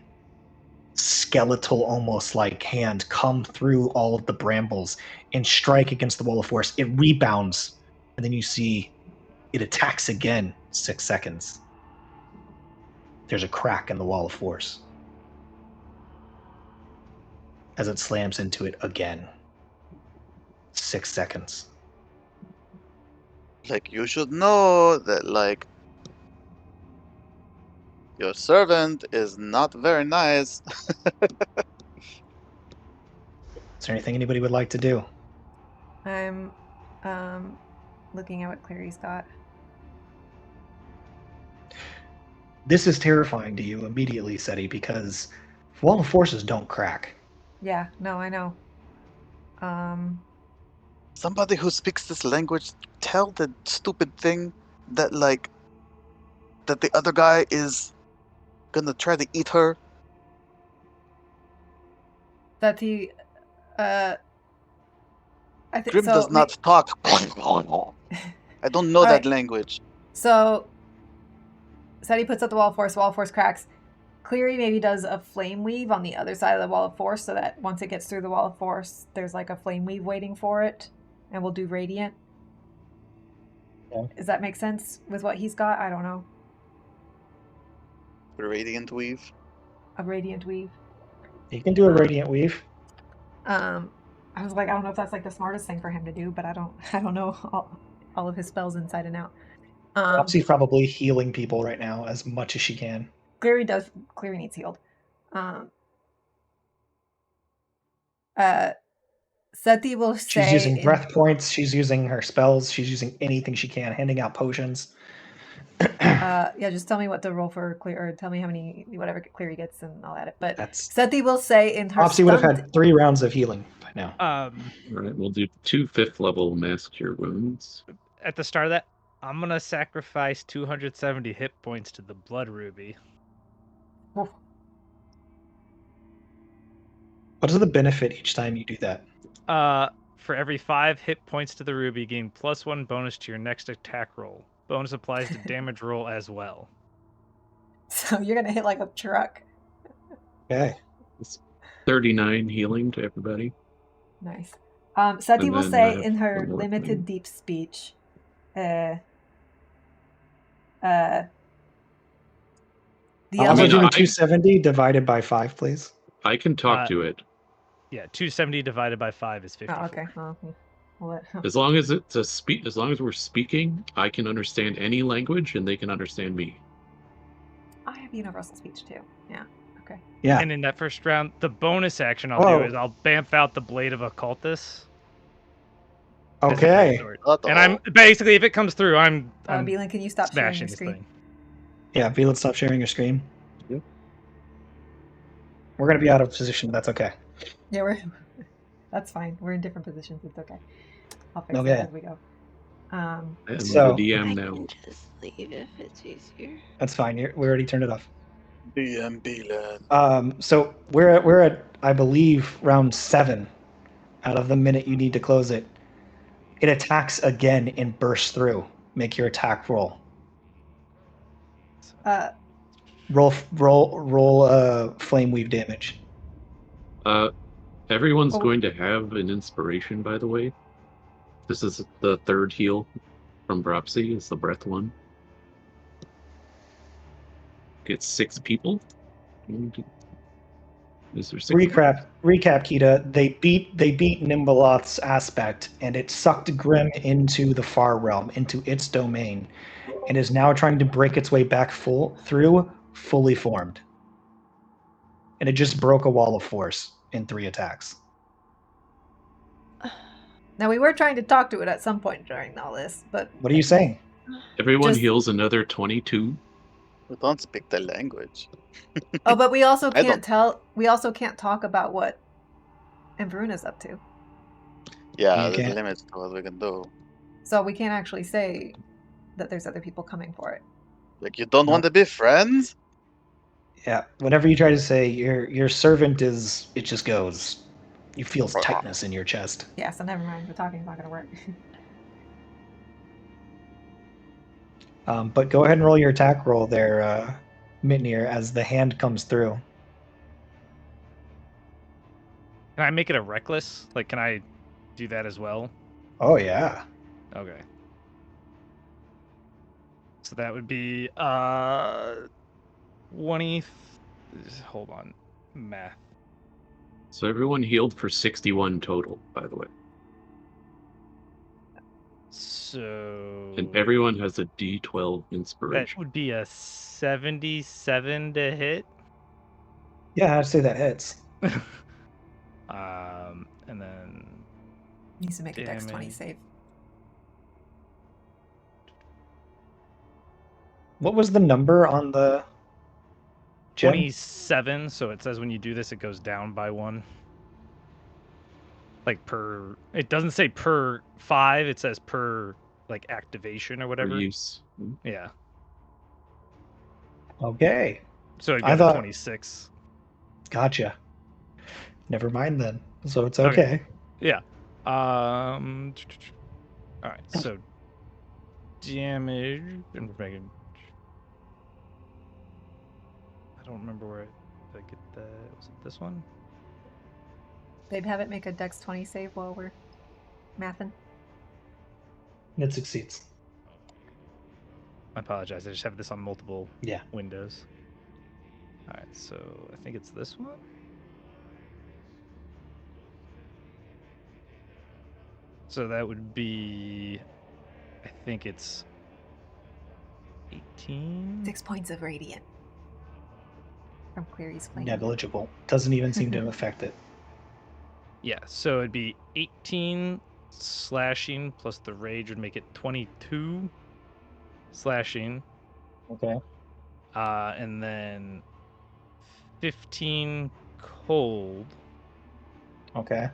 skeletal almost like hand come through all of the brambles and strike against the Wall of Force. It rebounds, and then you see it attacks again. 6 seconds. There's a crack in the Wall of Force as it slams into it again. 6 seconds. Like, you should know that, like, your servant is not very nice. Is there anything anybody would like to do? I'm looking at what Clary's got. This is terrifying to you immediately, Seti, because Wall of Forces don't crack. Yeah, no, I know. Somebody who speaks this language, tell the stupid thing that, like, that the other guy is gonna try to eat her. That he, I think Grim so. does not talk. I don't know that Alright. language. So, Seti puts up the wall of force cracks. Cleary maybe does a flame weave on the other side of the wall of force so that once it gets through the wall of force, there's like a flame weave waiting for it, and we'll do radiant. Yeah. Does that make sense with what he's got? I don't know. Radiant weave. A radiant weave. You can do a Radiant Weave. I was like, I don't know if that's like the smartest thing for him to do, but I don't know all of his spells inside and out. Roxy's probably healing people right now as much as she can. Cleary needs healed. Seti will say She's using breath points. She's using her spells. She's using anything she can, handing out potions. Yeah, just tell me what to roll for Clear, or tell me how many, whatever Cleary gets, and I'll add it. But That's Seti will say in her Roxy would have stunned... had 3 rounds of healing by now. All right, we'll do 2 5th-level Mass Cure Wounds. At the start of that, I'm gonna sacrifice 270 hit points to the Blood Ruby. What is the benefit each time you do that? For every 5 hit points to the ruby, gain +1 bonus to your next attack roll. Bonus applies to damage roll as well. So you're gonna hit like a truck. Okay. It's 39 healing to everybody. Nice. Seti And will then, say in her one more limited thing. deep speech, I'm the also other... doing I- 270 divided by 5, please. I can talk to it. Yeah, 270 divided by 5 is 54. Oh, okay. Well, we'll let... As long as it's as long as we're speaking, I can understand any language and they can understand me. I have universal speech too. Yeah. Okay. Yeah. And in that first round, the bonus action I'll do is Whoa. I'll bamf out the Blade of Occultus. as a Okay. greatsword. Uh-oh. And I'm basically, if it comes through, I'm Beelan, can you stop sharing smashing your this screen? thing. Yeah, Vila, stop sharing your screen. We're going to be out of position, but that's okay. Yeah, that's fine. We're in different positions. It's okay. I'll fix Okay. it as we go. I am So- the DM I now. can just leave if it's easier. That's fine. We already turned it off. DMB land. So we're at, I believe, round 7 out of the minute you need to close it. It attacks again and bursts through. Make your attack roll. Roll flame weave damage. Everyone's Oh. going to have an inspiration, by the way. This is the third heal from Dropsy. It's the breath one. Get 6 people. Is there 6? Recap, Kita. They beat Nimbaloth's aspect, and it sucked Grim into the far realm, into its domain, and is now trying to break its way back fully formed. And it just broke a wall of force in 3 attacks. Now, we were trying to talk to it at some point during all this, but What are you saying? Everyone Just- heals another 22. We don't speak the language. but we also I can't tell. We also can't talk about what Emveruna's up to, Yeah, You there's can't. limits to what we can do. so we can't actually say that there's other people coming for it. Like, you don't want to be friends? Yeah. Whenever you try to say your servant is, it just goes. You feel tightness in your chest. Yeah, so never mind. The talking's not going to work. But go ahead and roll your attack roll there, Mitnir, as the hand comes through. Can I make it a reckless? Like, can I do that as well? Oh yeah. Okay. So that would be 20. Hold on, math. So everyone healed for 61 total, by the way. So And everyone has a D12 that inspiration. would be a 77 to hit. Yeah, I'd say that hits. And then Needs to make a Dex 20 Damage. save. What was the number on the gem? 27. So it says when you do this, it goes down by 1. Like per, it doesn't say per 5. It says per like activation or For whatever. use. Yeah. Okay, So it I goes thought- to 26. gotcha. Never mind then. So it's Okay. okay. Yeah. All right. So damage. And we're making. I don't remember where I get that. Was it this one? Babe, have it make a Dex 20 save while we're mathing. It succeeds. I apologize. I just have this on multiple Yeah. windows. All right. So I think it's this one. So that would be. I think it's 18. 6 points of radiant from Query's flame. Negligible. Doesn't even seem to affect it. Yeah, so it'd be 18 slashing plus the rage would make it 22 slashing, Okay. and then 15 cold Okay.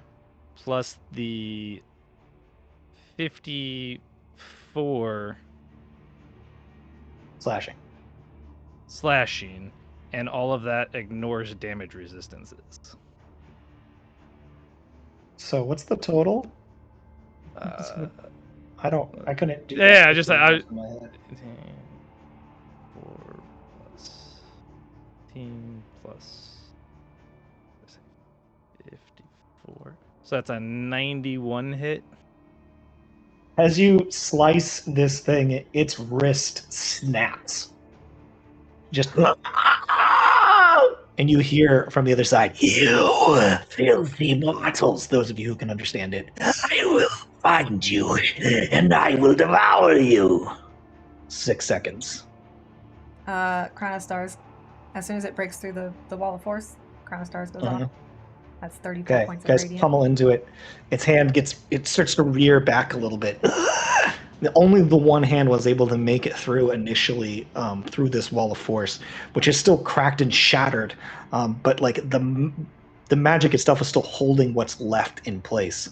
plus the 54 Slashing. slashing, and all of that ignores damage resistances. So what's the total? Uh, I couldn't do Yeah, that. I just- I- in my head. 4 plus 15 plus 54. So that's a 91 hit. As you slice this thing, its wrist snaps. Just and you hear from the other side, You filthy mortals, those of you who can understand it. I will find you, and I will devour you. 6 seconds. Crown of Stars, as soon as it breaks through the wall of force, Crown of Stars goes Uh-huh. off. That's 34 Okay, points of guys, radiant. pummel into it. Its hand starts to rear back a little bit. only the one hand was able to make it through initially through this wall of force, which is still cracked and shattered, but like the magic itself is still holding what's left in place.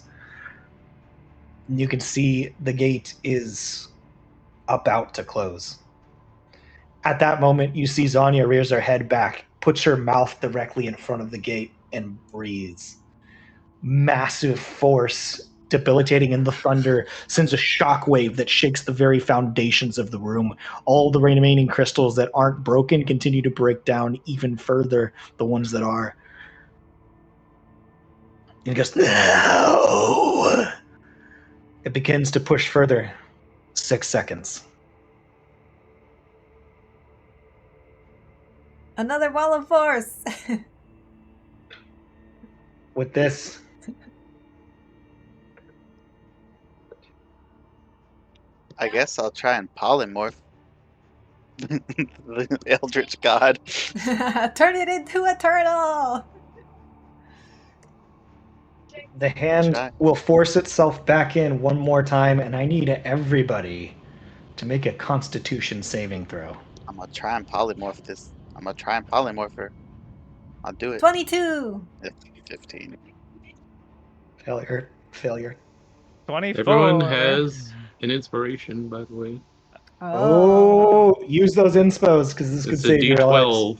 And you can see the gate is about to close. At that moment, you see Zanya rears her head back, puts her mouth directly in front of the gate, and breathes. Massive force, debilitating in the thunder, sends a shockwave that shakes the very foundations of the room. All the remaining crystals that aren't broken continue to break down even further, the ones that are. And it goes, no! It begins to push further. 6 seconds. Another wall of force. With this, I guess I'll try and polymorph the Eldritch God. Turn it into a turtle. the hand Try. will force itself back in one more time, and I need everybody to make a Constitution saving throw. I'm gonna try and polymorph this. I'm gonna try and polymorph her. I'll do it. 22. 15. Failure. 24. Everyone has an inspiration, by the way. Oh, use those inspos because this could It's a save your lives. D12.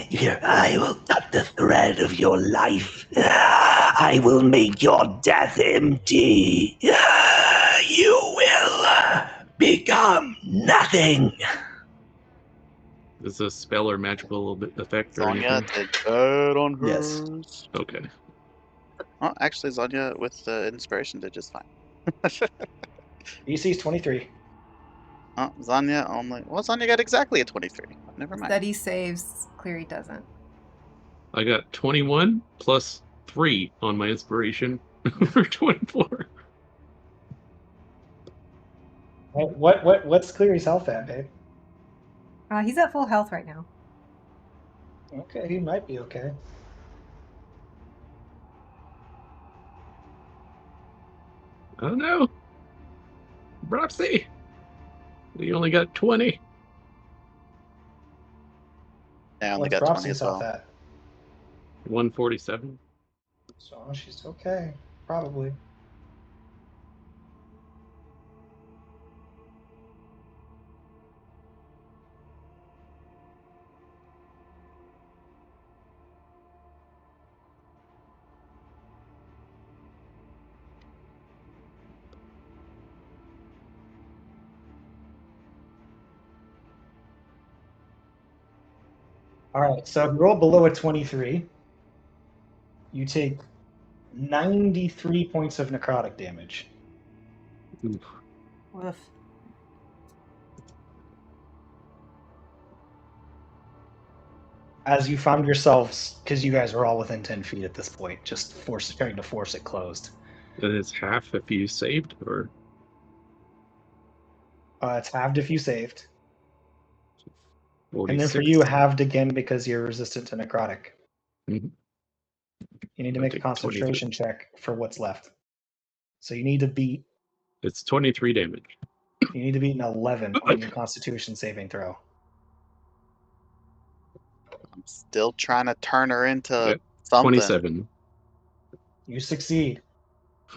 Here, I will cut the thread of your life. I will make your death empty. You will become nothing. Is a spell or magical effect or Zanya anything? did bad on Yes. hers. Okay. Oh, actually, Zanya with the inspiration did just fine. DC is 23. Oh, Zanya only. Well, Zanya got exactly a 23. Never mind. Steady saves. Cleary doesn't. I got 21 plus 3 on my inspiration for 24. What's Cleary's health at, babe? He's at full health right now. Okay, he might be okay. Oh no! Broxy! We only got 20. I only What's got 20 Bropsy's as well. health at? 147. So she's okay, probably. All right, so if you roll below a 23, you take 93 points of necrotic damage. Oof. Woof. As you found yourselves, because you guys are all within 10 feet at this point, just trying to force it closed. And it's half if you saved, or It's halved if you saved. 46. And then for you, halved again because you're resistant to necrotic. Mhm. You need to I make a take concentration check for what's left. So you need to beat It's 23 damage. you need to beat an 11 on your Constitution saving throw. I'm still trying to turn her into Yeah, something. 27. You succeed.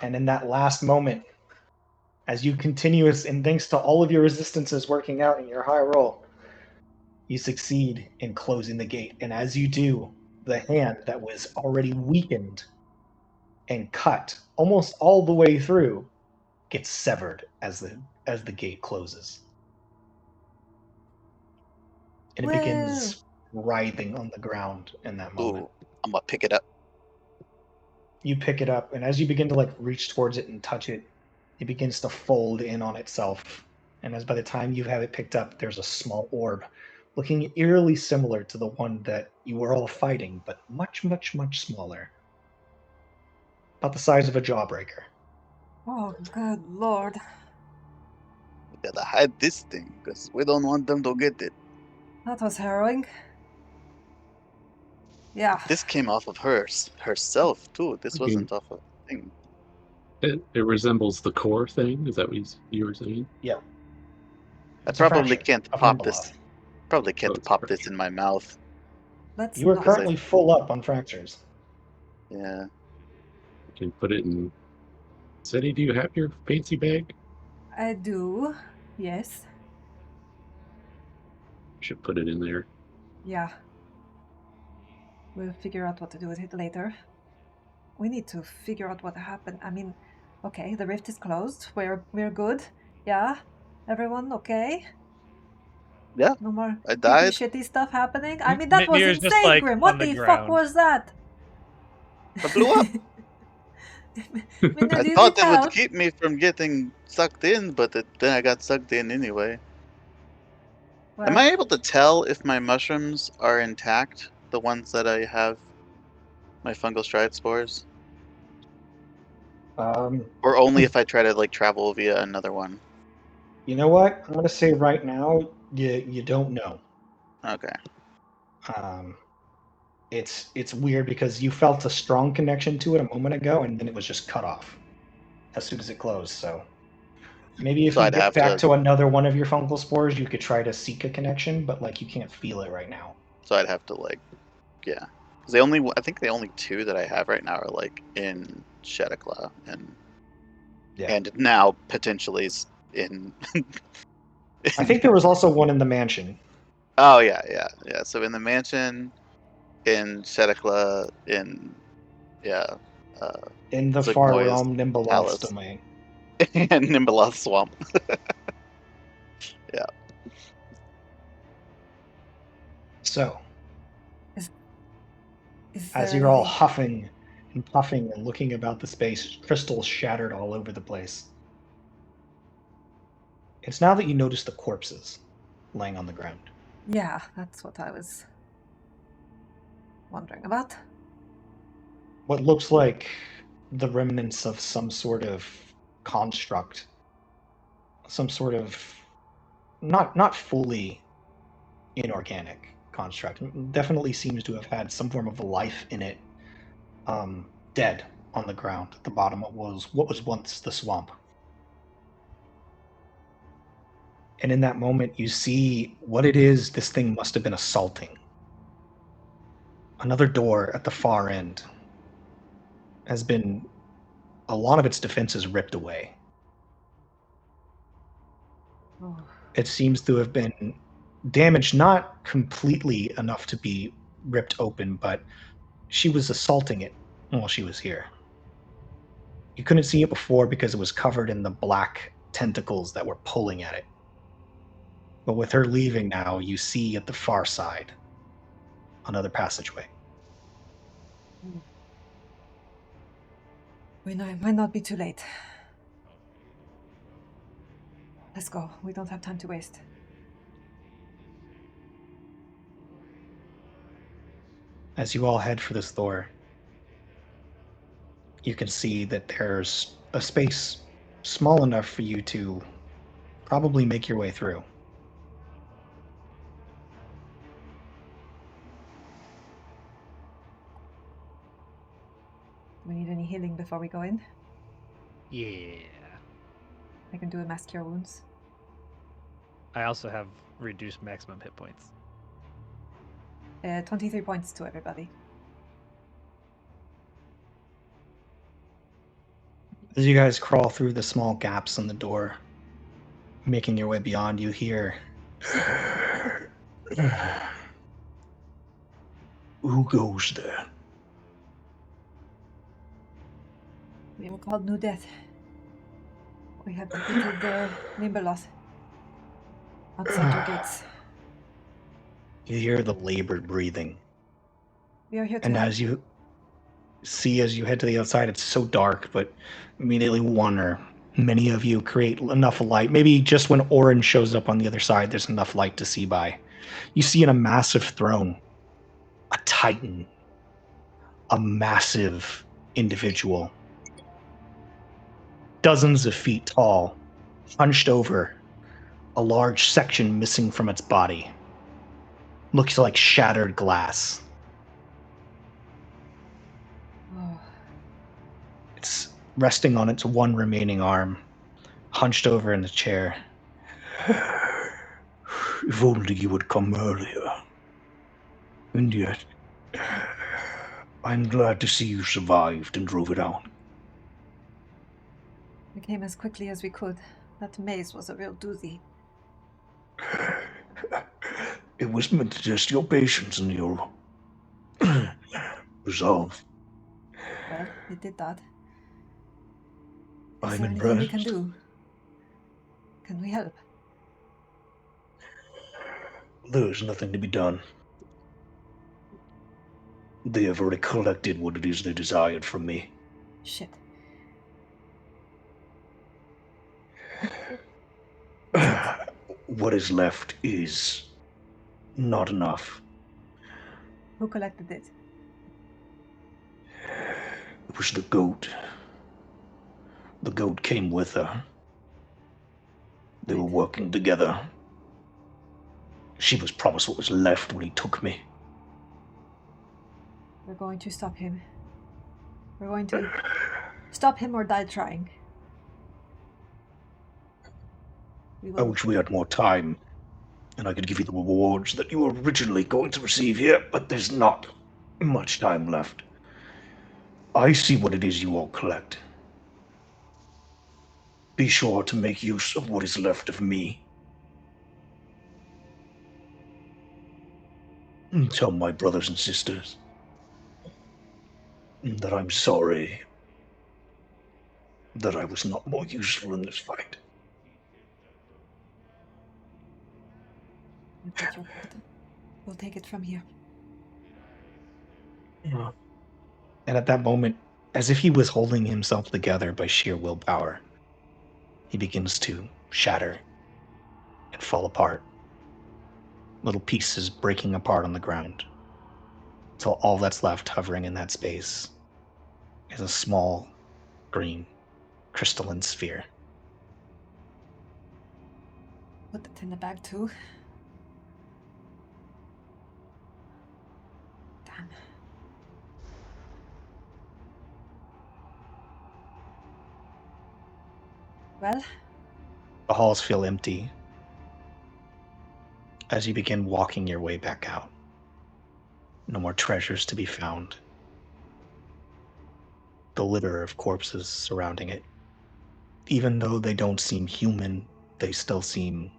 And in that last moment, as you continuous and thanks to all of your resistances working out in your high roll, you succeed in closing the gate. And as you do, the hand that was already weakened and cut almost all the way through gets severed as the gate closes. And it Woo! begins writhing on the ground in that moment. Ooh, I'm gonna pick it up. You pick it up, and as you begin to reach towards it and touch it, it begins to fold in on itself. And as by the time you have it picked up, there's a small orb looking eerily similar to the one that you were all fighting, but much, much, much smaller. About the size of a jawbreaker. Oh, good lord. We gotta hide this thing because we don't want them to get it. That was harrowing. Yeah. This came off of herself too. This Okay. wasn't off of thing. It resembles the core thing. Is that what you were saying? Yeah. I It's a probably fracture can't of pop Nimbeloth. this. Probably can't it's pop a this in my mouth. Let's You are not. currently full up on fractures. Yeah. You can put it in. City, do you have your fancy bag? I do. Yes. You should put it in there. Yeah. We'll figure out what to do with it later. We need to figure out what happened. I mean, okay, the rift is closed. We're good. Yeah. Everyone okay? Yeah. No more I creepy, died. shitty stuff happening? I mean, that was Mir's just, insane, like, Grim. on What the the fuck ground. was that? I blew up. Mina, I do you thought need it would help? keep me from getting sucked in, but then I got sucked in anyway. Am Well, I able to tell if my mushrooms are intact? The ones that I have my fungal stride spores? Or only if I try to like travel via another one? You know what? I'm gonna say right now, you don't know. Okay. It's weird because you felt a strong connection to it a moment ago, and then it was just cut off as soon as it closed. So maybe if So you I'd get have back to to another one of your fungal spores, you could try to seek a connection, but like you can't feel it right now. like, yeah. Because I think the only two that I have right now are like in Shedikla and now potentially in. I think there was also one in the mansion. Oh yeah. So in the mansion, in Shedikla, In the far Zugmoy's realm, Nimbeloth's palace, domain. and Nimbeloth Swamp. Yeah. So, is as there you're all anything? huffing and puffing and looking about the space, crystals shattered all over the place. It's now that you notice the corpses laying on the ground. Yeah, that's what I was wondering about. What looks like the remnants of some sort of construct, some sort of not fully inorganic construct. Definitely seems to have had some form of life in it. Dead on the ground at the bottom of what was once the swamp. And in that moment, you see what it is this thing must have been assaulting. Another door at the far end has been a lot of its defenses ripped away. Oh, It seems to have been damaged, not completely enough to be ripped open, but she was assaulting it while she was here. You couldn't see it before because it was covered in the black tentacles that were pulling at it. But with her leaving now, you see at the far side another passageway. we know it might not be too late. Let's go. We don't have time to waste. As you all head for this door, you can see that there's a space small enough for you to probably make your way through. Do we need any healing before we go in? Yeah. I can do a mass cure wounds. I also have reduced maximum hit points. 23 points to everybody. As you guys crawl through the small gaps in the door, making your way beyond, you hear. Who goes there? We were called New Death. We have defeated Nimbeloth outside your gates. You hear the labored breathing. We are here to And help. as you see, as you head to the outside, it's so dark, but immediately one or many of you create enough light. Maybe just when Orin shows up on the other side, there's enough light to see by. You see in a massive throne, a titan, a massive individual, dozens of feet tall, hunched over, a large section missing from its body. Looks like shattered glass. Oh, It's resting on its one remaining arm, hunched over in the chair. If only you had come earlier. And yet, I'm glad to see you survived and drove it out. We came as quickly as we could. That maze was a real doozy. It was meant to test your patience and your resolve. Well, it did that. Is I'm there anything we impressed. can do? Can we help? There's nothing to be done. They have already collected what it is they desired from me. Shit. What is left is not enough. Who collected it? It was the goat. The goat came with her. They were working together. She was promised what was left when he took me. We're going to stop him. We're going to stop him or die trying. I wish we had more time, and I could give you the rewards that you were originally going to receive here, but there's not much time left. I see what it is you all collect. Be sure to make use of what is left of me. And tell my brothers and sisters that I'm sorry that I was not more useful in this fight. You did your part. We'll take it from here. And at that moment, as if he was holding himself together by sheer willpower, he begins to shatter and fall apart. Little pieces breaking apart on the ground. Until all that's left hovering in that space is a small, green, crystalline sphere. Put it in the bag too. Damn. Well? The halls feel empty as you begin walking your way back out. No more treasures to be found. The litter of corpses surrounding it. Even though they don't seem human, they still seem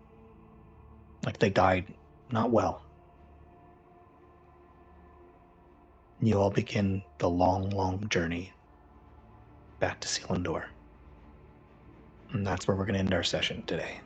like they died not well. You all begin the long, long journey back to Selindor. And that's where we're going to end our session today.